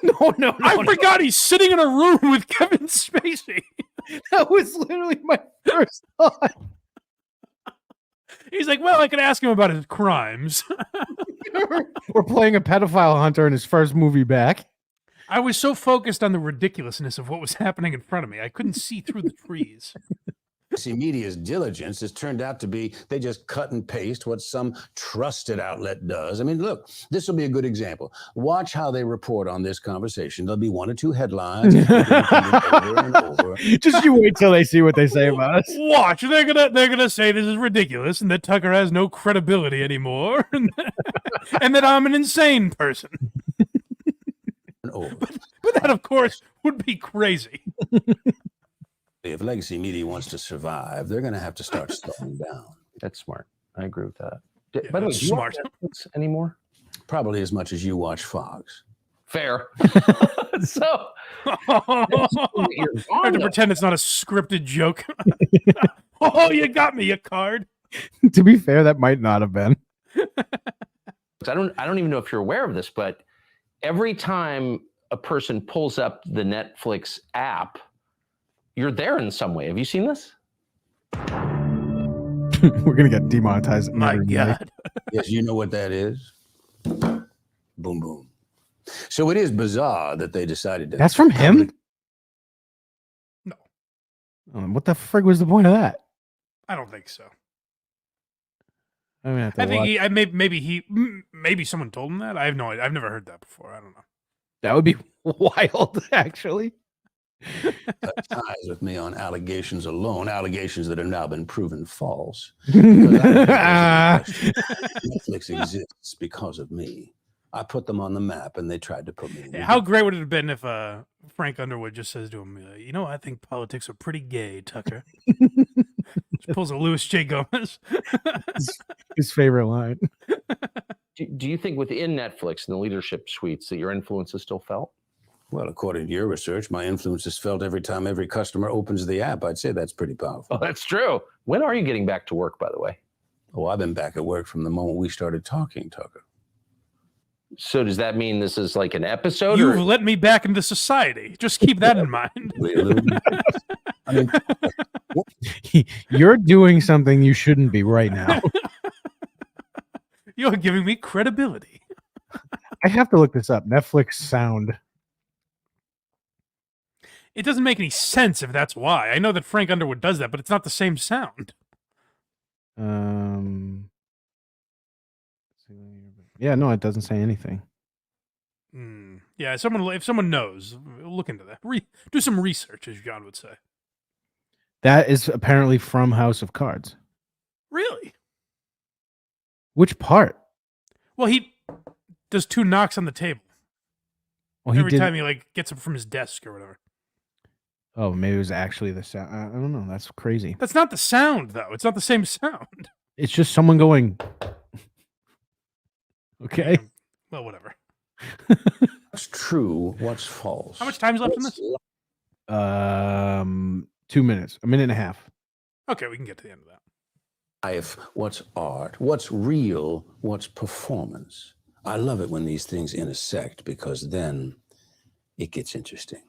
No. I forgot he's sitting in a room with Kevin Spacey. That was literally my first thought. He's like, well, I could ask him about his crimes. We're playing a pedophile hunter in his first movie back. I was so focused on the ridiculousness of what was happening in front of me, I couldn't see through the trees. See, media's diligence has turned out to be they just cut and paste what some trusted outlet does. I mean, look, this will be a good example. Watch how they report on this conversation. There'll be 1 or 2 headlines over and over. Just you wait till they see what they say about us. Watch, they're gonna say this is ridiculous and that Tucker has no credibility anymore, and that I'm an insane person. But that, of course, would be crazy. If legacy media wants to survive, they're going to have to start slowing down. That's smart. I agree with that. Yeah, By the way, that's do you watch smart. Netflix anymore? Probably as much as you watch Fox. Fair. So I have to pretend it's not a scripted joke. Oh, you got me, you card. To be fair, that might not have been. I don't even know if you're aware of this, but every time a person pulls up the Netflix app, you're there in some way. Have you seen this? We're gonna get demonetized. My every God. Yes, you know what that is? Boom, boom. So it is bizarre that they decided to... That's from him? No. What the frig was the point of that? I don't think so. I mean, I think maybe someone told him that. I have no idea. I've never heard that before. I don't know. that would be wild, actually. ties with me on allegations alone, allegations that have now been proven false. Netflix exists because of me. I put them on the map, and they tried to put me in. How great would it have been if Frank Underwood just says to him, you know, I think politics are pretty gay, Tucker. Just pulls a Louis J. Gomez. His favorite line. Do you think within Netflix and the leadership suites that your influence is still felt? Well, according to your research, my influence is felt every time every customer opens the app. I'd say that's pretty powerful. Oh, that's true. When are you getting back to work, by the way? Oh, I've been back at work from the moment we started talking, Tucker. So does that mean this is like an episode? You've let me back into society. Just keep that in mind. I mean, You're doing something you shouldn't be right now. You're giving me credibility. I have to look this up. Netflix sound. It doesn't make any sense if that's why. I know that Frank Underwood does that, but it's not the same sound. Yeah, no, it doesn't say anything. Yeah, if someone knows, look into that. Do some research, as John would say. That is apparently from House of Cards. Really? Which part? Well, he does 2 knocks on the table. Well, he Every did. time he like gets up from his desk or whatever. Oh, maybe it was actually the sound. I don't know. That's crazy. That's not the sound though. It's not the same sound. It's just someone going. Okay. Well, whatever. What's true? What's false? How much time's left in this? 2 minutes, a minute and a half. Okay, we can get to the end of that. Life, what's art, what's real, what's performance. I love it when these things intersect because then it gets interesting.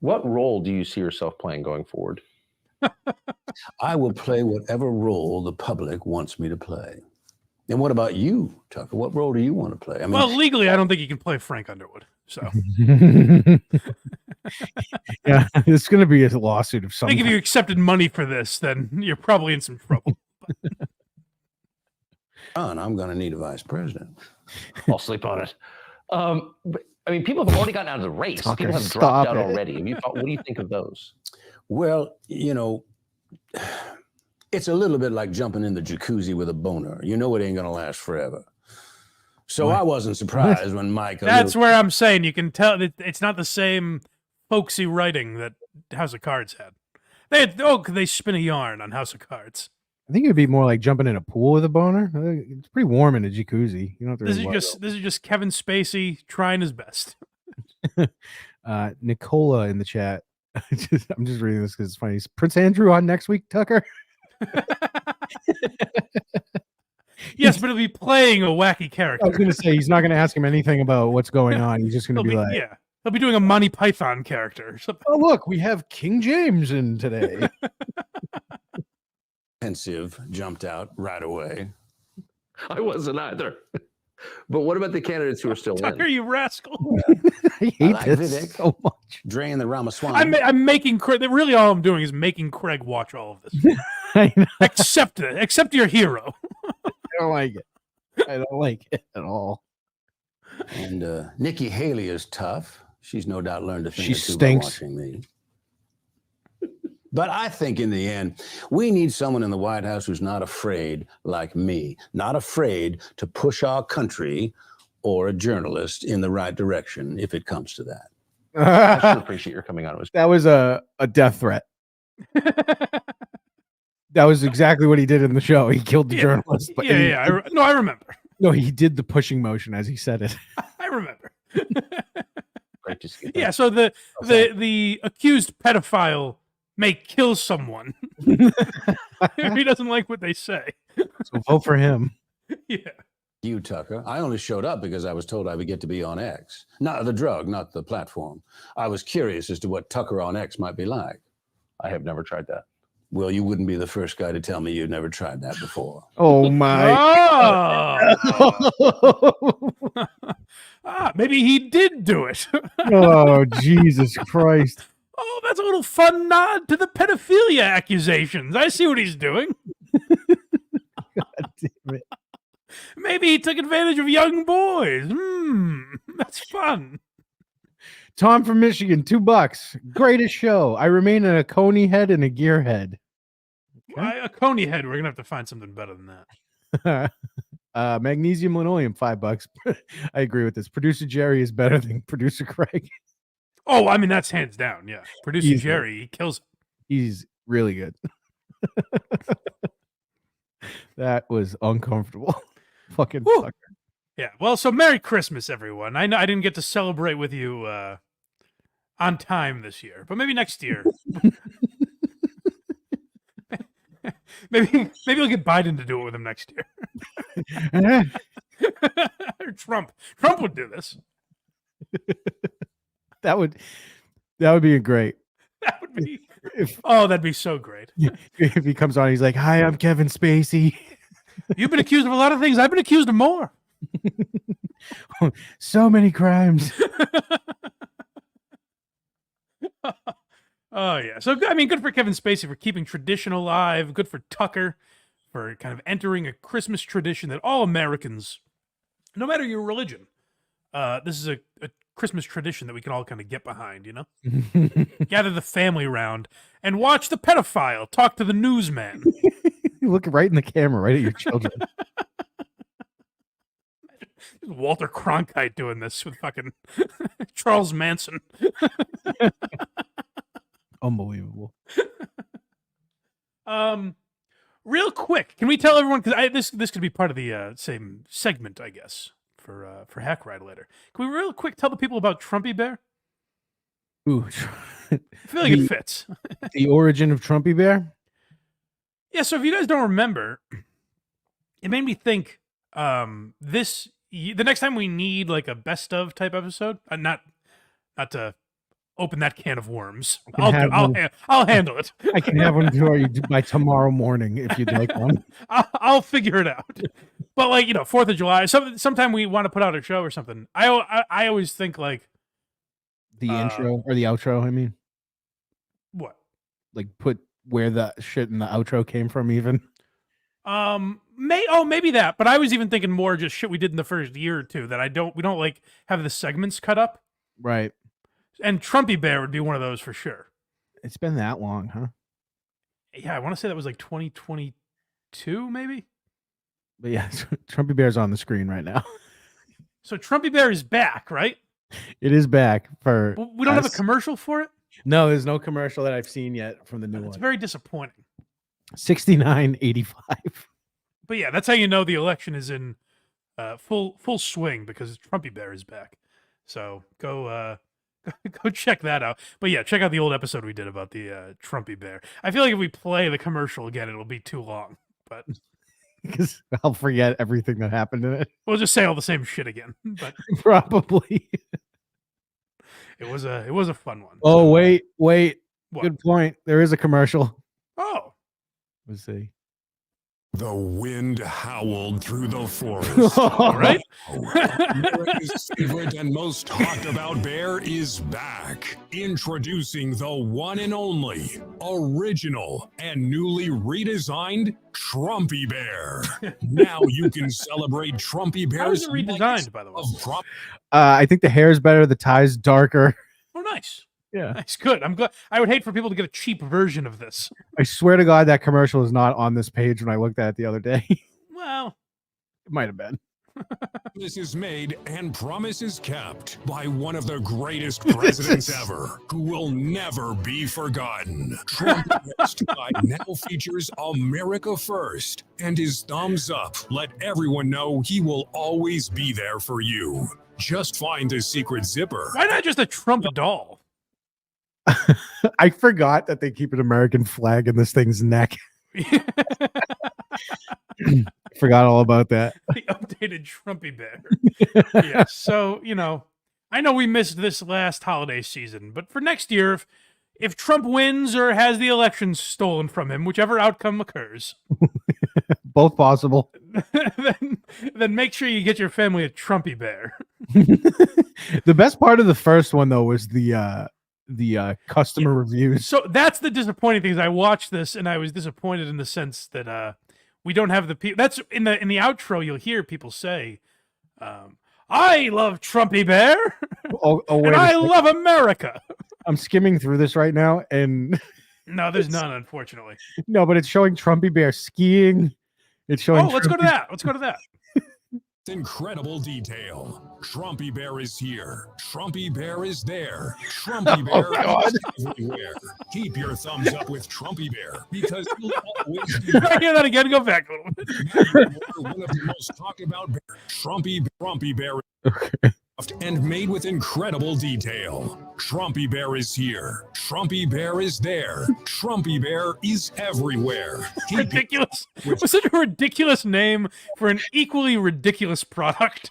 What role do you see yourself playing going forward? I will play whatever role the public wants me to play. And what about you, Tucker? What role do you want to play? I mean, Well, legally, I don't think you can play Frank Underwood. So Yeah, it's going to be a lawsuit of some I think if kind. you accepted money for this, then you're probably in some trouble. John, I'm going to need a vice president. I'll sleep on it. But, I mean, people have already gotten out of the race. Tucker, People have stop dropped out it. already. What do you think of those? Well, you know, it's a little bit like jumping in the jacuzzi with a boner. You know it ain't going to last forever. So What? I wasn't surprised when Mike... That's where I'm saying you can tell that it's not the same folksy writing that House of Cards had. They spin a yarn on House of Cards. I think it would be more like jumping in a pool with a boner. It's pretty warm in a jacuzzi. You don't have to This really is just Kevin Spacey trying his best. Nicola in the chat. I'm just reading this because it's funny. Is Prince Andrew on next week, Tucker? Yes, but he'll be playing a wacky I character. was going to say he's not going to ask him anything about what's going on. He's just going to be like, he'll be doing a Monty Python character or something. "Oh, look, we have King James in today." Pensive jumped out right away. I wasn't either. But what about the candidates who are still Tucker, in? you rascal. I hate like this Vivek. so much. Drain the Ramaswamy. I'm making Craig. Really, all I'm doing is making Craig watch all of this. I know. Accept it. Accept your hero. I don't like it. I don't like it at all. And Nikki Haley is tough. She's no doubt learned a thing She or two by stinks. watching me. But I think in the end, we need someone in the White House who's not afraid like me, not afraid to push our country or a journalist in the right direction if it comes to that. I should appreciate your coming on. It was That was a death threat. That was exactly what he did in the show. He killed the journalist. But I remember. No, he did the pushing motion as he said it. I remember. great to see. Yeah, so the accused pedophile may kill someone if he doesn't like what they say. So vote for him. Yeah. You, Tucker. I only showed up because I was told I would get to be on X. Not the drug, not the platform. I was curious as to what Tucker on X might be like. I have never tried that. Well, you wouldn't be the first guy to tell me you'd never tried that before. Oh my! Maybe he did do it. Oh Jesus Christ! Oh, that's a little fun nod to the pedophilia accusations. I see what he's doing. God damn it! Maybe he took advantage of young boys. That's fun. Tom from Michigan, $2. Greatest show. I remain in a coney head and a gear head. A coney head. We're gonna have to find something better than that. Magnesium linoleum, $5. I agree with this. Producer Jerry is better than producer Craig. Oh, I mean that's hands down. Yeah, producer Easily. Jerry, he kills it. He's really good. That was uncomfortable. Fucking Whew. Tucker. Yeah. Well, so Merry Christmas, everyone. I know I didn't get to celebrate with you on time this year, but maybe next year. maybe we'll get Biden to do it with him next year. Or Trump would do this. That would be great. That would be. That'd be so great. If he comes on, he's like, "Hi, I'm Kevin Spacey. You've been accused of a lot of things. I've been accused of more. So many crimes." Oh yeah. So I mean, good for Kevin Spacey for keeping tradition alive. Good for Tucker for kind of entering a Christmas tradition that all Americans, no matter your religion, this is a Christmas tradition that we can all kind of get behind. You know, gather the family around and watch the pedophile talk to the newsman. You look right in the camera, right at your children. Walter Cronkite doing this with fucking Charles Manson. Unbelievable. Real quick, can we tell everyone, because this could be part of the same segment, I guess, for Hack Ride later. Can we real quick tell the people about Trumpy Bear? Ooh, I feel like it fits. The origin of Trumpy Bear. Yeah, so if you guys don't remember, it made me think the next time we need like a best of type episode, not to open that can of worms. I'll handle it. I can have one for you by tomorrow morning if you'd like one. I'll figure it out. But like, 4th of July, sometime we want to put out a show or something. I always think like the intro or the outro, I mean. What? Like put where the shit in the outro came from even. Maybe that, but I was even thinking more just shit we did in the first year or two that we don't like have the segments cut up. Right. And Trumpy Bear would be one of those for sure. It's been that long, huh? Yeah, I want to say that was like 2022, maybe. But yeah, Trumpy Bear's on the screen right now. So Trumpy Bear is back, right? It is back for. We don't have a commercial for it? No, there's no commercial that I've seen yet from the new one. It's very disappointing. 69.85. But yeah, that's how you know the election is in full swing, because Trumpy Bear is back. So go check that out. But yeah, check out the old episode we did about the Trumpy Bear. I feel like if we play the commercial again, it'll be too long. But because I'll forget everything that happened in it. We'll just say all the same shit again. But probably. It was a fun one. Oh, so, wait. What? Good point. There is a commercial. Oh. Let's see. The wind howled through the forest. All right. America's favorite and most talked about bear is back. Introducing the one and only, original, and newly redesigned Trumpy Bear. Now you can celebrate Trumpy Bear's. How is it redesigned, by the way? I think the hair's better, the tie's darker. Oh, nice. Yeah, it's good. I'm glad. I would hate for people to get a cheap version of this. I swear to God, that commercial is not on this page when I looked at it the other day. Well, it might have been. This is made and promises kept by one of the greatest presidents ever, who will never be forgotten. Trump now features America First, and his thumbs up let everyone know he will always be there for you. Just find a secret zipper. Why not just a Trump doll? I forgot that they keep an American flag in this thing's neck. Forgot all about that. The updated Trumpy Bear. Yeah, so, I know we missed this last holiday season, but for next year, if Trump wins or has the election stolen from him, whichever outcome occurs. Both possible. then make sure you get your family a Trumpy Bear. The best part of the first one, though, was the customer reviews. So that's the disappointing thing. Is I watched this and I was disappointed in the sense that we don't have the people. That's in the outro. You'll hear people say, "I love Trumpy Bear, and I love America." I'm skimming through this right now, and no, there's none, unfortunately. No, but it's showing Trumpy Bear skiing. It's showing. Oh, let's go to that. Let's go to that. Incredible detail. Trumpy Bear is here. Trumpy Bear is there. Trumpy Bear is everywhere. Keep your thumbs up with Trumpy Bear, because he'll always be there. Hear that again? Go back a little bit. One of the most talked about bears. Trumpy Bear. Okay. And made with incredible detail. Trumpy Bear is here. Trumpy Bear is there. Trumpy Bear is everywhere. Ridiculous. What's such a ridiculous name for an equally ridiculous product?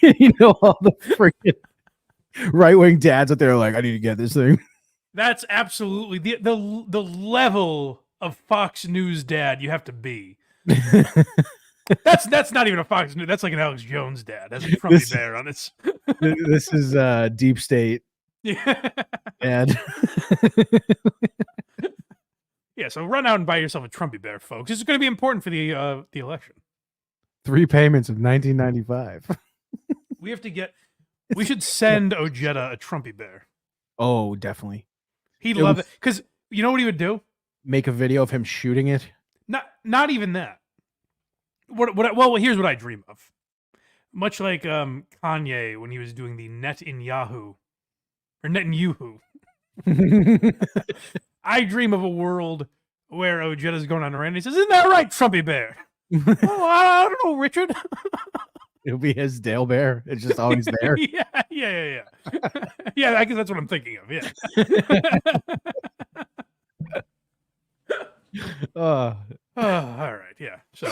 All the freaking right-wing dads out there are like, I need to get this thing. That's absolutely the level of Fox News dad you have to be. That's not even a Fox News. That's like an Alex Jones dad. That's a Trumpy Bear on its. This is deep state. Yeah. And yeah, so run out and buy yourself a Trumpy Bear, folks. This is going to be important for the election. 3 payments of $19.95. We have to get. We should send Ojeda a Trumpy Bear. Oh, definitely. He'd love it, because you know what he would do? Make a video of him shooting it. Not even that. Well, here's what I dream of. Much like Kanye when he was doing the Net in Yahoo or Net in Yoohoo. I dream of a world where Ojeda's going on a rant and he says, "Isn't that right, Trumpy Bear?" Oh, I don't know, Richard. It'll be his Dale Bear. It's just always there. Yeah. Yeah, I guess that's what I'm thinking of. Yeah. Uh, all right. Yeah. So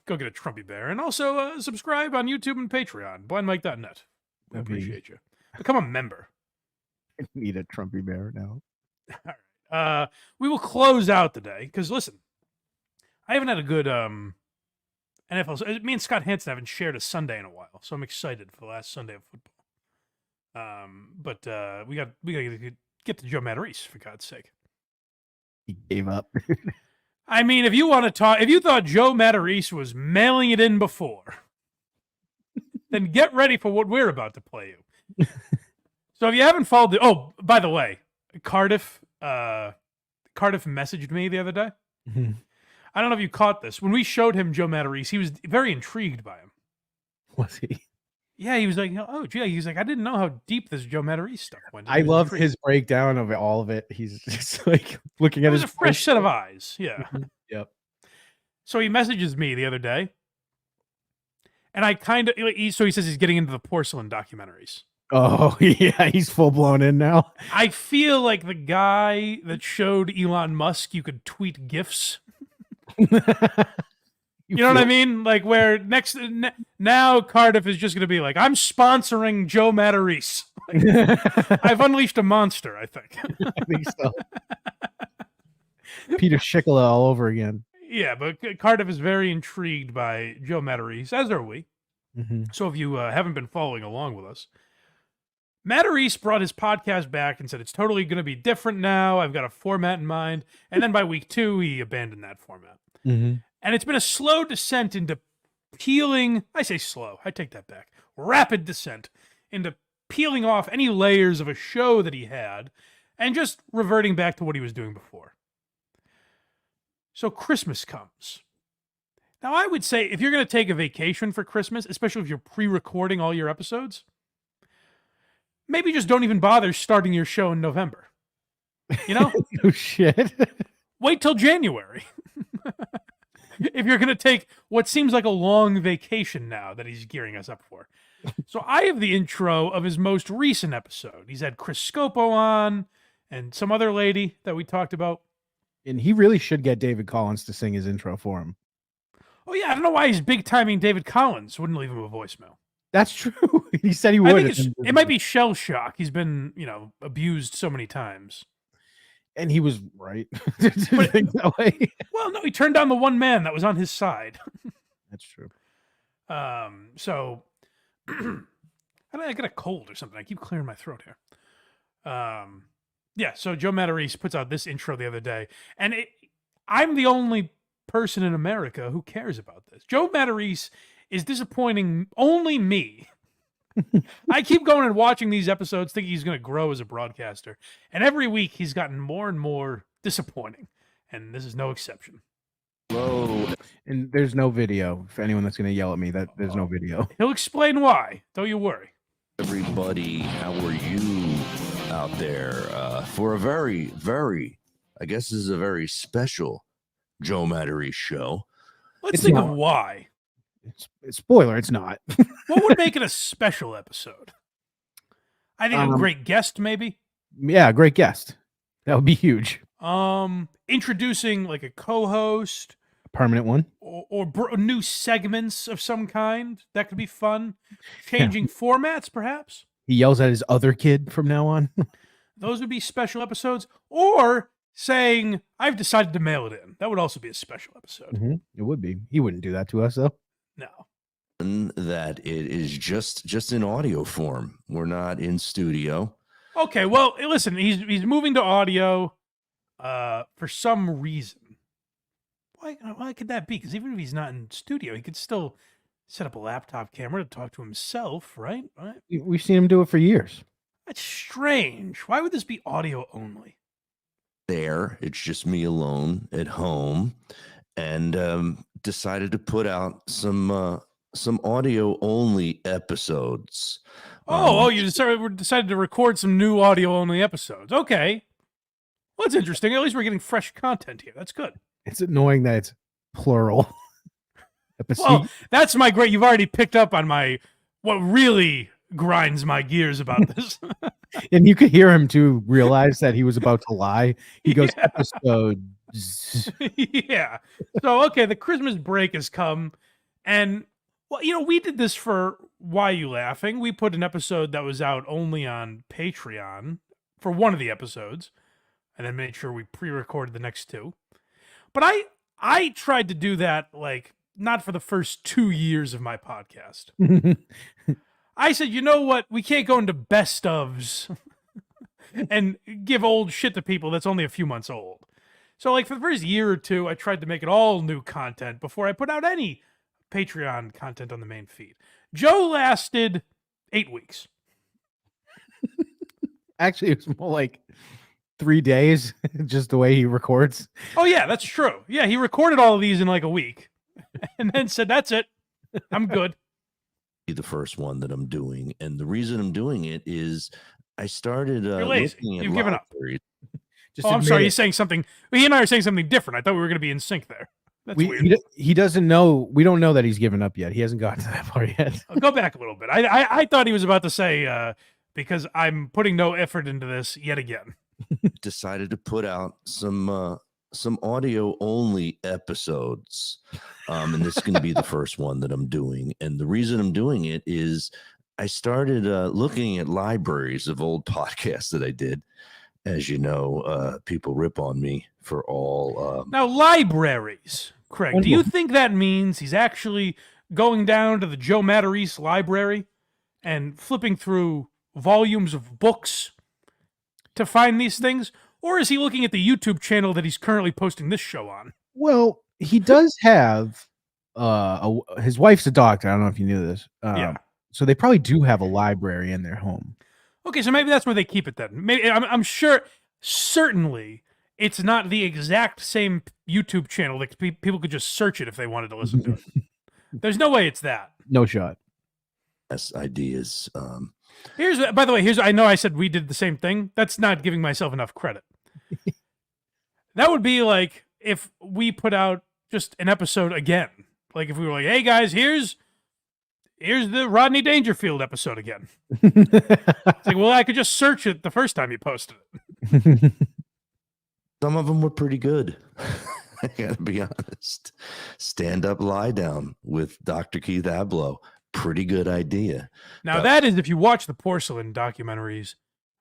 go get a Trumpy Bear and also subscribe on YouTube and Patreon, blindmike.net. I appreciate you. Become a member. I need a Trumpy Bear now. All right. We will close out the day because listen, I haven't had a good NFL. Me and Scott Hansen haven't shared a Sunday in a while, so I'm excited for the last Sunday of football. But we got to get to Joe Matarese for God's sake. He gave up. I mean, if you want to talk, if you thought Joe Matarese was mailing it in before, then get ready for what we're about to play you. So if you haven't followed by the way, Cardiff messaged me the other day. Mm-hmm. I don't know if you caught this. When we showed him Joe Matarese, he was very intrigued by him. Was he? Yeah, he was like, "Oh, gee," he's like, "I didn't know how deep this Joe Matarese stuff went." I love his breakdown of all of it. He's just like looking at his his a fresh set of eyes. Yeah. Yep. So he messages me the other day, and I kind of so he says he's getting into the porcelain documentaries. Oh yeah, he's full blown in now. I feel like the guy that showed Elon Musk you could tweet GIFs. You know what I mean? Like where now Cardiff is just going to be like, I'm sponsoring Joe Matarese. Like, I've unleashed a monster, I think. I think so. Peter Schickele all over again. Yeah, but Cardiff is very intrigued by Joe Matarese, as are we. Mm-hmm. So if you haven't been following along with us, Matarese brought his podcast back and said it's totally going to be different now. I've got a format in mind. And then by week 2, he abandoned that format. Mm-hmm. And it's been a slow descent into peeling. I say slow. I take that back. Rapid descent into peeling off any layers of a show that he had and just reverting back to what he was doing before. So Christmas comes. Now, I would say if you're going to take a vacation for Christmas, especially if you're pre-recording all your episodes, maybe just don't even bother starting your show in November. You know? Oh, shit. Wait till January. If you're going to take what seems like a long vacation now that he's gearing us up for. So I have the intro of his most recent episode. He's had Chris Scopo on and some other lady that we talked about. And he really should get David Collins to sing his intro for him. Oh, yeah. I don't know why he's big-timing David Collins. Wouldn't leave him a voicemail. That's true. He said he would. I think it might be shell shock. He's been, abused so many times. And he was right to think that way. Well, no, he turned down the one man that was on his side. That's true. So I got a cold or something. I keep clearing my throat here. Yeah, so Joe Matarese puts out this intro the other day, and I'm the only person in America who cares about this. Joe Matarese is disappointing only me. I keep going and watching these episodes thinking he's going to grow as a broadcaster. And every week he's gotten more and more disappointing. And this is no exception. Whoa. And there's no video for anyone that's going to yell at me that there's no video. He'll explain why. Don't you worry. Everybody, how are you out there? For a very, very, I guess this is a very special Joe Matarese show. Let's think of why. Spoiler, it's not. What would make it a special episode? I think a great guest, maybe. Yeah, great guest. That would be huge. Introducing like a co-host, a permanent one, or new segments of some kind. That could be fun. Changing formats, perhaps. He yells at his other kid from now on. Those would be special episodes. Or saying, "I've decided to mail it in." That would also be a special episode. Mm-hmm. It would be. He wouldn't do that to us, though. No. That it is just in audio form. We're not in studio. Okay, well, listen, he's moving to audio for some reason. Why could that be? Because even if he's not in studio, he could still set up a laptop camera to talk to himself, right? We've seen him do it for years. That's strange. Why would this be audio only? It's just me alone at home, and decided to put out some some audio only episodes. You decided to record some new audio only episodes. Okay. Well, that's interesting. At least we're getting fresh content here. That's good. It's annoying that it's plural. Well, that's my great. You've already picked up on what really grinds my gears about this. And you could hear him too realize that he was about to lie. He goes, episodes. Yeah. So, okay, the Christmas break has come. And, well, we did this for Why You Laughing. We put an episode that was out only on Patreon for one of the episodes, and then made sure we pre-recorded the next two. But I tried to do that, not for the first 2 years of my podcast. I said, you know what? We can't go into best ofs and give old shit to people that's only a few months old. So, for the first year or two, I tried to make it all new content before I put out any Patreon content on the main feed. Joe lasted 8 weeks. Actually, it was more like 3 days, just the way he records. Oh, yeah, that's true. Yeah, he recorded all of these in a week and then said, that's it. I'm good. The first one that I'm doing. And the reason I'm doing it is I started You're lazy. looking at You've given up. libraries. I'm sorry. He's saying something. He and I are saying something different. I thought we were going to be in sync there. That's weird. He doesn't know. We don't know that he's given up yet. He hasn't gotten to that part yet. I'll go back a little bit. I thought he was about to say, because I'm putting no effort into this yet again. Decided to put out some audio only episodes. And this is going to be the first one that I'm doing. And the reason I'm doing it is I started looking at libraries of old podcasts that I did. As you know, people rip on me for all. Now, libraries, Craig, do you think that means he's actually going down to the Joe Matarese library and flipping through volumes of books to find these things? Or is he looking at the YouTube channel that he's currently posting this show on? Well, he does have his wife's a doctor. I don't know if you knew this. Yeah. So they probably do have a library in their home. Okay, so maybe that's where they keep it then. Maybe I'm sure, certainly, it's not the exact same YouTube channel that people could just search it if they wanted to listen to it. There's no way it's that. No shot. Yes, ideas. By the way, I know I said we did the same thing. That's not giving myself enough credit. That would be like if we put out just an episode again. Like if we were like, hey guys, here's the Rodney Dangerfield episode again. It's like, well, I could just search it the first time you posted it. Some of them were pretty good. I gotta be honest. Stand Up, Lie Down with Dr. Keith Abloh. Pretty good idea. Now, that is, if you watch the porcelain documentaries,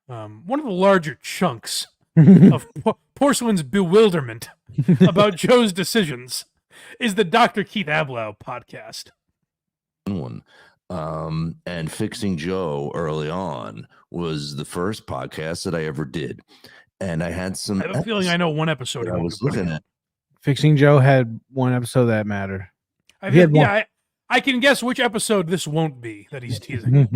one of the larger chunks of porcelain's bewilderment about Joe's decisions is the Dr. Keith Abloh podcast. One. And Fixing Joe early on was the first podcast that I ever did. And I had some. I have a feeling I know one episode I was looking at. Fixing Joe had one episode that mattered. I can guess which episode this won't be that he's teasing.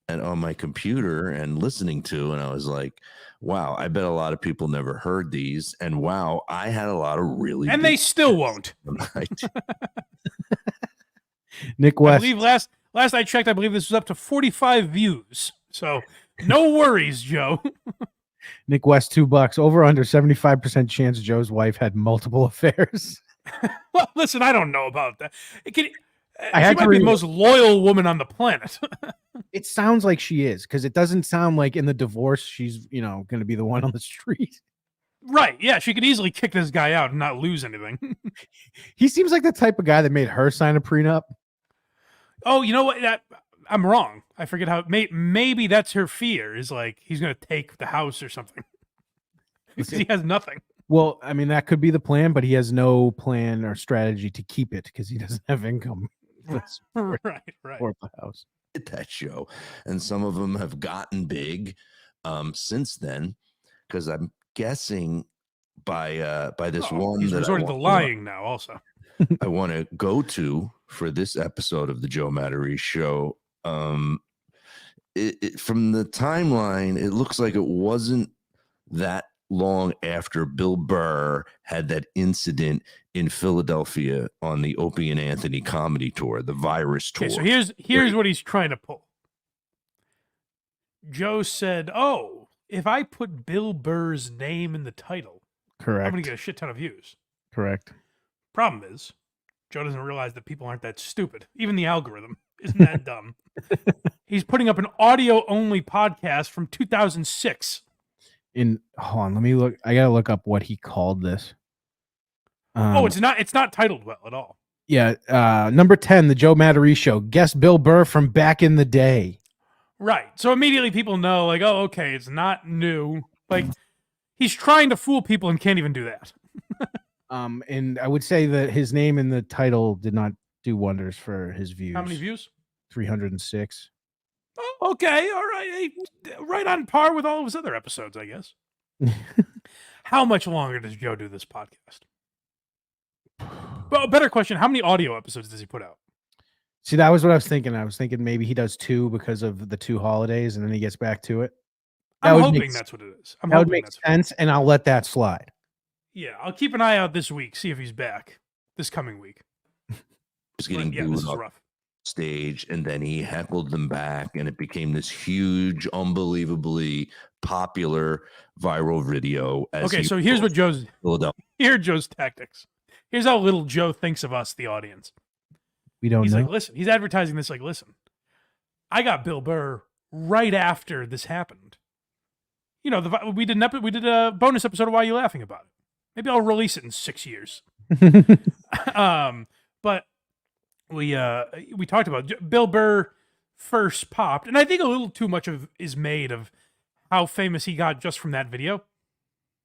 And on my computer and listening to, and I was like, wow, I bet a lot of people never heard these. And wow, I had a lot of really. And they still won't. Nick West. I believe last I checked, I believe this was up to 45 views. So no worries, Joe. Nick West, $2. Over under 75% chance Joe's wife had multiple affairs. Well, listen, I don't know about that. She might be the most loyal woman on the planet. It sounds like she is, because it doesn't sound like in the divorce she's, going to be the one on the street. Right. Yeah, she could easily kick this guy out and not lose anything. He seems like the type of guy that made her sign a prenup. Oh, you know what? I'm wrong. I forget how. Maybe that's her fear. Is like he's going to take the house or something. Because he has nothing. Well, I mean, that could be the plan, but he has no plan or strategy to keep it because he doesn't have income. Right. For the house. That show, and some of them have gotten big since then, because I'm guessing by this one he's that resorted to lying now. Also, I want to go to for this episode of the Joe Matarese Show. From the timeline, it looks like it wasn't that long after Bill Burr had that incident in Philadelphia on the Opie and Anthony comedy tour, the virus tour. Okay, so here's what he's trying to pull. Joe said, "Oh, if I put Bill Burr's name in the title, Correct. I'm going to get a shit ton of views." Correct. Problem is, Joe doesn't realize that people aren't that stupid. Even the algorithm isn't that dumb. He's putting up an audio-only podcast from 2006. Hold on, let me look. I gotta look up what he called this. It's not titled well at all. Yeah, number 10, the Joe Matarese Show. Guest Bill Burr from back in the day. Right. So immediately people know, like, oh, okay, it's not new. Like, he's trying to fool people and can't even do that. And I would say that his name in the title did not do wonders for his views. How many views? 306. Oh, okay, all right. Hey, right on par with all of his other episodes, I guess. How much longer does Joe do this podcast? Well, better question, how many audio episodes does he put out? See, that was what I was thinking. I was thinking maybe he does 2 because of the 2 holidays, and then he gets back to it. I'm hoping that's what it is. That would make sense, and I'll let that slide. Yeah, I'll keep an eye out this week, see if he's back this coming week. Was getting this is booed rough. Stage, and then he heckled them back, and it became this huge, unbelievably popular viral video. Okay, so here's what Joe's tactics. Here's how little Joe thinks of us, the audience. We don't He's know. like, listen, he's advertising this like, listen, I got Bill Burr right after this happened. You know, we did a bonus episode of Why Are You Laughing About It? Maybe I'll release it in 6 years. But we talked about Bill Burr first popped, and I think a little too much is made of how famous he got just from that video.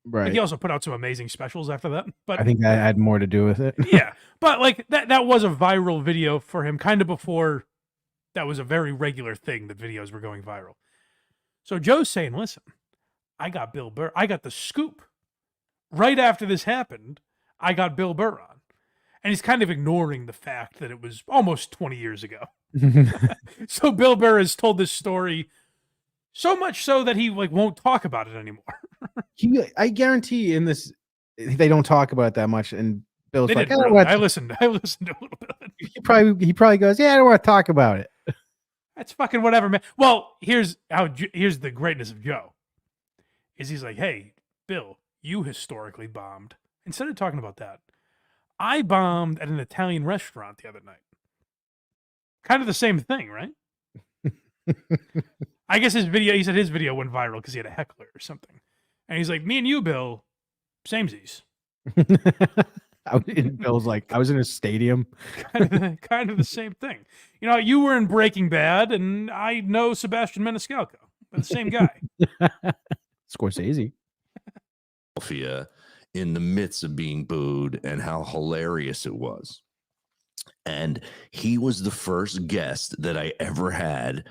Right. Like, he also put out some amazing specials after that. But I think that had more to do with it. yeah, but like that was a viral video for him, kind of before that was a very regular thing that videos were going viral. So Joe's saying, listen, I got Bill Burr. I got the scoop. Right after this happened, I got Bill Burr on. And he's kind of ignoring the fact that it was almost 20 years ago. So Bill Burr has told this story so much so that he won't talk about it anymore. I guarantee in this, they don't talk about it that much. And Bill's like, I listened a little bit. He probably goes, yeah, I don't want to talk about it. That's fucking whatever, man. Well, here's the greatness of Joe. Is he's like, hey, Bill, you historically bombed. Instead of talking about that, I bombed at an Italian restaurant the other night. Kind of the same thing, right? I guess he said his video went viral because he had a heckler or something. And he's like, me and you, Bill, samesies. Bill's like, I was in a stadium. kind of the same thing. You know, you were in Breaking Bad, and I know Sebastian Maniscalco. They're the same guy. Scorsese. In the midst of being booed, and how hilarious it was. And he was the first guest that I ever had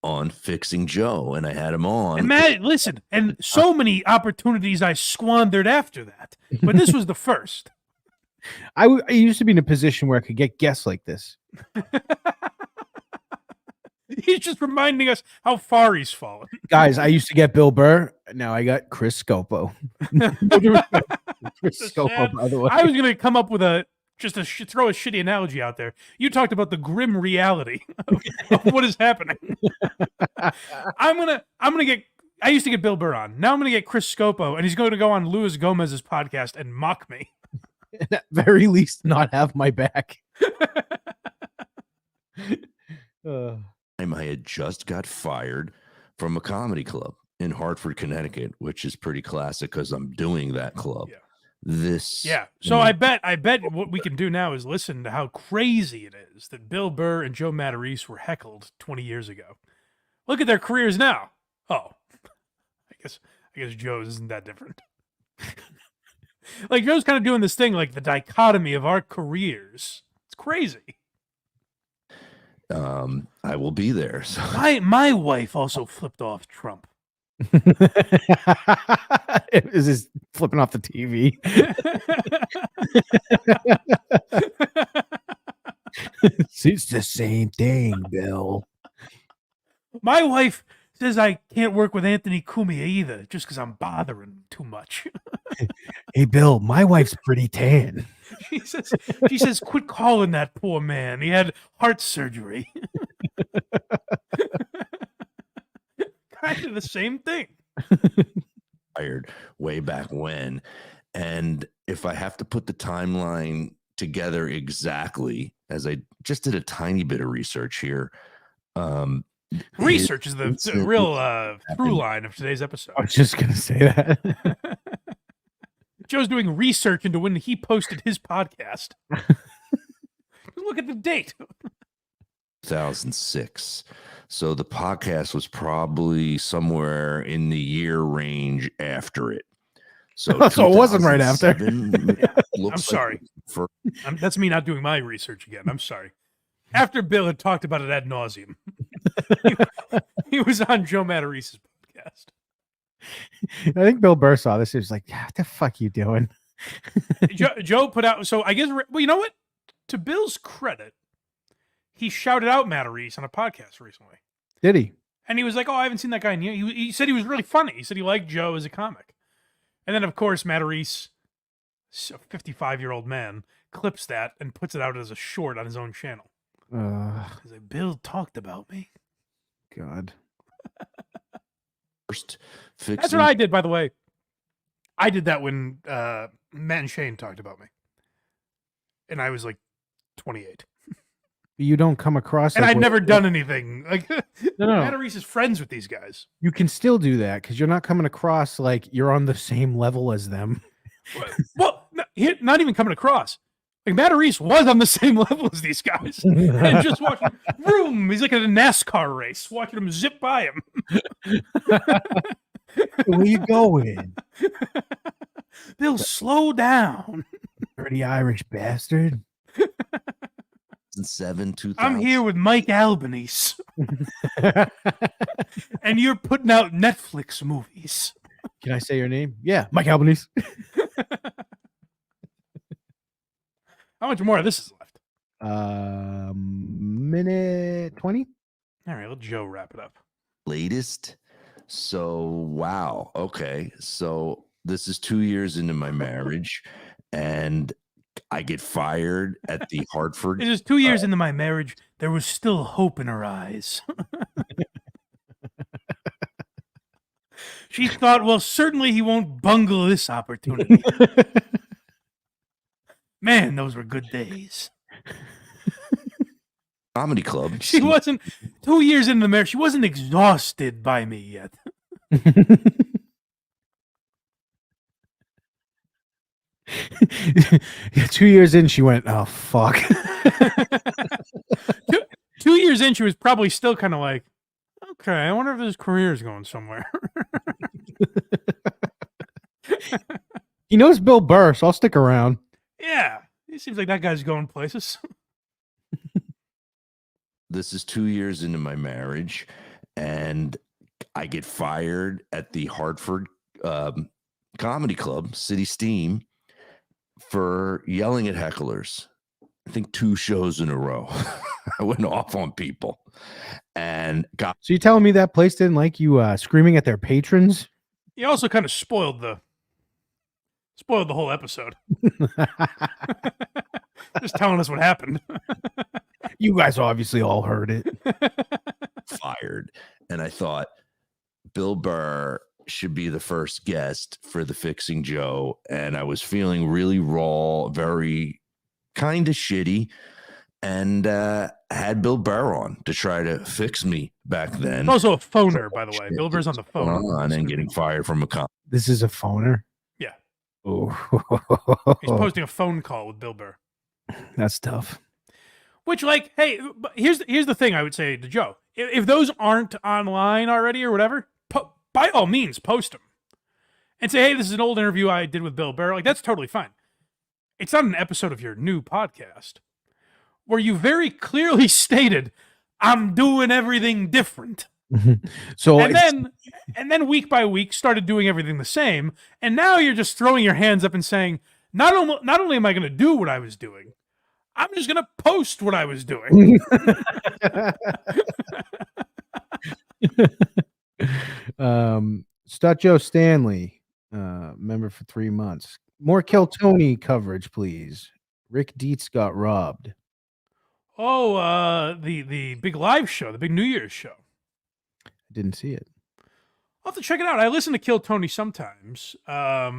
on Fixing Joe, and I had him on. And Matt, listen, and so many opportunities I squandered after that, but this was the first. I used to be in a position where I could get guests like this. He's just reminding us how far he's fallen. Guys, I used to get Bill Burr. Now I got Chris Scopo. Chris Scopo, by the way. I was going to come up with throw a shitty analogy out there. You talked about the grim reality of what is happening. I used to get Bill Burr on. Now I'm going to get Chris Scopo, and he's going to go on Luis Gomez's podcast and mock me. At very least, not have my back. I had just got fired from a comedy club in Hartford, Connecticut, which is pretty classic because I'm doing that club. Yeah. So I bet what we can do now is listen to how crazy it is that Bill Burr and Joe Matarese were heckled 20 years ago. Look at their careers now. Oh, I guess Joe's isn't that different. Like, Joe's kind of doing this thing, like the dichotomy of our careers. It's crazy. I will be there. So. My wife also flipped off Trump. Is this flipping off the TV? It's the same thing, Bill. My wife Says I can't work with Anthony Cumia either, just because I'm bothering him too much. Hey, Bill, my wife's pretty tan. She says, quit calling that poor man. He had heart surgery. Kind of the same thing. Fired way back when. And if I have to put the timeline together exactly, as I just did a tiny bit of research here. Research is the real through line of today's episode. I was just going to say that. Joe's doing research into when he posted his podcast. Look at the date. 2006. So the podcast was probably somewhere in the year range after it. So, so it wasn't right after. I'm sorry. That's me not doing my research again. I'm sorry. After Bill had talked about it ad nauseum. He was on Joe Matarese's podcast. I think Bill Burr saw this. He was like, what the fuck you doing? Joe put out, so I guess, well, you know what? To Bill's credit, he shouted out Matarese on a podcast recently. Did he? And he was like, oh, I haven't seen that guy in years. He said he was really funny. He said he liked Joe as a comic. And then, of course, Matarese, a 55-year-old man, clips that and puts it out as a short on his own channel. He's like, Bill talked about me. God. That's what I did, by the way. I did that when Matt and Shane talked about me. And I was like 28. You don't come across... And I'd never done anything. Like, no. Matarese is friends with these guys. You can still do that because you're not coming across like you're on the same level as them. Well, not even coming across. Like, Matarese was on the same level as these guys. And just watching, vroom, he's like at a NASCAR race, watching them zip by him. Where you going? They'll slow down. Dirty Irish bastard. 2007, 2000. I'm here with Mike Albanese. And you're putting out Netflix movies. Can I say your name? Yeah, Mike Albanese. How much more of this is left? Minute 20. All right, let Joe wrap it up. Latest. So, wow. Okay. So this is 2 years into my marriage and I get fired at the Hartford. It is 2 years into my marriage. There was still hope in her eyes. She thought, well, certainly he won't bungle this opportunity. Man, those were good days. Comedy club. She wasn't 2 years into the marriage. She wasn't exhausted by me yet. Yeah, 2 years in, she went, oh, fuck. 2 years in, she was probably still kind of like, okay, I wonder if this career is going somewhere. He knows Bill Burr, so I'll stick around. Yeah, it seems like that guy's going places. This is 2 years into my marriage, and I get fired at the Hartford Comedy Club, City Steam, for yelling at hecklers. I think 2 shows in a row. I went off on people, and got. So you telling me that place didn't like you screaming at their patrons? He also kind of spoiled the whole episode. Just telling us what happened. You guys obviously all heard it. Fired. And I thought Bill Burr should be the first guest for the Fixing Joe. And I was feeling really raw, very kind of shitty. And had Bill Burr on to try to fix me back then. He's also a phoner, by the way. Bill Burr's on the phone. And getting fired from a company. This is a phoner? Yeah. Oh. He's posting a phone call with Bill Burr. That's tough. Which, like, hey, here's the thing I would say to Joe. If those aren't online already or whatever, by all means, post them. And say, hey, this is an old interview I did with Bill Burr. Like, that's totally fine. It's not an episode of your new podcast where you very clearly stated, I'm doing everything different. So and then week by week started doing everything the same. And now you're just throwing your hands up and saying, not only am I going to do what I was doing, I'm just going to post what I was doing. Stut Joe Stanley, member for 3 months. More Kill Tony coverage, please. Rick Dietz got robbed. Oh, the big live show, the big New Year's show. I didn't see it. I'll have to check it out. I listen to Kill Tony sometimes. I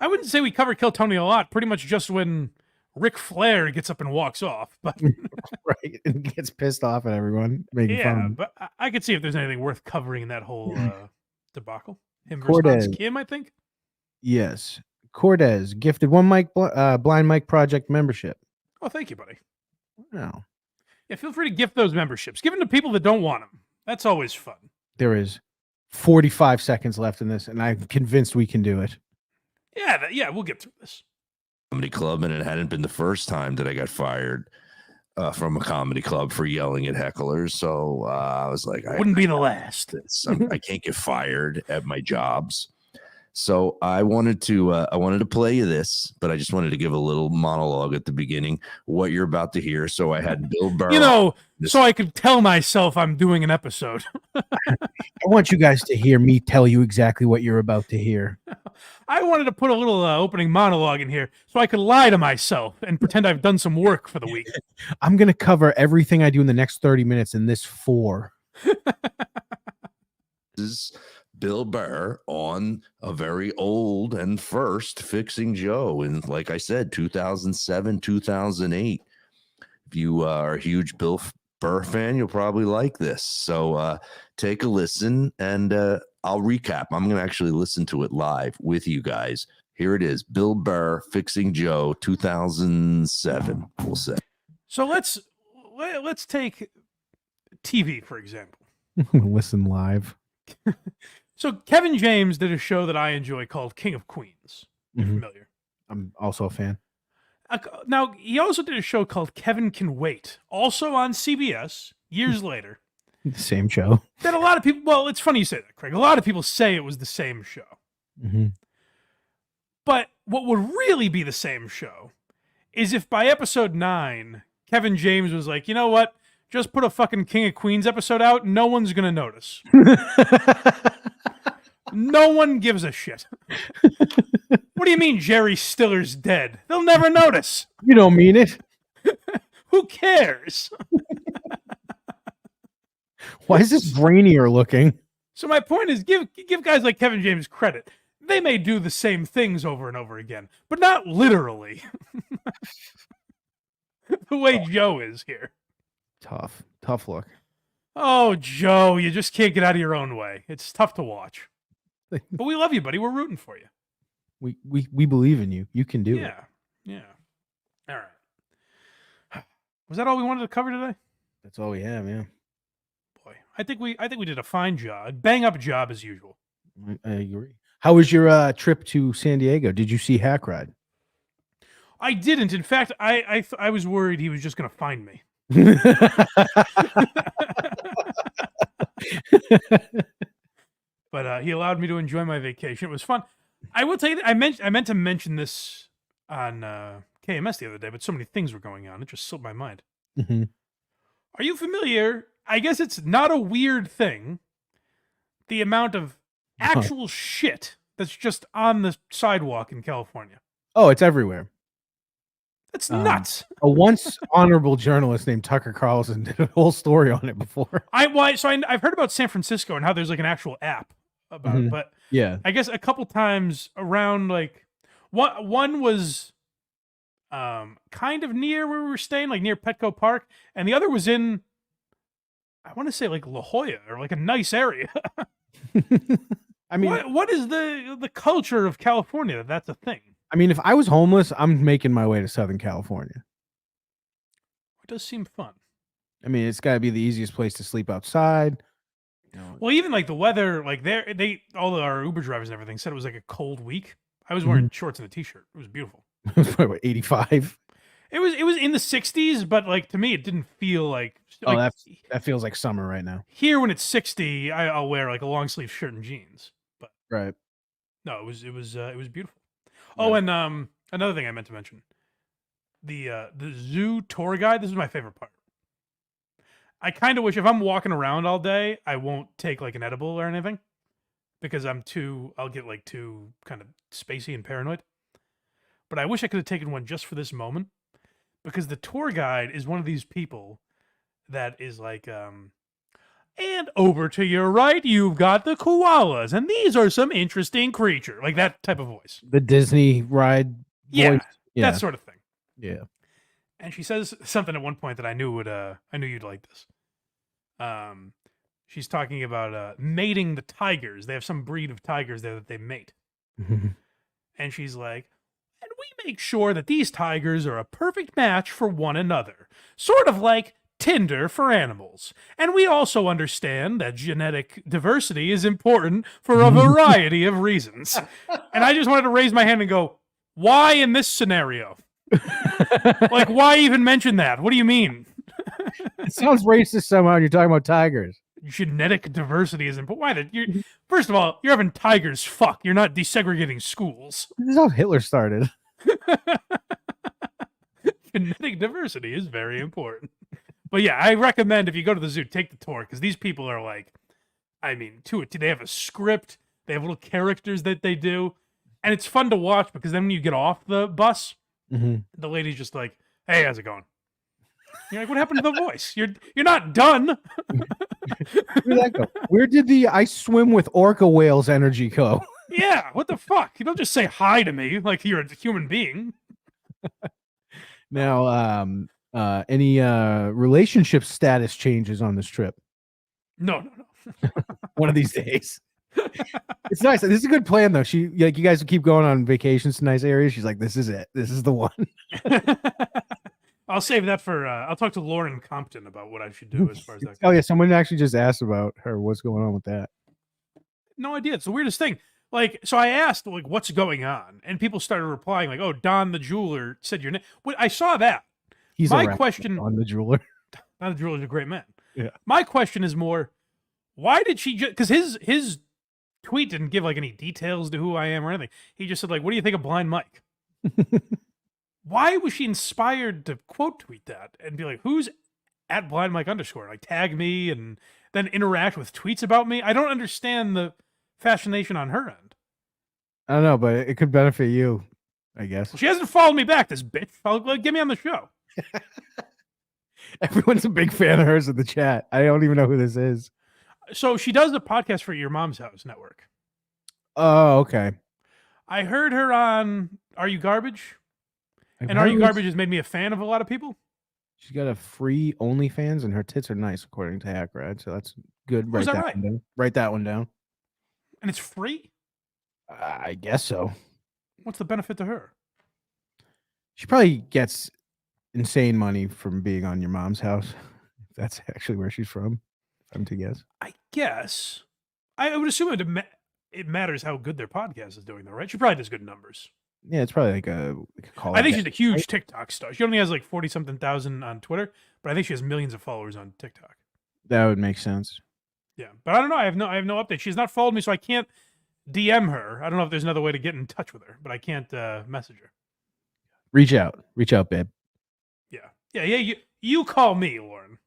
wouldn't say we cover Kill Tony a lot. Pretty much just when Ric Flair gets up and walks off. But Right, and gets pissed off at everyone making fun. yeah, of him. but I could see if there's anything worth covering in that whole debacle. Him versus Cortez. Hans Kim, I think. Yes, Cortez gifted one Blind Mike Project membership. Oh, thank you, buddy. No, Yeah, feel free to gift those memberships. Give them to people that don't want them. That's always fun. there is 45 seconds left in this, and I'm convinced we can do it. Yeah, we'll get through this. Comedy club, and it hadn't been the first time that I got fired from a comedy club for yelling at hecklers. So I was like, Wouldn't be the last. I can't get fired at my jobs. So I wanted to play you this, but I just wanted to give a little monologue at the beginning, what you're about to hear. So I had Bill Burr. So I could tell myself I'm doing an episode. I want you guys to hear me tell you exactly what you're about to hear. I wanted to put a little opening monologue in here so I could lie to myself and pretend I've done some work for the week. I'm going to cover everything I do in the next 30 minutes in this 4. This is Bill Burr on a very old and first Fixing Joe in, like I said, 2007, 2008. If you are a huge Bill Burr fan, you'll probably like this. So take a listen, and I'll recap. I'm going to actually listen to it live with you guys. Here it is. Bill Burr, Fixing Joe, 2007, we'll say. So let's take TV, for example. Listen live. So Kevin James did a show that I enjoy called King of Queens. You're familiar? I'm also a fan. Now, he also did a show called Kevin Can Wait, also on CBS, years later. Same show. That a lot of people, well, it's funny you say that, Craig. A lot of people say it was the same show. Mm-hmm. But what would really be the same show is if by episode 9, Kevin James was like, you know what? Just put a fucking King of Queens episode out. No one's going to notice. No one gives a shit. What do you mean Jerry Stiller's dead? They'll never notice. You don't mean it. Who cares? Why is this brainier looking? So my point is, give guys like Kevin James credit. They may do the same things over and over again, but not literally. The way Joe is here. Tough look. Oh, Joe, you just can't get out of your own way. It's tough to watch. But we love you, buddy. We're rooting for you. We believe in you. You can do it. Yeah. All right. Was that all we wanted to cover today? That's all we have, yeah. Boy, I think we did a fine job. Bang up job as usual. I agree. How was your trip to San Diego? Did you see Hack Ride? I didn't. In fact, I was worried he was just going to find me. But he allowed me to enjoy my vacation. It was fun. I will tell you that I meant to mention this on KMS the other day, but so many things were going on. It just slipped my mind. Mm-hmm. Are you familiar? I guess it's not a weird thing. The amount of actual shit that's just on the sidewalk in California. Oh, it's everywhere. That's nuts. A once honorable journalist named Tucker Carlson did a whole story on it before. I've heard about San Francisco and how there's like an actual app about it, but yeah, I guess a couple times around, like one was kind of near where we were staying, like near Petco Park, and the other was in, I want to say like La Jolla, or like a nice area. I mean, what is the culture of California that's a thing? I mean, if I was homeless, I'm making my way to Southern California. It does seem fun. I mean, it's got to be the easiest place to sleep outside. You know. Well, even like the weather, like all our Uber drivers and everything said it was like a cold week. I was wearing shorts and a t-shirt. It was beautiful. It was probably 85. It was in the 60s, but like to me, it didn't feel like. Oh, that feels like summer right now. Here, when it's 60, I'll wear like a long sleeve shirt and jeans. But right. No, it was beautiful. Oh, and another thing I meant to mention, the zoo tour guide. This is my favorite part. I kind of wish if I'm walking around all day, I won't take like an edible or anything. because I'll get like too kind of spacey and paranoid. But I wish I could have taken one just for this moment, because the tour guide is one of these people that is like, and over to your right, you've got the koalas, and these are some interesting creature, like that type of voice. The Disney ride Yeah, voice. Yeah. that sort of thing. Yeah. And she says something at one point that I knew you'd like this. She's talking about mating the tigers. They have some breed of tigers there that they mate. And she's like, and we make sure that these tigers are a perfect match for one another. Sort of like Tinder for animals. And we also understand that genetic diversity is important for a variety of reasons. And I just wanted to raise my hand and go, why in this scenario? Like, why even mention that? What do you mean? It sounds racist somehow. You're talking about tigers. Genetic diversity is important. Why did first of all, you're having tigers fuck. You're not desegregating schools. This is how Hitler started. Genetic diversity is very important. But yeah, I recommend if you go to the zoo, take the tour, because these people are like, I mean, they have a script, they have little characters that they do, and it's fun to watch because then when you get off the bus, the lady's just like, "Hey, how's it going?" You're like, "What happened to the voice? You're not done." Where'd that go? Where did the "I swim with orca whales" energy go? Yeah, what the fuck? You don't just say hi to me like you're a human being. Now, any relationship status changes on this trip? No. One of these days. It's nice. This is a good plan, though. You guys keep going on vacations to nice areas. She's like, "This is it. This is the one." I'll save that for. I'll talk to Lauren Compton about what I should do as far as that. Oh yeah, someone actually just asked about her. What's going on with that? No idea. It's the weirdest thing. Like, so I asked, like, what's going on, and people started replying, like, "Oh, Don the jeweler said your name." I saw that. He's my question on the jeweler. Don the jeweler is a great man. Yeah. My question is more, why did she just? Because his tweet didn't give like any details to who I am or anything. He just said like, "What do you think of Blind Mike?" Why was she inspired to quote tweet that and be like, "Who's at Blind Mike _" like tag me and then interact with tweets about me? I don't understand the fascination on her end. I don't know, but it could benefit you, I guess. Well, she hasn't followed me back, this bitch. Get me on the show. Everyone's a big fan of hers in the chat. I don't even know who this is. So she does a podcast for Your Mom's House Network. Oh, okay. I heard her on Are You Garbage? And Are You Garbage has made me a fan of a lot of people. She's got a free OnlyFans, and her tits are nice, according to Hackrad. So that's good. Is that right? One down. Write that one down. And it's free? I guess so. What's the benefit to her? She probably gets insane money from being on Your Mom's House. If that's actually where she's from, I'm to guess. I guess. I would assume it matters how good their podcast is doing, though, right? She probably does good numbers. Yeah, it's probably like a call. I think she's a huge TikTok star. She only has like 40-something thousand on Twitter, but I think she has millions of followers on TikTok. That would make sense. Yeah, but I don't know. I have no update. She's not followed me, so I can't DM her. I don't know if there's another way to get in touch with her, but I can't message her. Reach out, babe. Yeah. You call me, Lauren.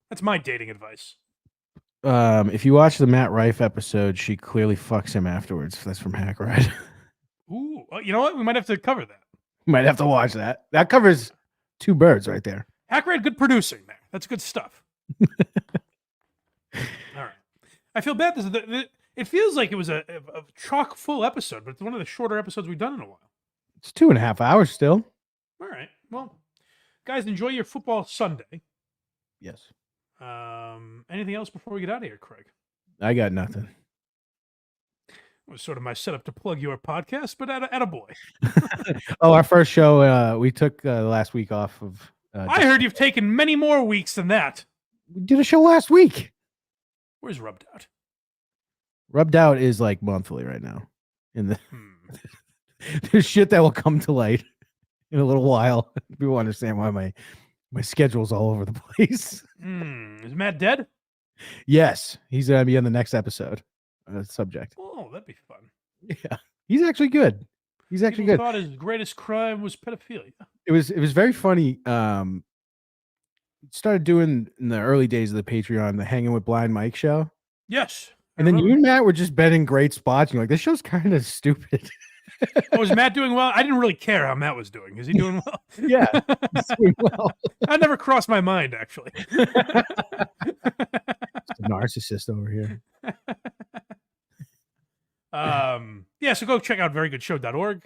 That's my dating advice. If you watch the Matt Rife episode, she clearly fucks him afterwards. That's from Hackride. Ooh, well, you know what? We might have to cover that. Might have to watch that. That covers two birds right there. Hackride, good producing there. That's good stuff. All right. I feel bad. It feels like it was a chock full episode, but it's one of the shorter episodes we've done in a while. It's 2.5 hours still. All right. Well, guys, enjoy your football Sunday. Yes. Anything else before we get out of here, Craig? I got nothing. It was sort of my setup to plug your podcast, but at a boy. Oh, our first show, we took the last week off of. I heard you've taken many more weeks than that. We did a show last week. Where's Rubbed Out? Rubbed Out is like monthly right now. There's shit that will come to light in a little while. People understand why my schedule's all over the place. Is Matt dead? Yes, he's gonna be on the next episode. Subject. Oh, that'd be fun. Yeah, he's actually good. He's actually People good. thought his greatest crime was pedophilia. It was very funny. Started doing in the early days of the Patreon the Hanging with Blind Mike show. Yes, And then you and Matt were just betting great spots. You're like, this show's kind of stupid. Oh, was Matt doing well? I didn't really care how Matt was doing. Is he doing well? Yeah, he's doing well. That never crossed my mind, actually. It's a narcissist over here. Yeah, so go check out verygoodshow.org.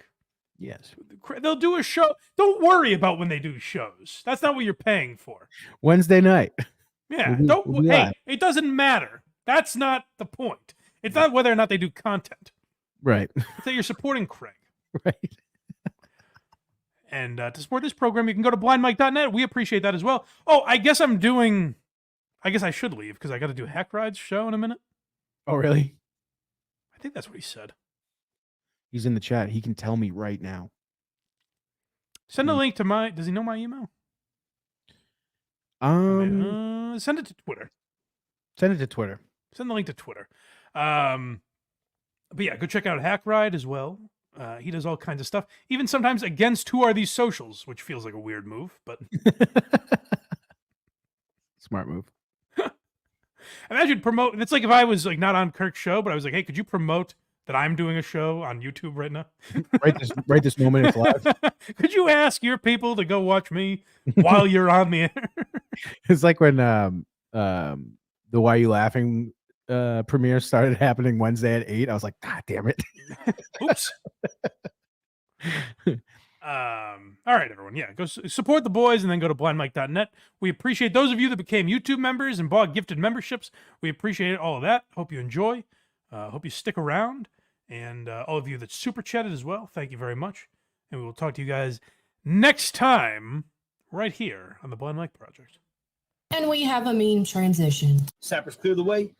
Yes. They'll do a show. Don't worry about when they do shows. That's not what you're paying for. Wednesday night. Yeah. We'll be Hey, live. it doesn't matter. That's not the point. It's not whether or not they do content. Right. It's that you're supporting Craig. Right. And to support this program, you can go to blindmike.net. We appreciate that as well. Oh, I guess I should leave because I got to do Hack Ride's show in a minute. Oh, really? I think that's what he said. He's in the chat. He can tell me right now. Send a link to my... Does he know my email? Send it to Twitter. Send it to Twitter. Send the link to Twitter. But yeah, go check out Hack Ride as well. He does all kinds of stuff, even sometimes against Who Are These Socials, which feels like a weird move, but Smart move. imagine promote. It's like if I was like not on Kirk's show, but I was like, hey, could you promote that I'm doing a show on YouTube right now? right this moment it's live. Could you ask your people to go watch me while you're on the air? It's like when the Why You Laughing premiere started happening Wednesday at 8. I was like, God damn it. Oops. All right, everyone. Yeah, go support the boys and then go to blindmike.net. We appreciate those of you that became YouTube members and bought gifted memberships. We appreciate all of that. Hope you enjoy. Hope you stick around. And all of you that super chatted as well, thank you very much. And we will talk to you guys next time right here on the Blind Mike Project. And we have a mean transition. Sappers clear the way.